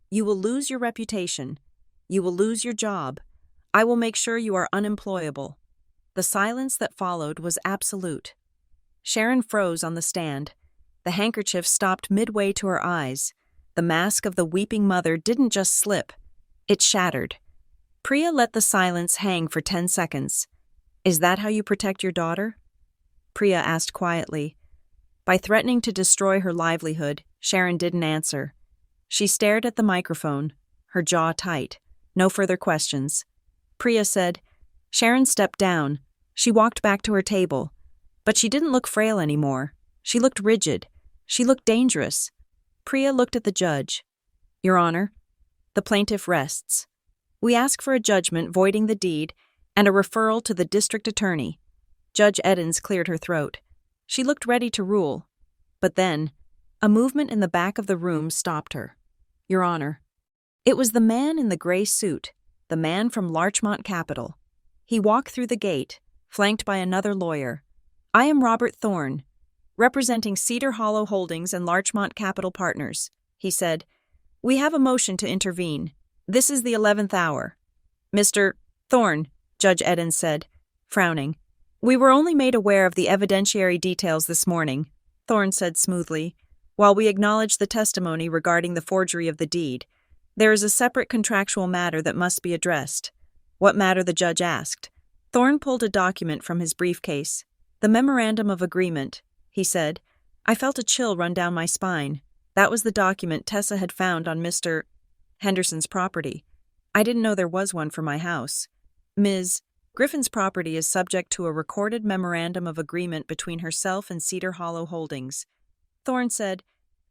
You will lose your reputation. You will lose your job. I will make sure you are unemployable. The silence that followed was absolute. Sharon froze on the stand. The handkerchief stopped midway to her eyes. The mask of the weeping mother didn't just slip. It shattered. Priya let the silence hang for 10 seconds. Is that how you protect your daughter? Priya asked quietly. By threatening to destroy her livelihood, Sharon didn't answer. She stared at the microphone, her jaw tight. No further questions. Priya said. Sharon stepped down. She walked back to her table. But she didn't look frail anymore. She looked rigid. She looked dangerous. Priya looked at the judge. Your Honor, the plaintiff rests. We ask for a judgment voiding the deed and a referral to the district attorney. Judge Edens cleared her throat. She looked ready to rule. But then, a movement in the back of the room stopped her. Your Honor. It was the man in the gray suit, the man from Larchmont Capital. He walked through the gate, flanked by another lawyer. I am Robert Thorne, representing Cedar Hollow Holdings and Larchmont Capital Partners, he said. We have a motion to intervene. This is the 11th hour. Mr. Thorne, Judge Edens said, frowning. We were only made aware of the evidentiary details this morning, Thorne said smoothly. While we acknowledge the testimony regarding the forgery of the deed, there is a separate contractual matter that must be addressed. What matter? The judge asked. Thorne pulled a document from his briefcase. The memorandum of agreement, he said. I felt a chill run down my spine. That was the document Tessa had found on Mr. Henderson's property. I didn't know there was one for my house. Ms. Griffin's property is subject to a recorded memorandum of agreement between herself and Cedar Hollow Holdings. Thorne said,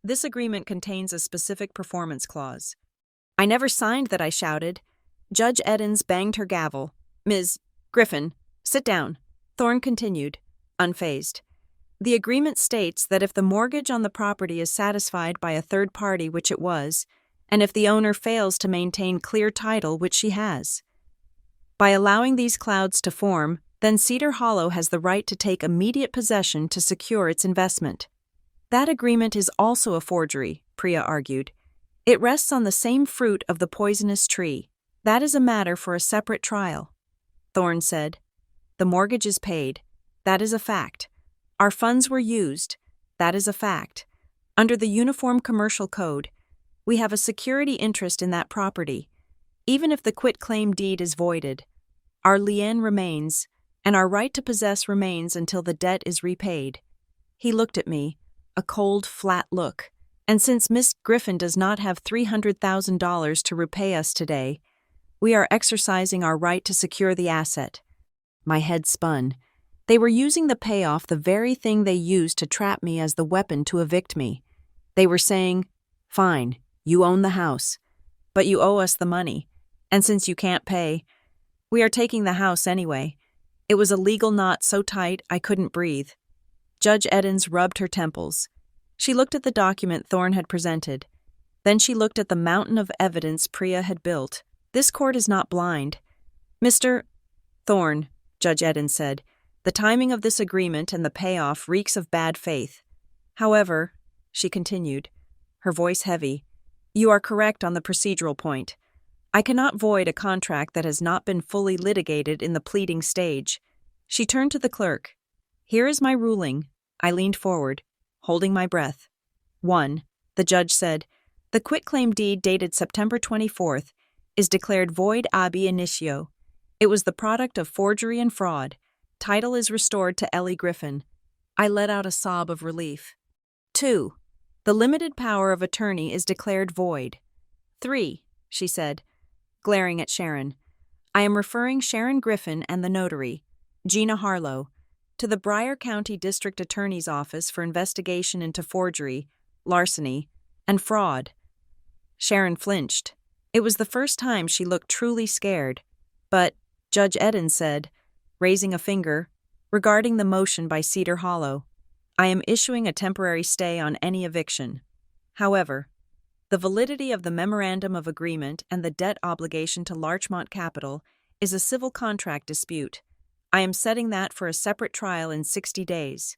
this agreement contains a specific performance clause. I never signed that, I shouted. Judge Edens banged her gavel. Ms. Griffin, sit down. Thorne continued, unfazed. The agreement states that if the mortgage on the property is satisfied by a third party, which it was, and if the owner fails to maintain clear title, which she has, by allowing these clouds to form, then Cedar Hollow has the right to take immediate possession to secure its investment. That agreement is also a forgery, Priya argued. It rests on the same fruit of the poisonous tree. That is a matter for a separate trial. Thorne said. The mortgage is paid. That is a fact. Our funds were used. That is a fact. Under the Uniform Commercial Code, we have a security interest in that property. Even if the quitclaim deed is voided, our lien remains, and our right to possess remains until the debt is repaid. He looked at me, a cold, flat look. And since Miss Griffin does not have $300,000 to repay us today, we are exercising our right to secure the asset. My head spun. They were using the payoff, the very thing they used to trap me, as the weapon to evict me. They were saying, fine, you own the house, but you owe us the money, and since you can't pay, we are taking the house anyway. It was a legal knot so tight I couldn't breathe. Judge Edens rubbed her temples. She looked at the document Thorne had presented. Then she looked at the mountain of evidence Priya had built. This court is not blind. Mr. Thorne, Judge Edens said, the timing of this agreement and the payoff reeks of bad faith. However, she continued, her voice heavy, you are correct on the procedural point. I cannot void a contract that has not been fully litigated in the pleading stage. She turned to the clerk. Here is my ruling. I leaned forward, holding my breath. 1. The judge said, the quitclaim deed dated September 24th is declared void ab initio. It was the product of forgery and fraud. Title is restored to Ellie Griffin. I let out a sob of relief. 2. The limited power of attorney is declared void. 3, she said, glaring at Sharon. I am referring Sharon Griffin and the notary, Gina Harlow, to the Broward County District Attorney's Office for investigation into forgery, larceny, and fraud. Sharon flinched. It was the first time she looked truly scared, but Judge Eden said, raising a finger, regarding the motion by Cedar Hollow, I am issuing a temporary stay on any eviction. However, the validity of the memorandum of agreement and the debt obligation to Larchmont Capital is a civil contract dispute. I am setting that for a separate trial in 60 days.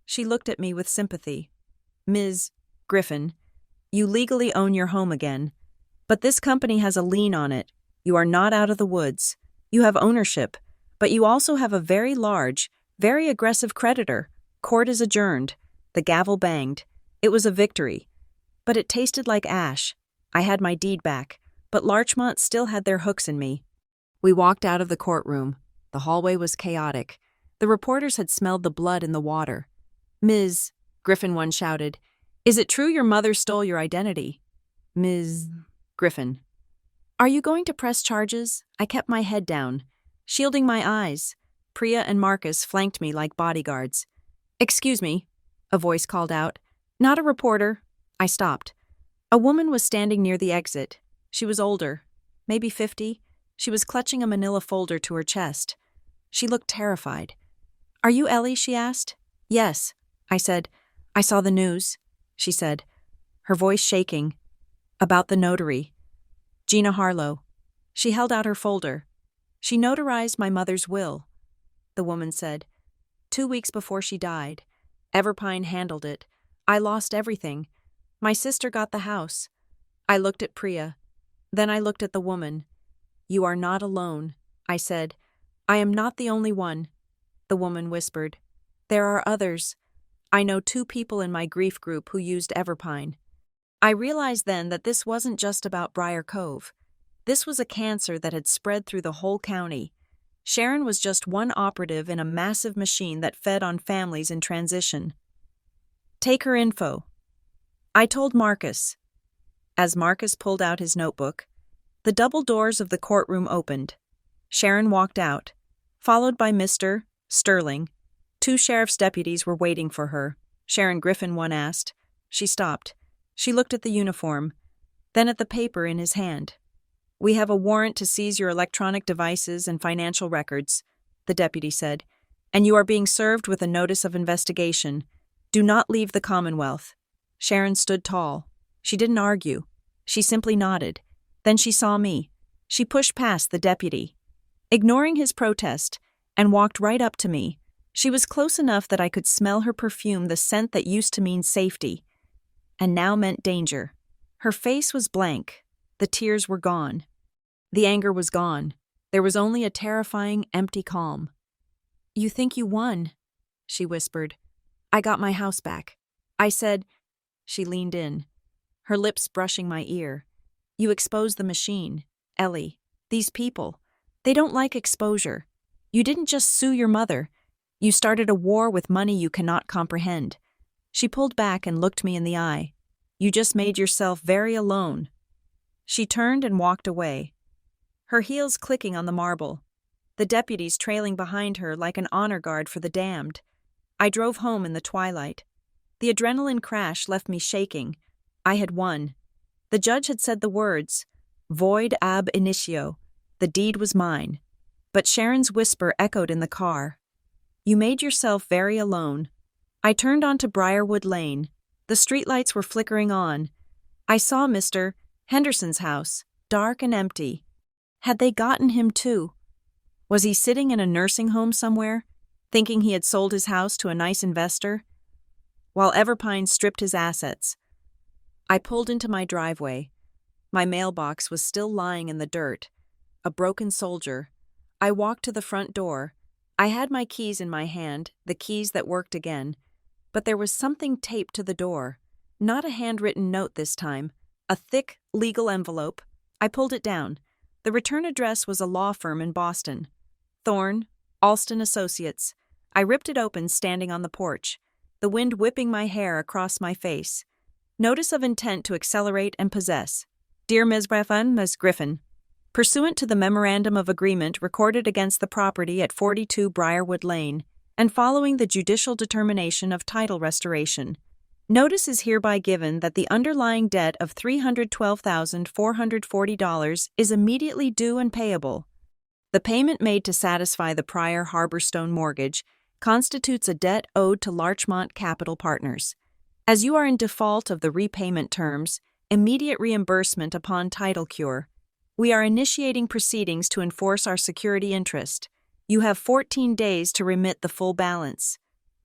She looked at me with sympathy. Ms. Griffin, you legally own your home again, but this company has a lien on it. You are not out of the woods. You have ownership, but you also have a very large, very aggressive creditor. Court is adjourned. The gavel banged. It was a victory. But it tasted like ash. I had my deed back, but Larchmont still had their hooks in me. We walked out of the courtroom. The hallway was chaotic. The reporters had smelled the blood in the water. Ms. Griffin, one shouted, is it true your mother stole your identity? Ms. Griffin. Are you going to press charges? I kept my head down, shielding my eyes. Priya and Marcus flanked me like bodyguards. Excuse me, a voice called out. Not a reporter. I stopped. A woman was standing near the exit. She was older, maybe 50. She was clutching a manila folder to her chest. She looked terrified. Are you Ellie? She asked. Yes, I said. I saw the news, she said, her voice shaking. About the notary. Gina Harlow. She held out her folder. She notarized my mother's will, the woman said. 2 weeks before she died. Everpine handled it. I lost everything. My sister got the house. I looked at Priya. Then I looked at the woman. You are not alone, I said. I am not the only one, the woman whispered. There are others. I know 2 people in my grief group who used Everpine. I realized then that this wasn't just about Briar Cove. This was a cancer that had spread through the whole county. Sharon was just one operative in a massive machine that fed on families in transition. Take her info. I told Marcus. As Marcus pulled out his notebook, the double doors of the courtroom opened. Sharon walked out, followed by Mr. Sterling. 2 sheriff's deputies were waiting for her. Sharon Griffin, one asked. She stopped. She looked at the uniform, then at the paper in his hand. We have a warrant to seize your electronic devices and financial records, the deputy said, and you are being served with a notice of investigation. Do not leave the Commonwealth. Sharon stood tall. She didn't argue. She simply nodded. Then she saw me. She pushed past the deputy, ignoring his protest, and walked right up to me. She was close enough that I could smell her perfume, the scent that used to mean safety, and now meant danger. Her face was blank. The tears were gone. The anger was gone. There was only a terrifying, empty calm. You think you won, she whispered. I got my house back. I said. She leaned in, her lips brushing my ear. You exposed the machine, Ellie. These people, they don't like exposure. You didn't just sue your mother. You started a war with money you cannot comprehend. She pulled back and looked me in the eye. You just made yourself very alone. She turned and walked away, her heels clicking on the marble, the deputies trailing behind her like an honor guard for the damned. I drove home in the twilight. The adrenaline crash left me shaking. I had won. The judge had said the words, void ab initio. The deed was mine. But Sharon's whisper echoed in the car. You made yourself very alone. I turned onto Briarwood Lane. The streetlights were flickering on. I saw Mr. Henderson's house, dark and empty. Had they gotten him too? Was he sitting in a nursing home somewhere, thinking he had sold his house to a nice investor? While Everpine stripped his assets, I pulled into my driveway. My mailbox was still lying in the dirt. A broken soldier. I walked to the front door. I had my keys in my hand, the keys that worked again. But there was something taped to the door. Not a handwritten note this time. A thick, legal envelope. I pulled it down. The return address was a law firm in Boston. Thorne, Alston Associates. I ripped it open standing on the porch, the wind whipping my hair across my face. Notice of intent to accelerate and possess. Dear Ms. Griffin, pursuant to the Memorandum of Agreement recorded against the property at 42 Briarwood Lane, and following the judicial determination of title restoration, notice is hereby given that the underlying debt of $312,440 is immediately due and payable. The payment made to satisfy the prior Harborstone mortgage constitutes a debt owed to Larchmont Capital Partners. As you are in default of the repayment terms, immediate reimbursement upon title cure, we are initiating proceedings to enforce our security interest. You have 14 days to remit the full balance.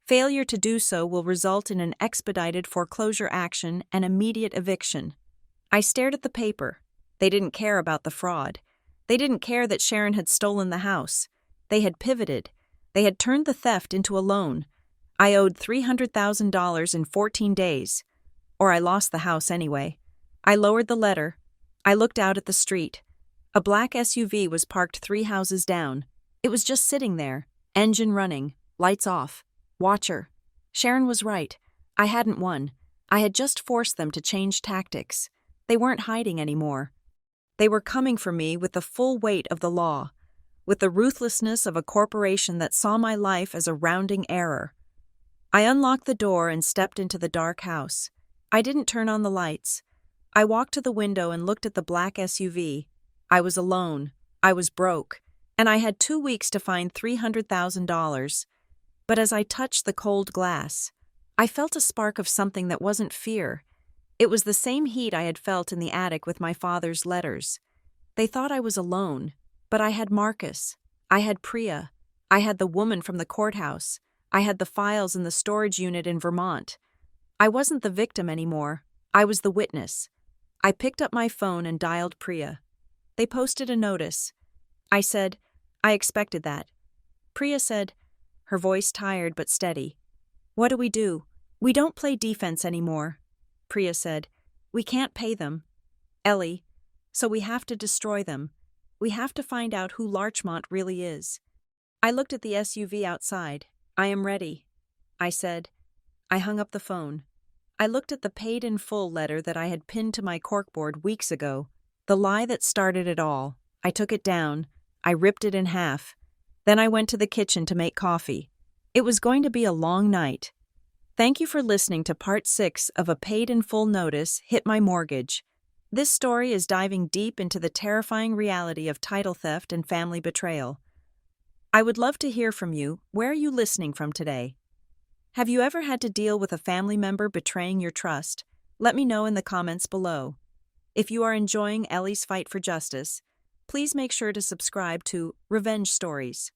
Failure to do so will result in an expedited foreclosure action and immediate eviction. I stared at the paper. They didn't care about the fraud. They didn't care that Sharon had stolen the house. They had pivoted. They had turned the theft into a loan. I owed $300,000 in 14 days. Or I lost the house anyway. I lowered the letter. I looked out at the street. A black SUV was parked 3 houses down. It was just sitting there, engine running, lights off. Watcher. Sharon was right. I hadn't won. I had just forced them to change tactics. They weren't hiding anymore. They were coming for me with the full weight of the law, with the ruthlessness of a corporation that saw my life as a rounding error. I unlocked the door and stepped into the dark house. I didn't turn on the lights. I walked to the window and looked at the black SUV. I was alone. I was broke. And I had 2 weeks to find $300,000. But as I touched the cold glass, I felt a spark of something that wasn't fear. It was the same heat I had felt in the attic with my father's letters. They thought I was alone, but I had Marcus. I had Priya. I had the woman from the courthouse. I had the files in the storage unit in Vermont. I wasn't the victim anymore. I was the witness. I picked up my phone and dialed Priya. They posted a notice. I said, I expected that. Priya said, her voice tired but steady, "What do? We don't play defense anymore." Priya said, "We can't pay them, Ellie, so we have to destroy them. We have to find out who Larchmont really is." I looked at the SUV outside. "I am ready," I said. I hung up the phone. I looked at the paid in full letter that I had pinned to my corkboard weeks ago, the lie that started it all. I took it down. I ripped it in half. Then I went to the kitchen to make coffee. It was going to be a long night. Thank you for listening to Part 6 of A Paid in Full Notice Hit My Mortgage. This story is diving deep into the terrifying reality of title theft and family betrayal. I would love to hear from you. Where are you listening from today? Have you ever had to deal with a family member betraying your trust? Let me know in the comments below. If you are enjoying Ellie's fight for justice, please make sure to subscribe to Revenge Stories.